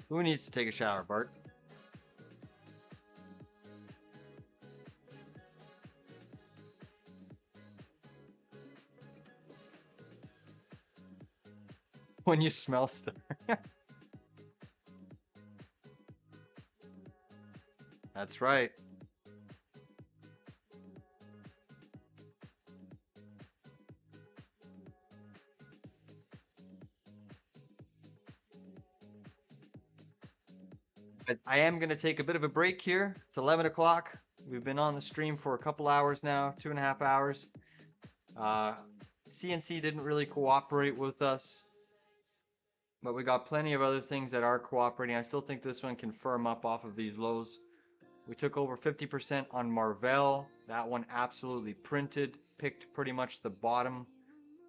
Who needs to take a shower, Bart? when you smell stuff. That's right. I am going to take a bit of a break here. It's 11 o'clock. We've been on the stream for a couple hours now, 2.5 hours. CNC didn't really cooperate with us, but we got plenty of other things that are cooperating. I still think this one can firm up off of these lows. We took over 50% on Marvell. That one absolutely printed, picked pretty much the bottom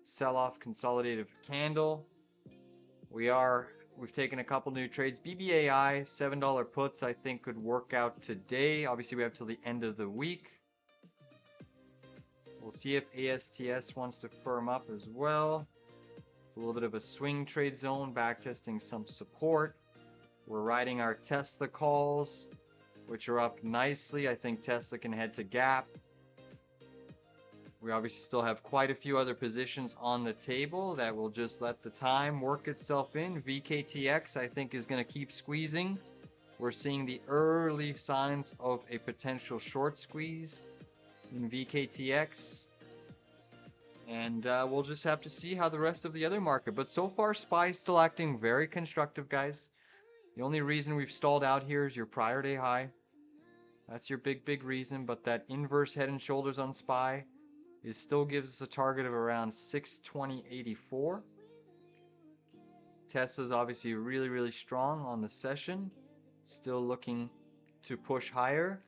sell-off consolidative candle. We've taken a couple new trades. BBAI, $7 puts, I think could work out today. Obviously, we have till the end of the week. We'll see if ASTS wants to firm up as well. It's a little bit of a swing trade zone, backtesting some support. We're riding our Tesla calls, which are up nicely. I think Tesla can head to gap. We obviously still have quite a few other positions on the table that will just let the time work itself in. VKTX, I think, is going to keep squeezing. We're seeing the early signs of a potential short squeeze in VKTX. And we'll just have to see how the rest of the other market. But so far, SPY is still acting very constructive, guys. The only reason we've stalled out here is your prior day high. That's your big reason. But that inverse head and shoulders on SPY still gives us a target of around 620.84. Tesla's obviously really strong on the session, still looking to push higher.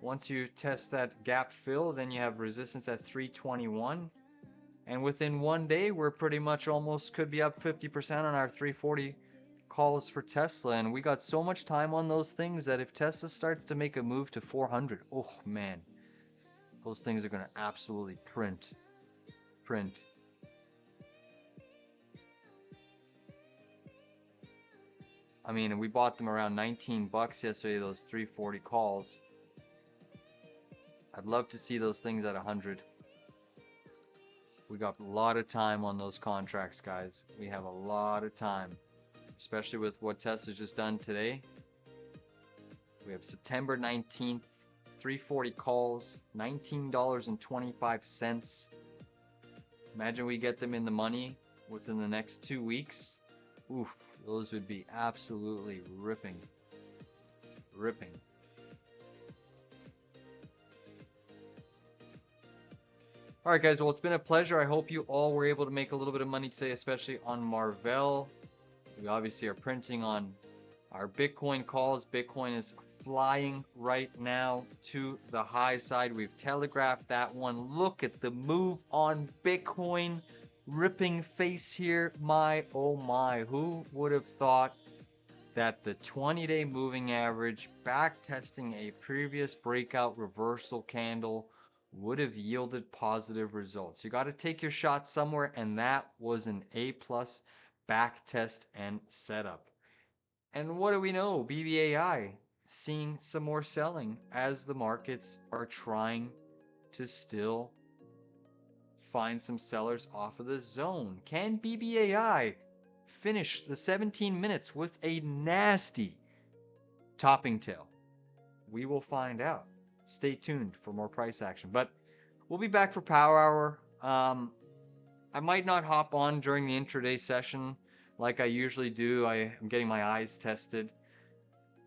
Once you test that gap fill, then you have resistance at 321, and within one day we're pretty much almost could be up 50% on our 340 calls for Tesla. And we got so much time on those things that if Tesla starts to make a move to 400, oh man, those things are going to absolutely print. I mean, we bought them around 19 bucks yesterday, those 340 calls. I'd love to see those things at 100. We got a lot of time on those contracts, guys. We have a lot of time, especially with what Tesla's just done today. We have September 19th. 340 calls, $19.25. Imagine we get them in the money within the next 2 weeks. Oof, those would be absolutely ripping. Alright guys, well it's been a pleasure. I hope you all were able to make a little bit of money today, especially on Marvell. We obviously are printing on our Bitcoin calls. Bitcoin is flying right now to the high side. We've telegraphed that one. Look at the move on Bitcoin. Ripping face here. My oh my, who would have thought that the 20-day moving average back testing a previous breakout reversal candle would have yielded positive results? You got to take your shot somewhere, and that was an A+ back test and setup. And what do we know? BBAI seeing some more selling as the markets are trying to still find some sellers off of the zone. Can BBAI finish the 17 minutes with a nasty topping tail? We will find out. Stay tuned for more price action. But we'll be back for Power Hour. I might not hop on during the intraday session like I usually do. I am getting my eyes tested.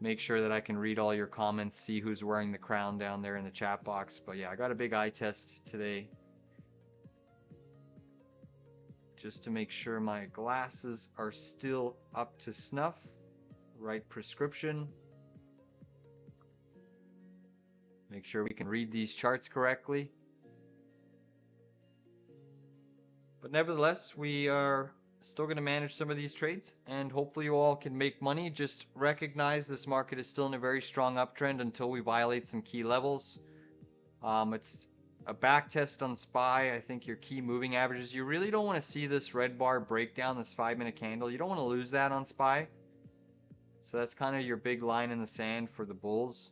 Make sure that I can read all your comments, see who's wearing the crown down there in the chat box. But yeah, I got a big eye test today, just to make sure my glasses are still up to snuff. Right prescription. Make sure we can read these charts correctly. But nevertheless, we are still going to manage some of these trades, and hopefully you all can make money. Just recognize this market is still in a very strong uptrend until we violate some key levels. It's a back test on SPY. I think your key moving averages, you really don't want to see this red bar break down, this 5-minute candle. You don't want to lose that on SPY. So that's kind of your big line in the sand for the bulls.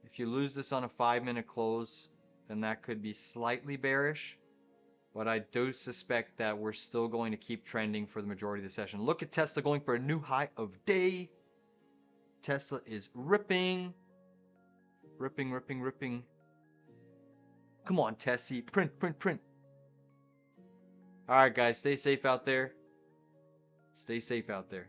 If you lose this on a 5-minute close, then that could be slightly bearish. But I do suspect that we're still going to keep trending for the majority of the session. Look at Tesla going for a new high of day. Tesla is ripping. Ripping, ripping, ripping. Come on, Tessie. Print, print, print. Alright, guys. Stay safe out there. Stay safe out there.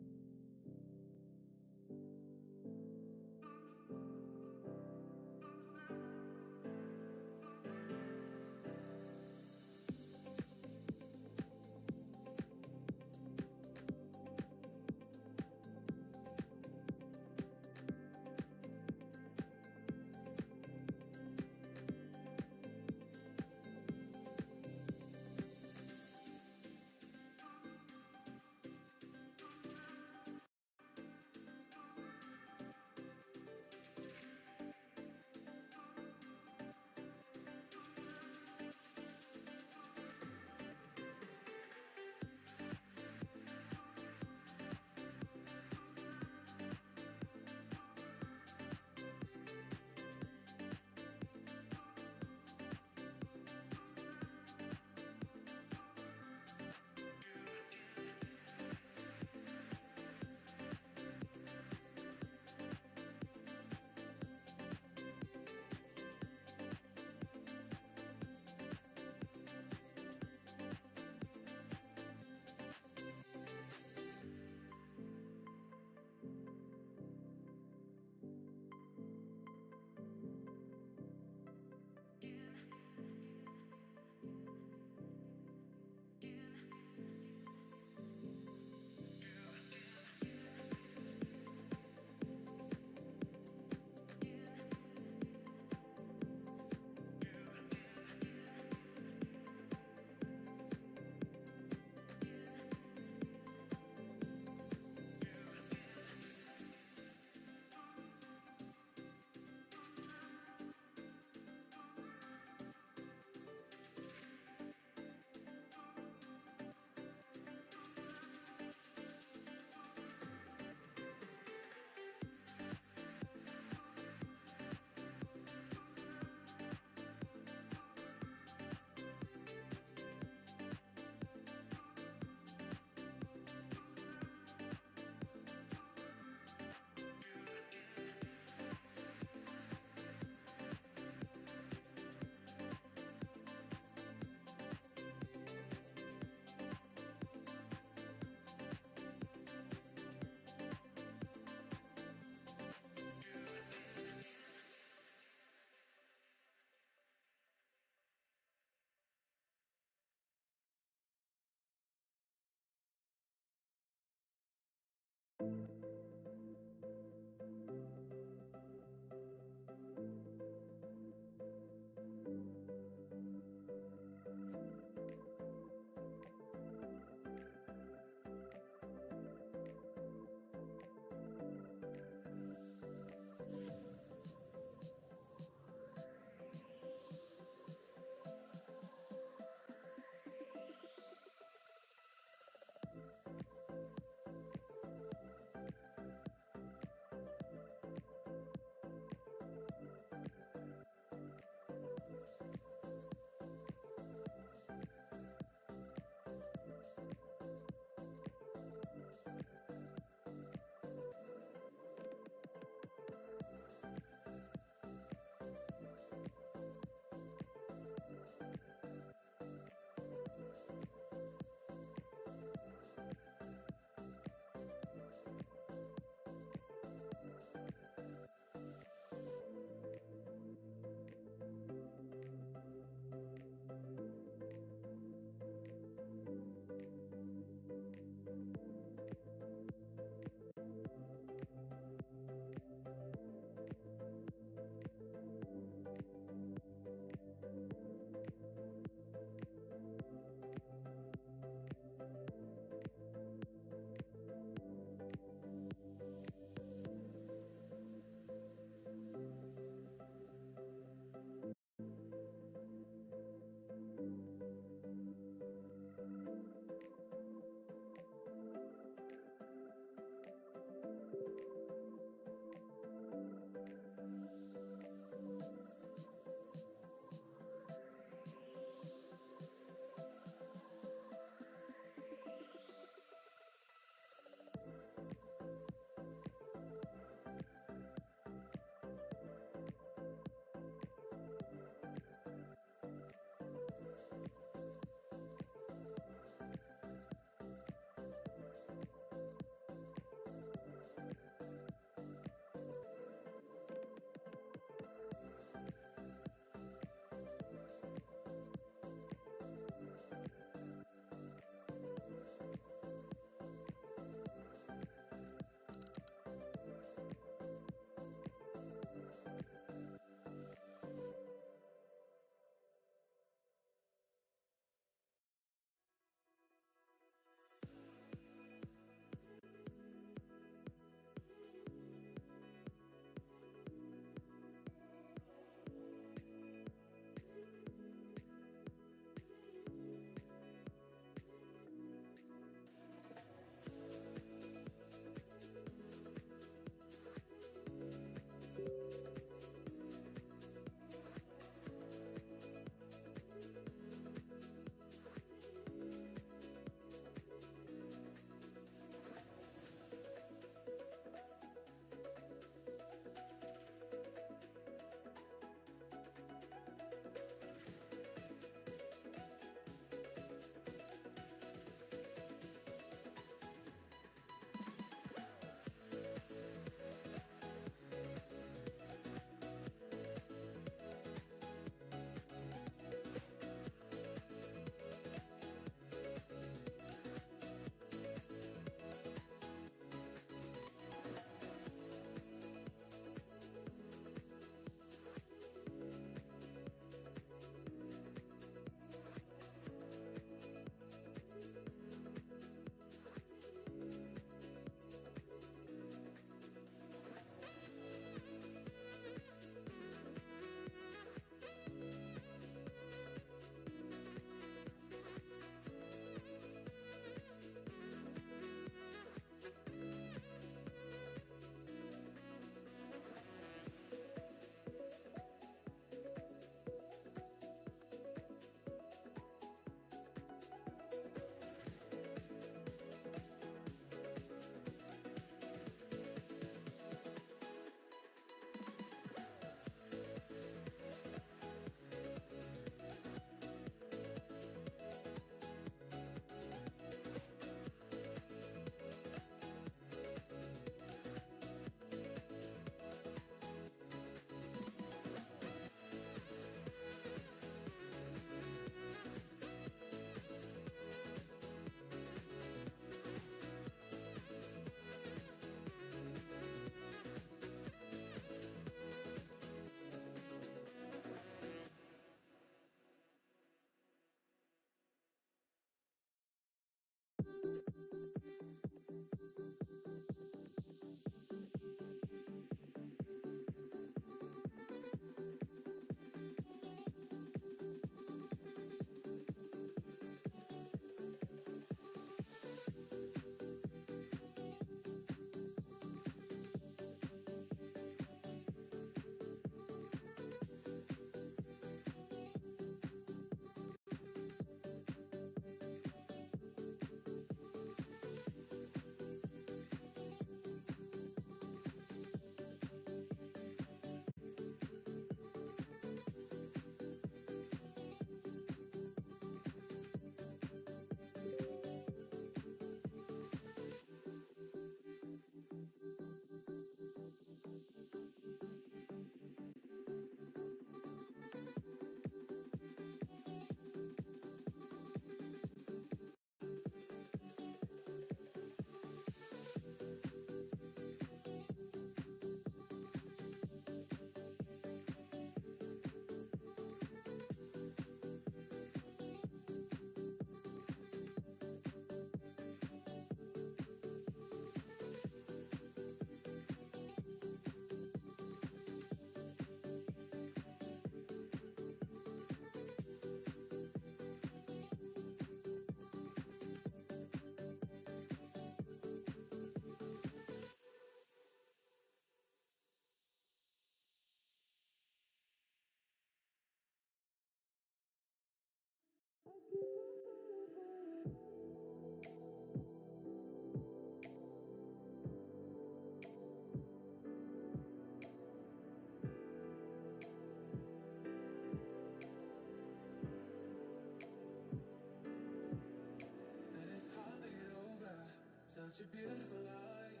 Such a beautiful light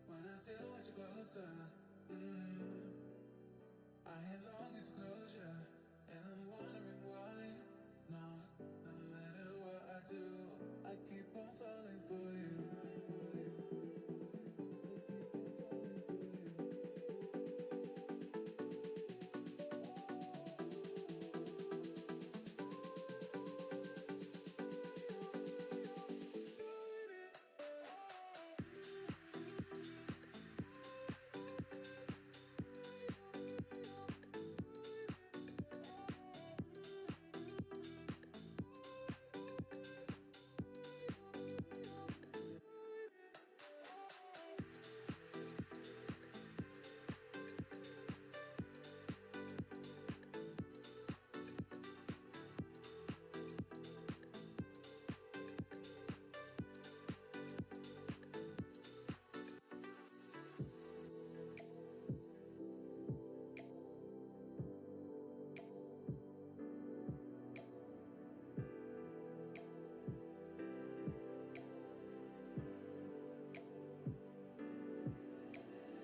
when I still want you closer. I am longing for closure, and I'm wondering why. No, no matter what I do, I keep on falling for you.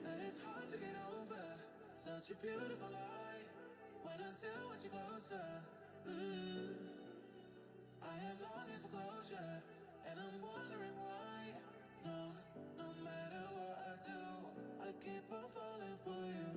And it's hard to get over such a beautiful light when I still want you closer. I am longing for closure, and I'm wondering why. No, no matter what I do, I keep on falling for you.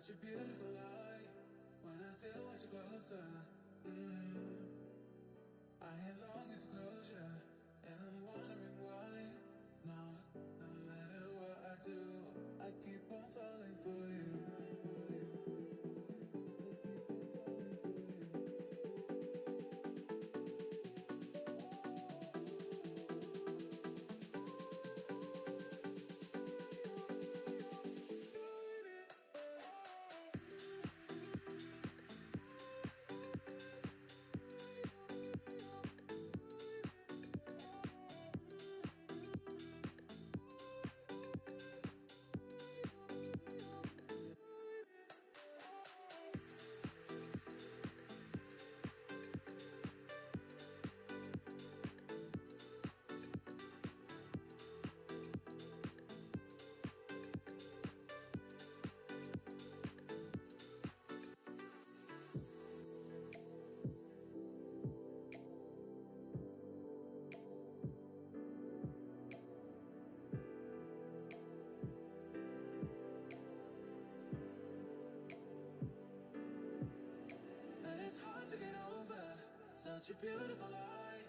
Such a beautiful light when I still want you closer. I am longing for closure, and I'm wondering why. No, no matter what I do, I keep on falling for you. And it's hard to get over such a beautiful light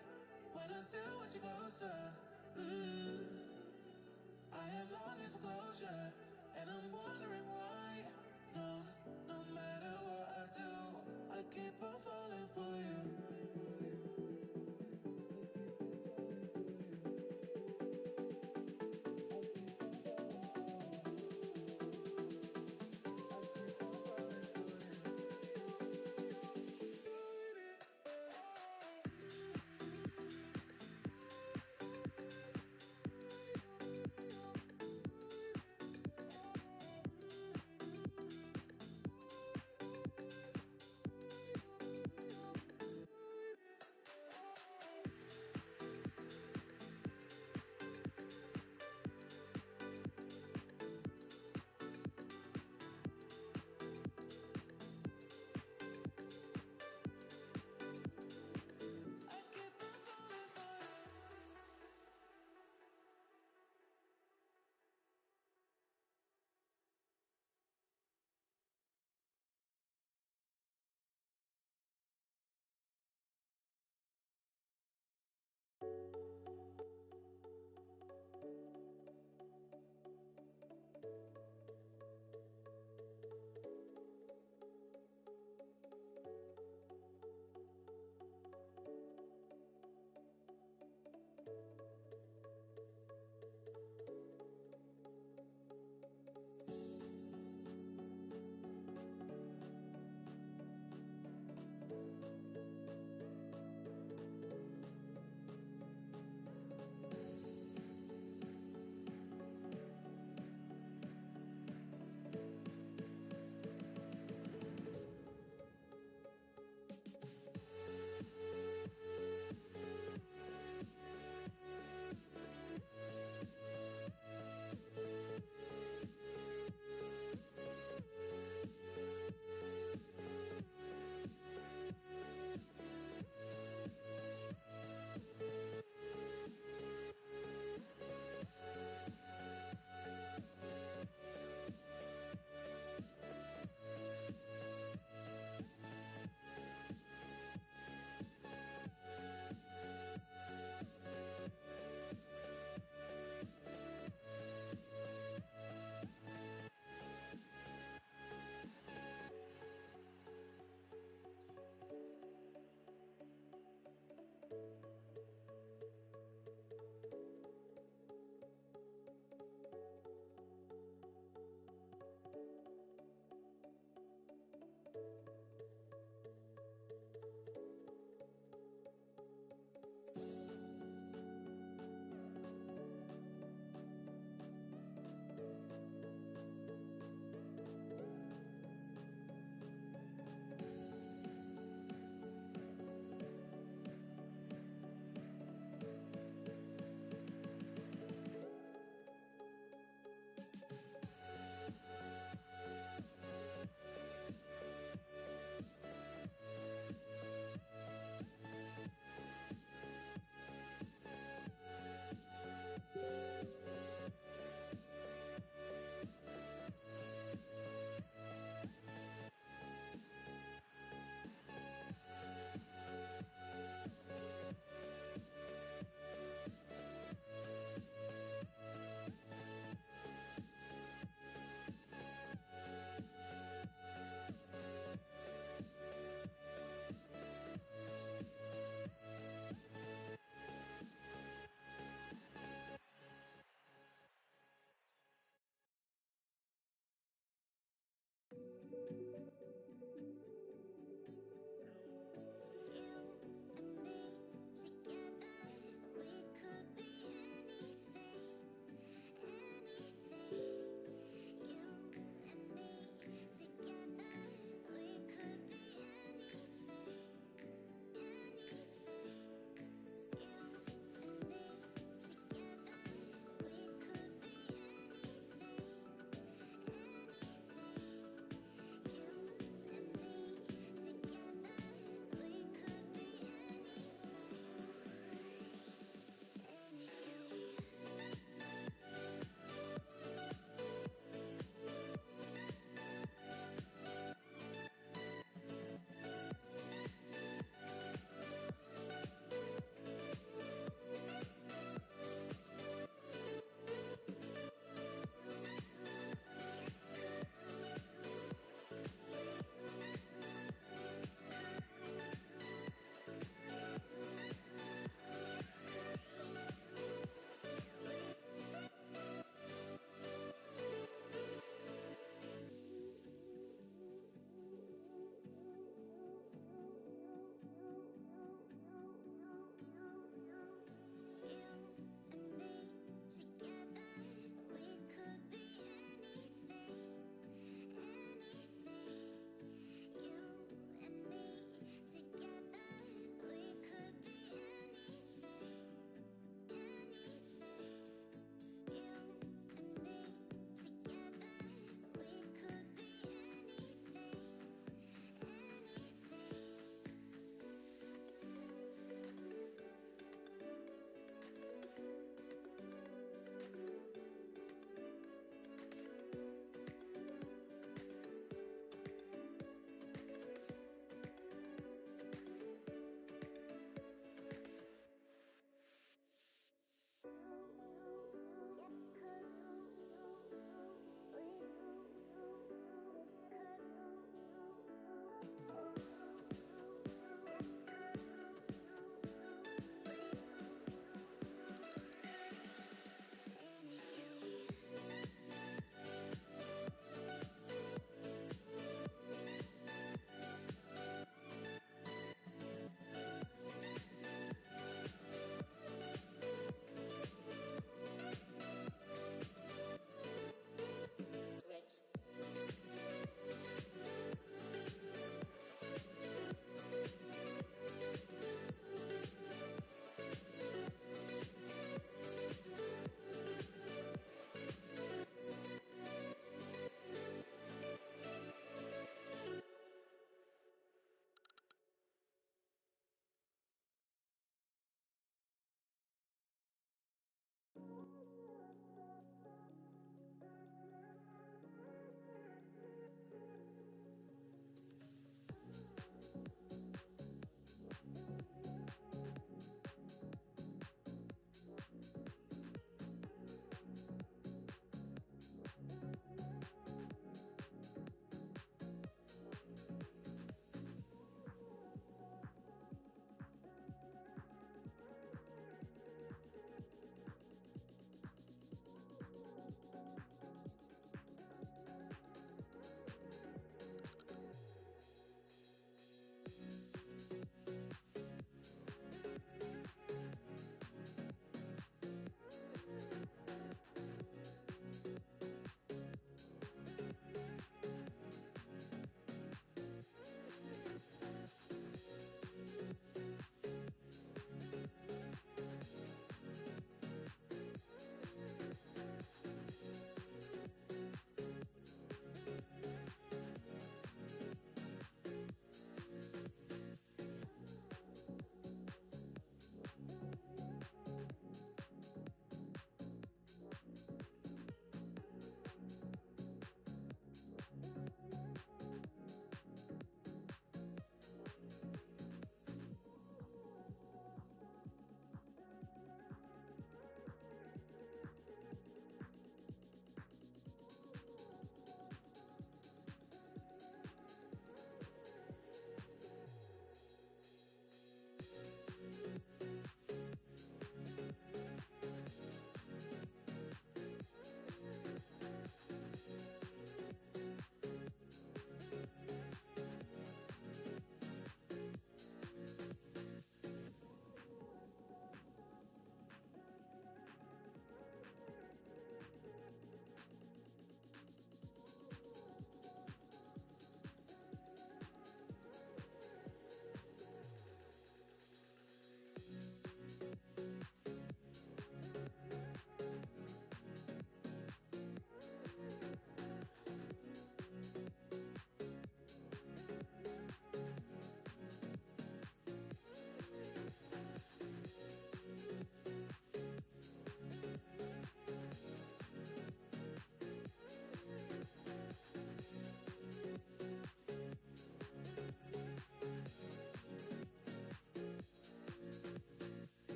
when I still want you closer. I am longing for closure, and I'm wondering why. No, no matter what I do, I keep on falling for you.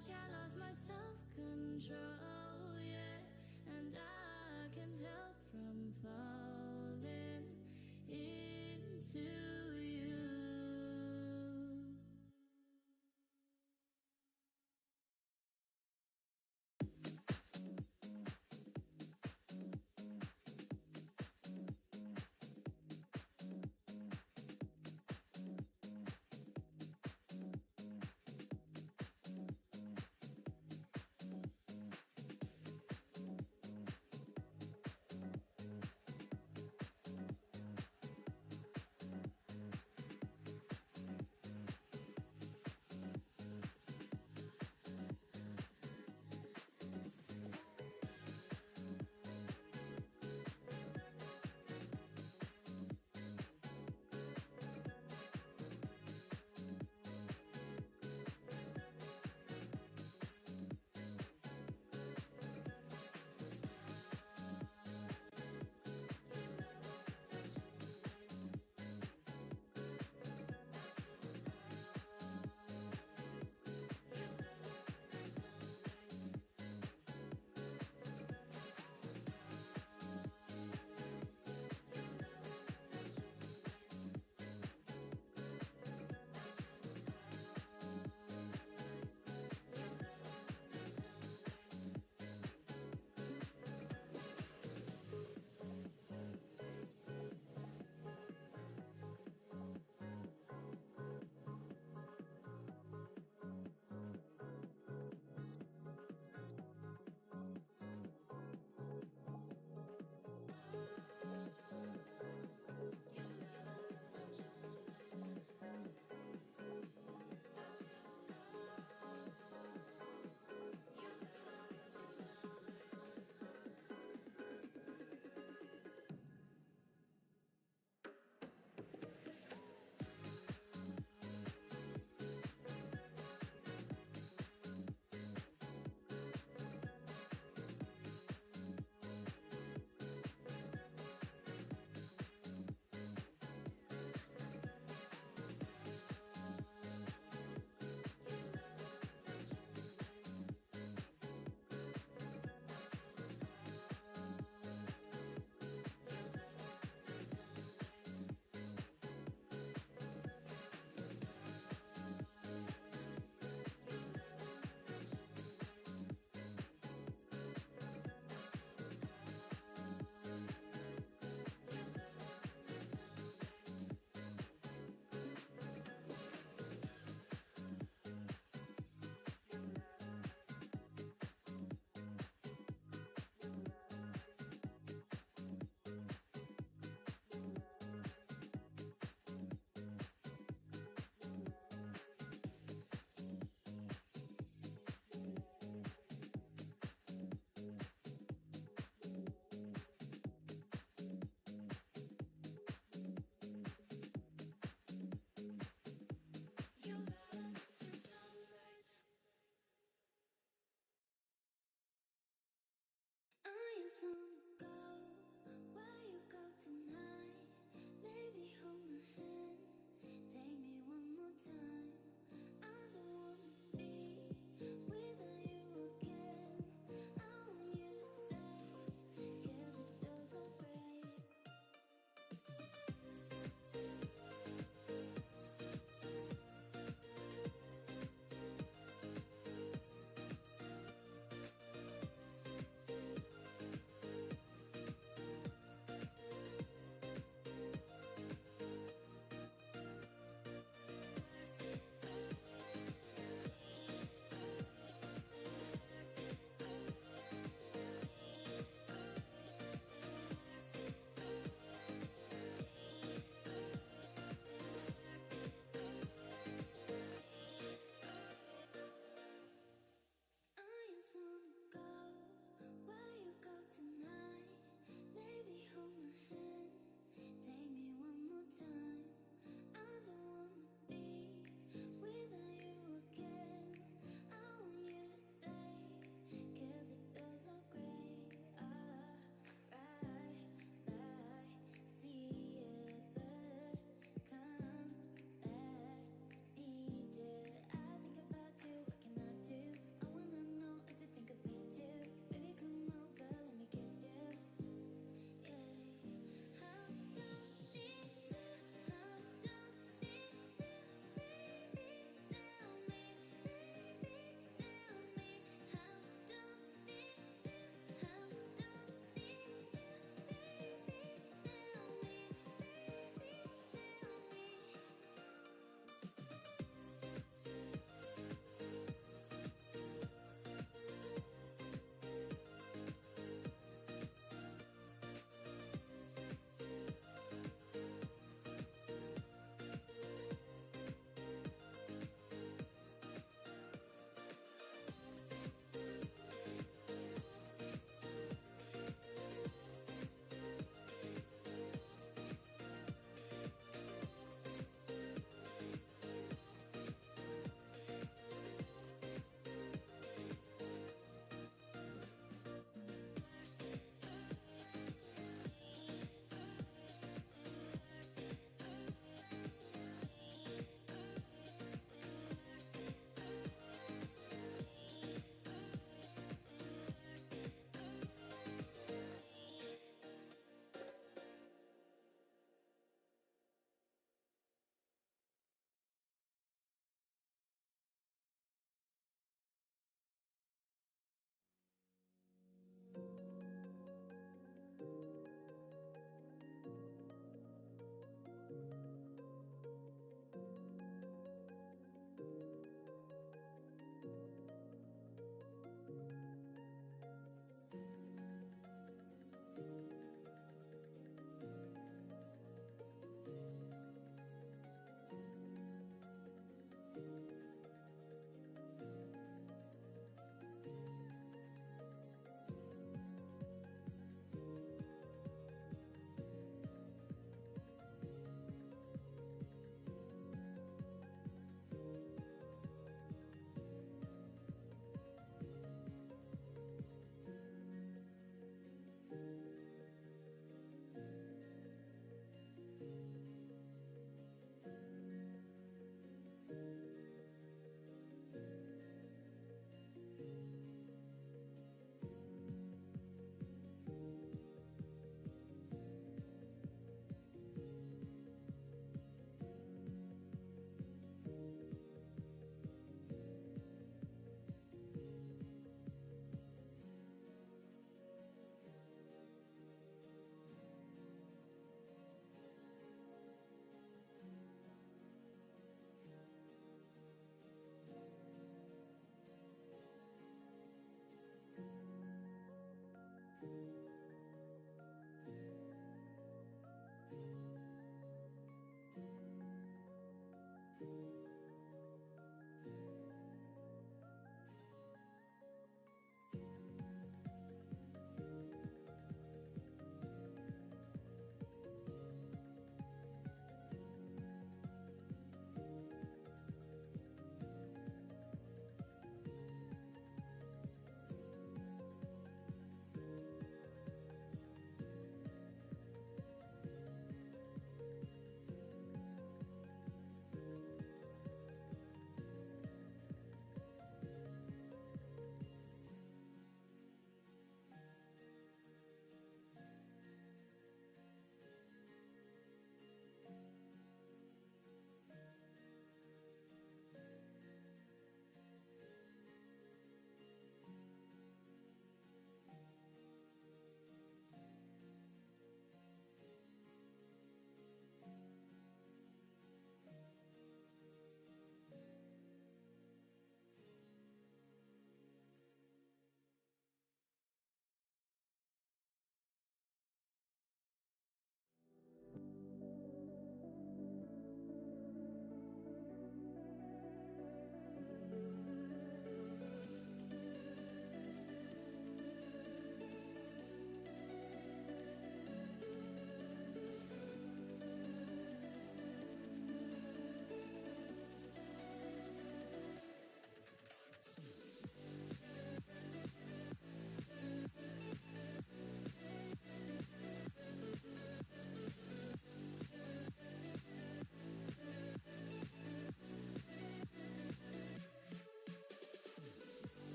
much I lost my self-control, yeah. And I can't help from falling into you.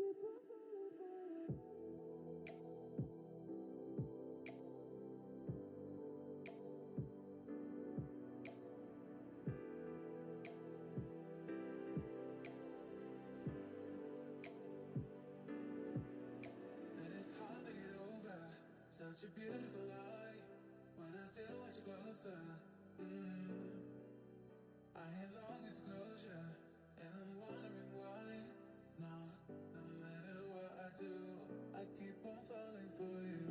And it's hard to get over such a beautiful lie when I still want you closer. I am longing for closure, and I'm wondering why. No, no matter what I do, I keep on falling for you.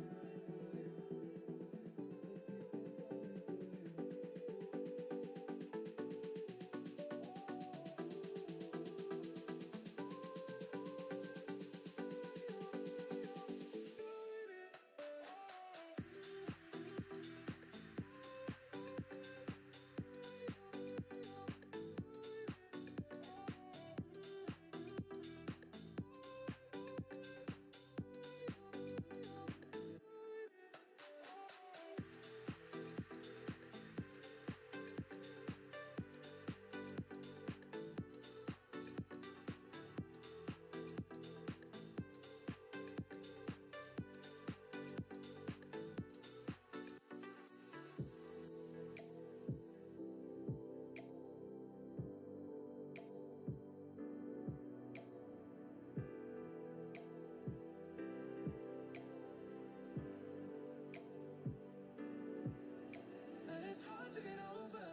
And it's hard to get over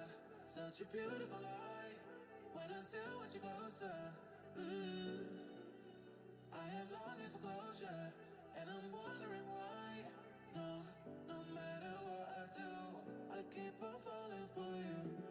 such a beautiful lie when I still want you closer. I am longing for closure, and I'm wondering why. No, no matter what I do, I keep on falling for you.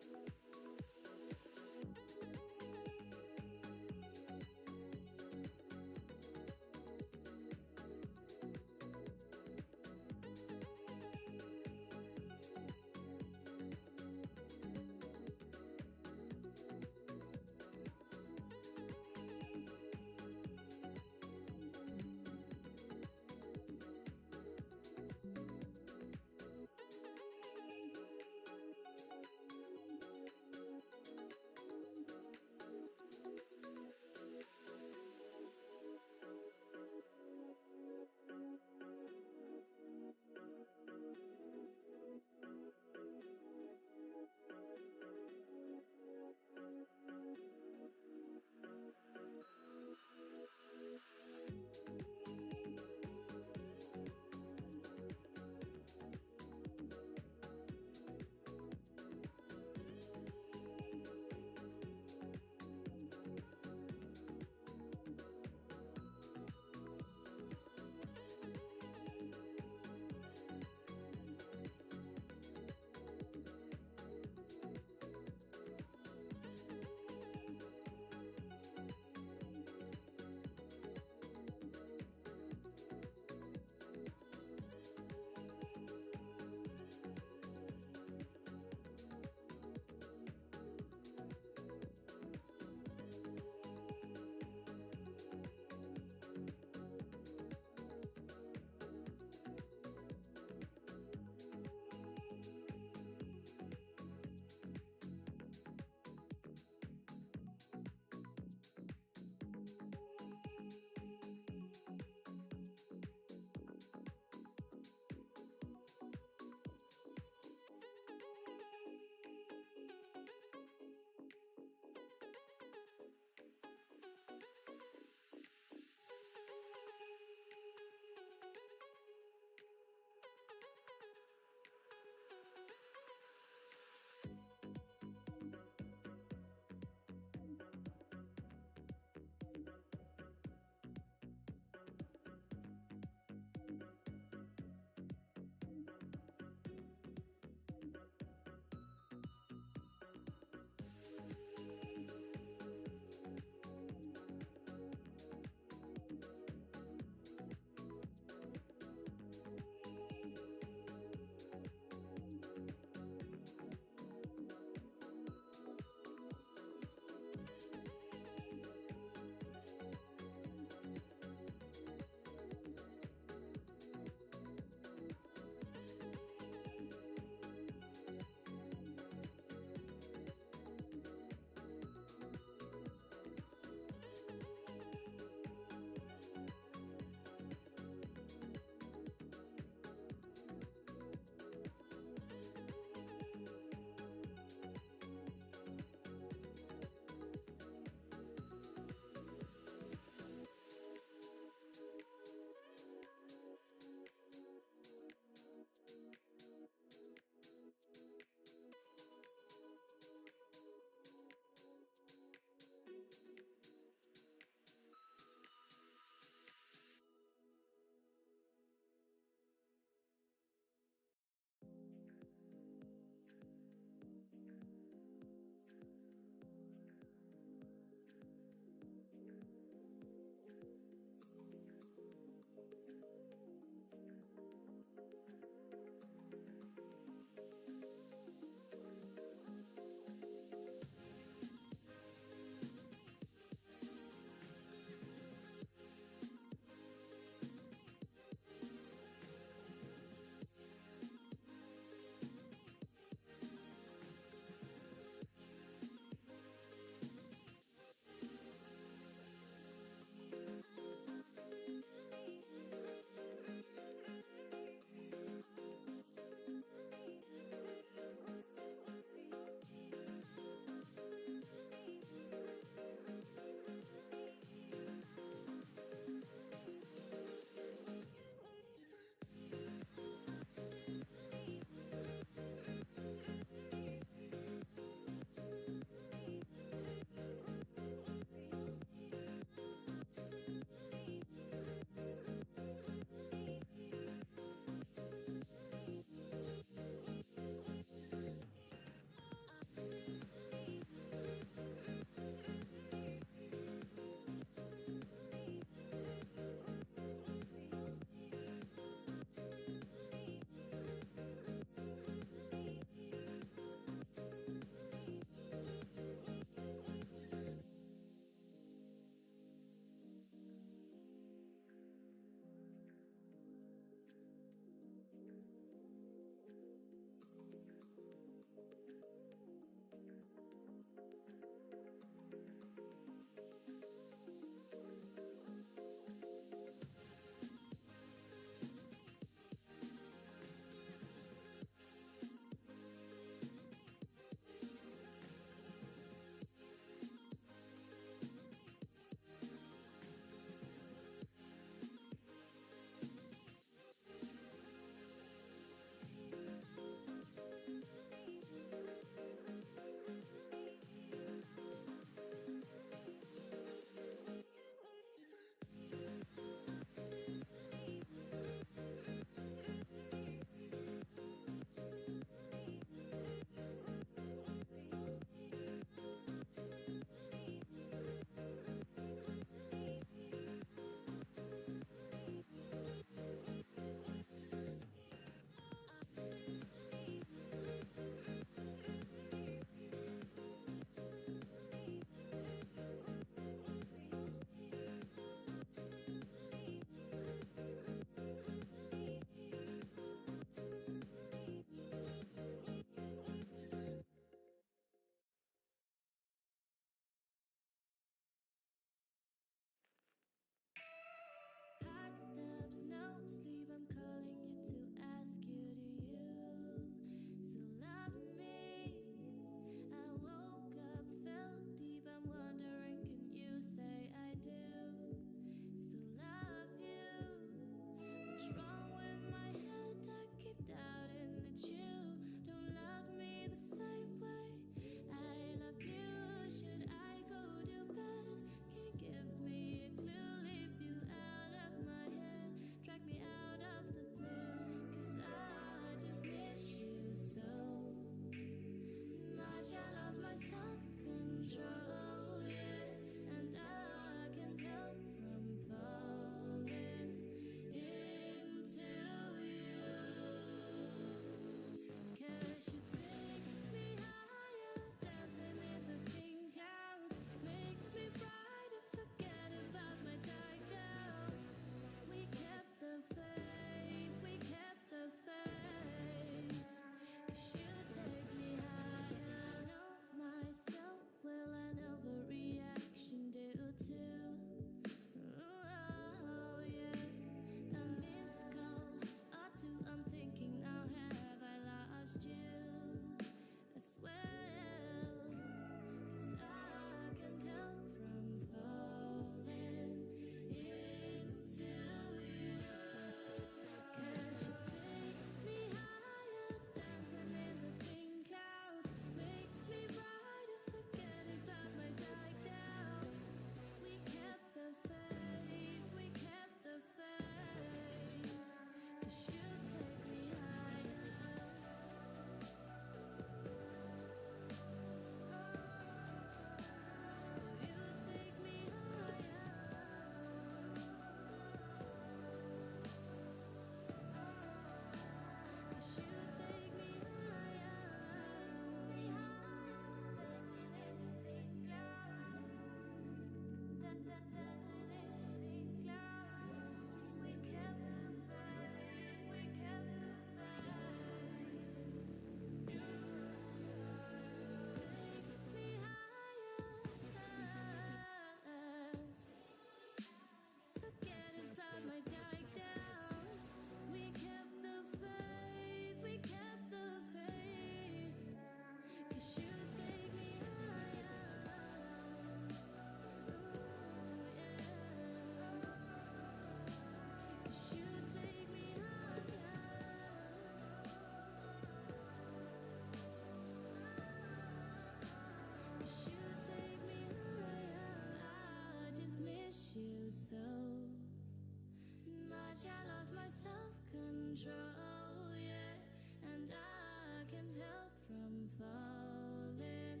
from falling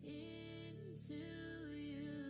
into you.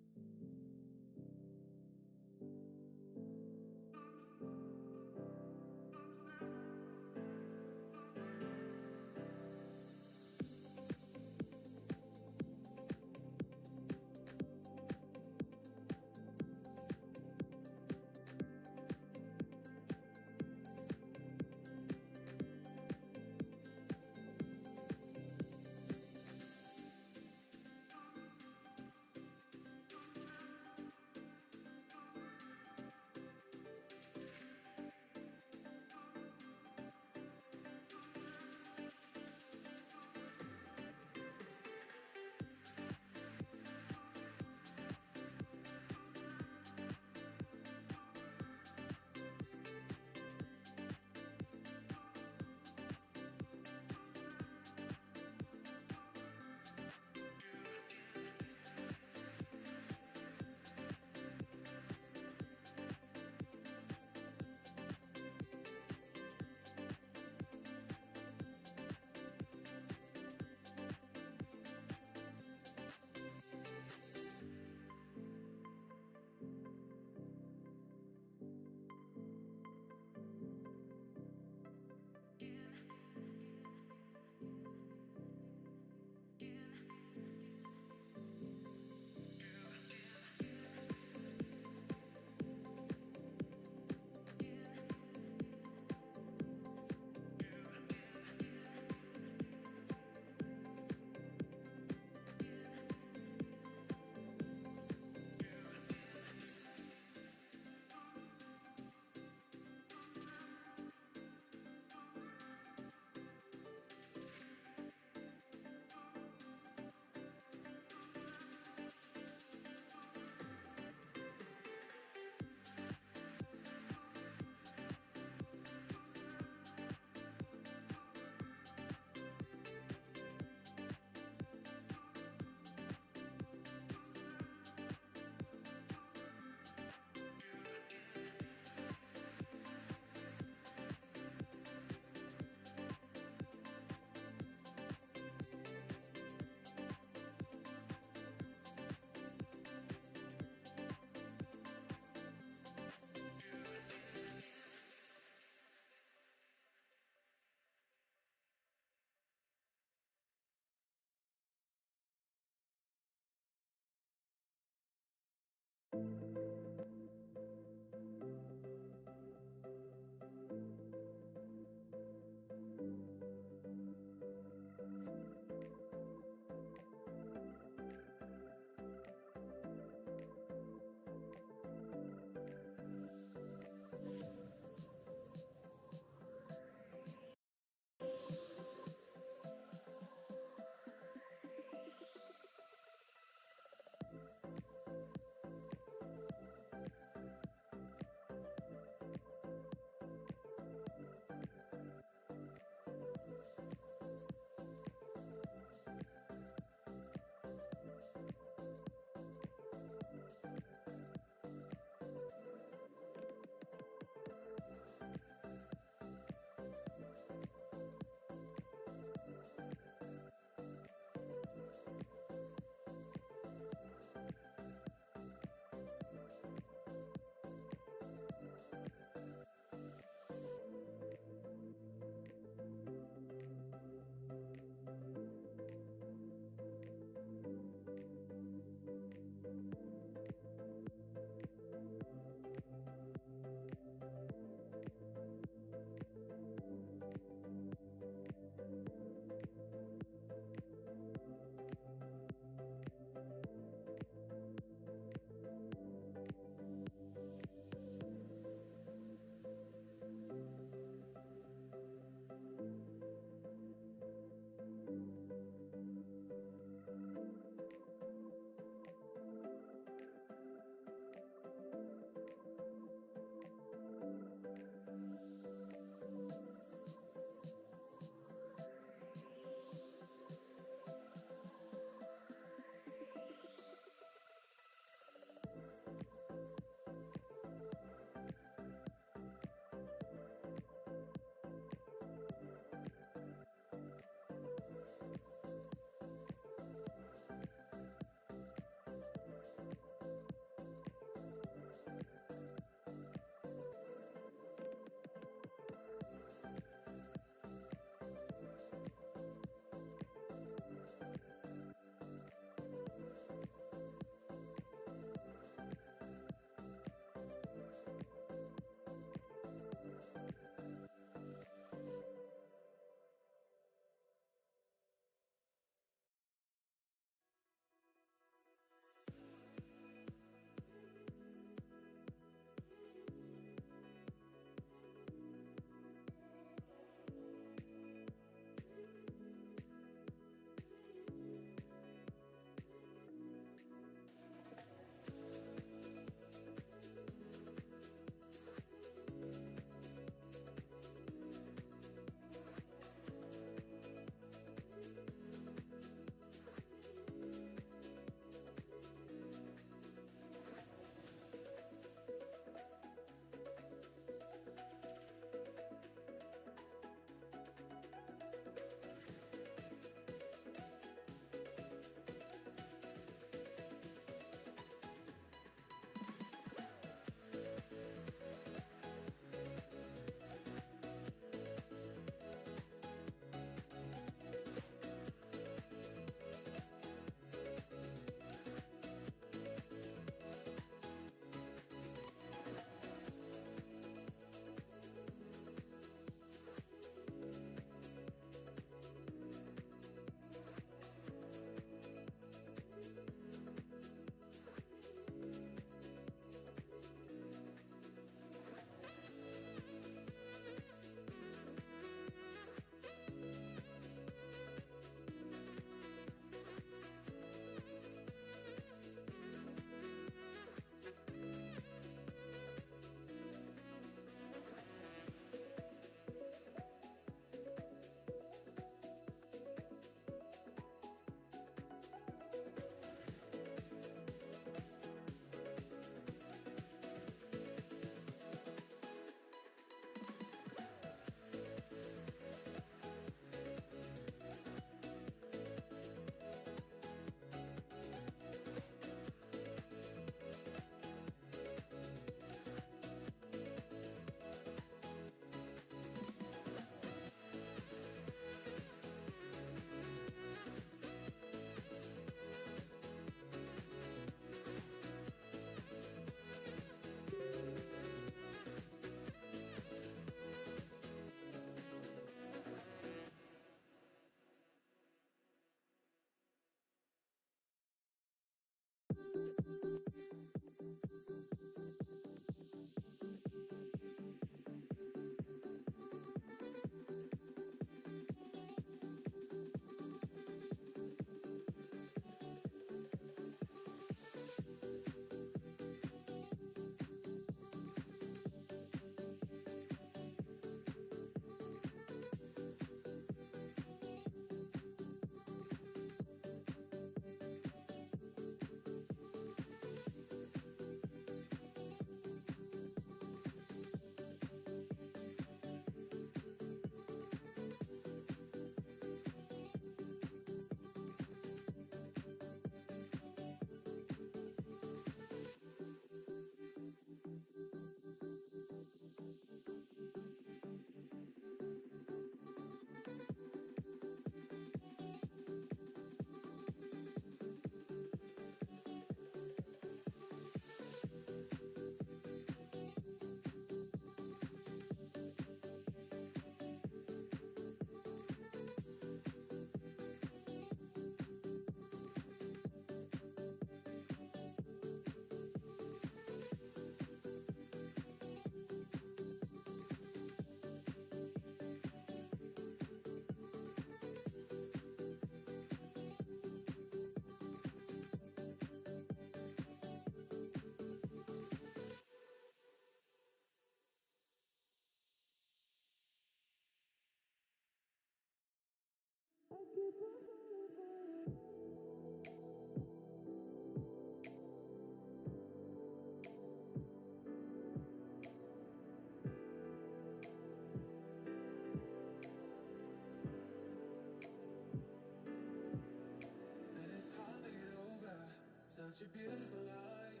Such a beautiful lie.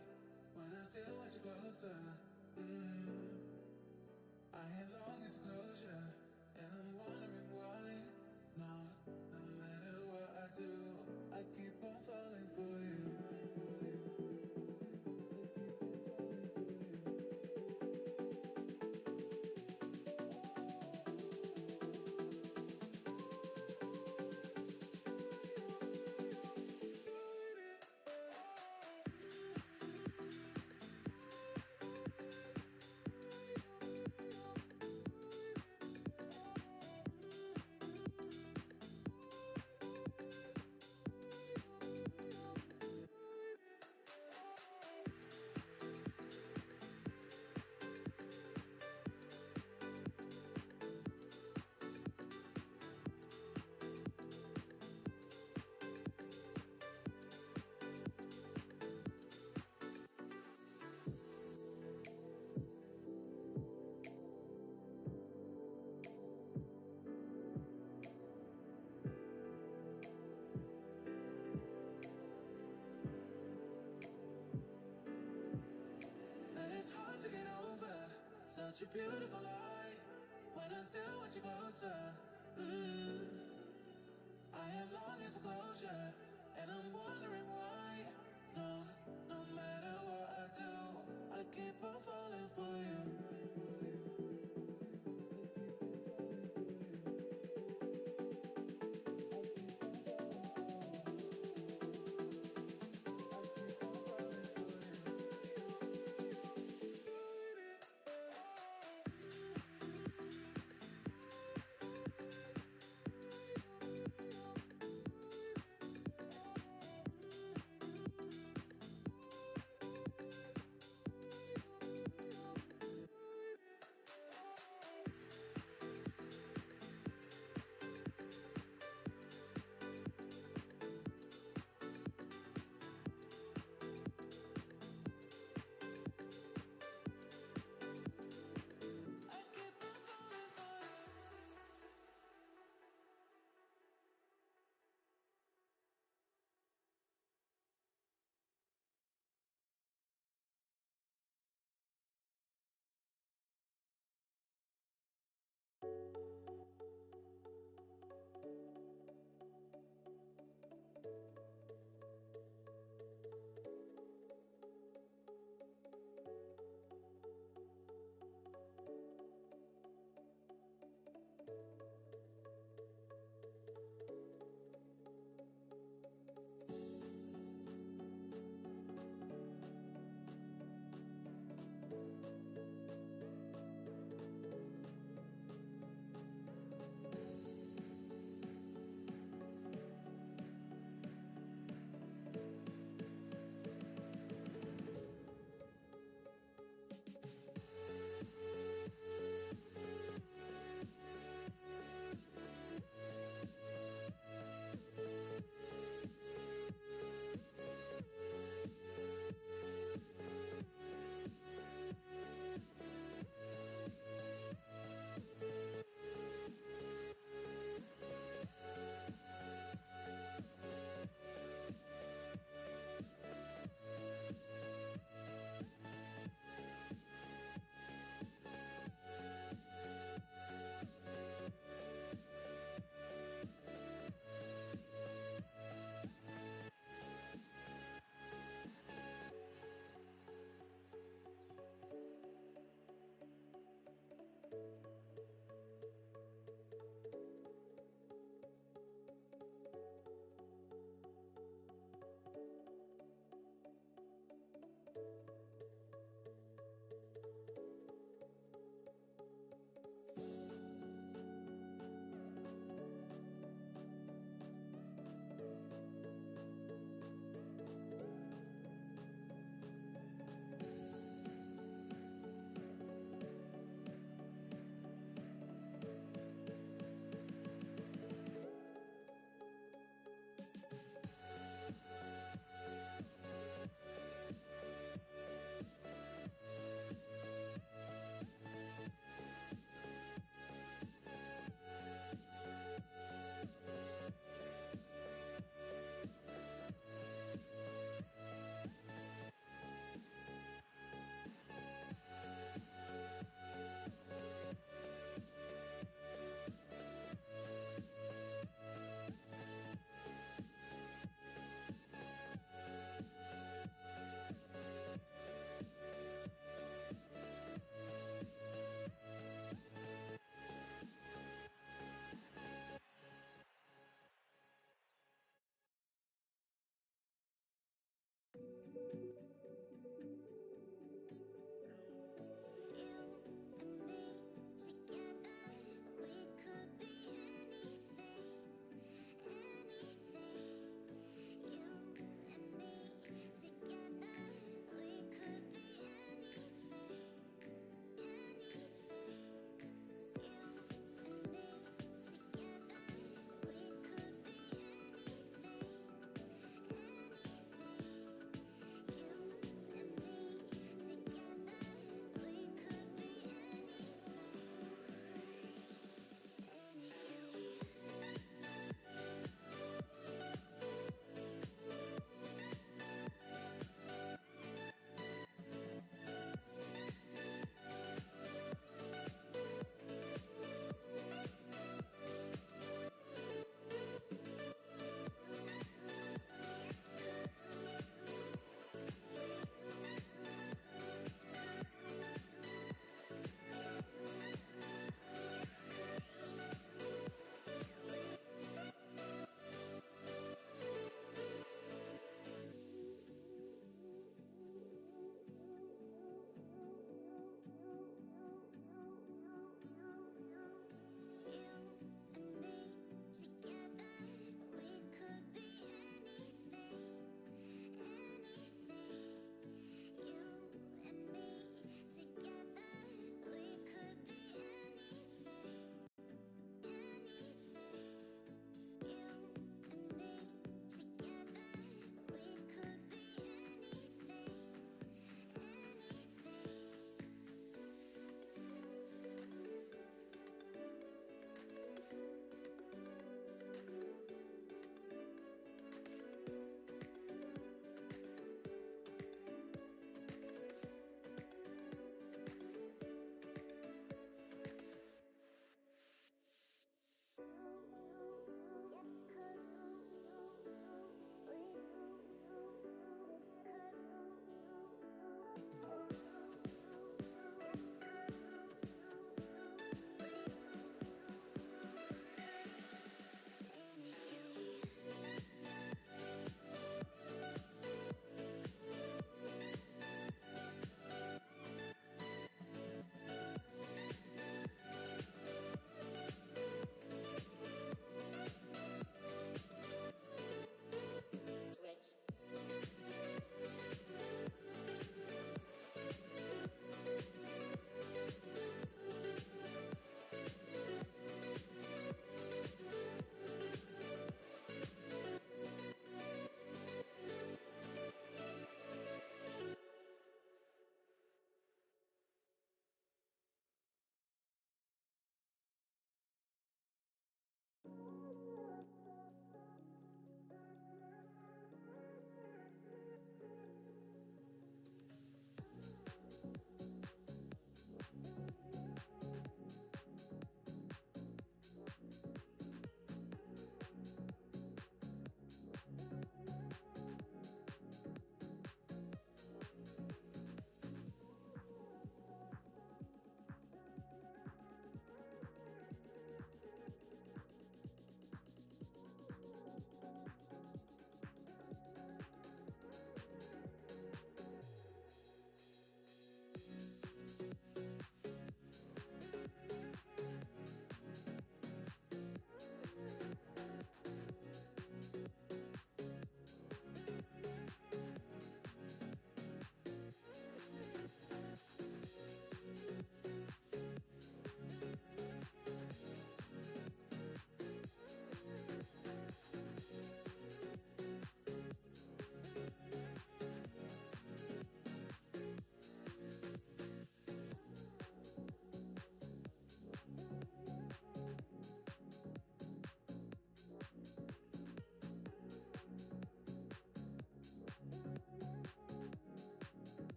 When I still want you closer. I am longing for closure, and I'm wondering why. No, no matter what I do, I keep on falling for you. To get over such a beautiful lie. When I still want you closer, I am longing for closure, and I'm wondering why. No, no matter what I do, I keep on falling for you.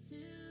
to you.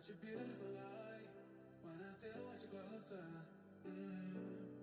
such a beautiful lie when I still want you closer.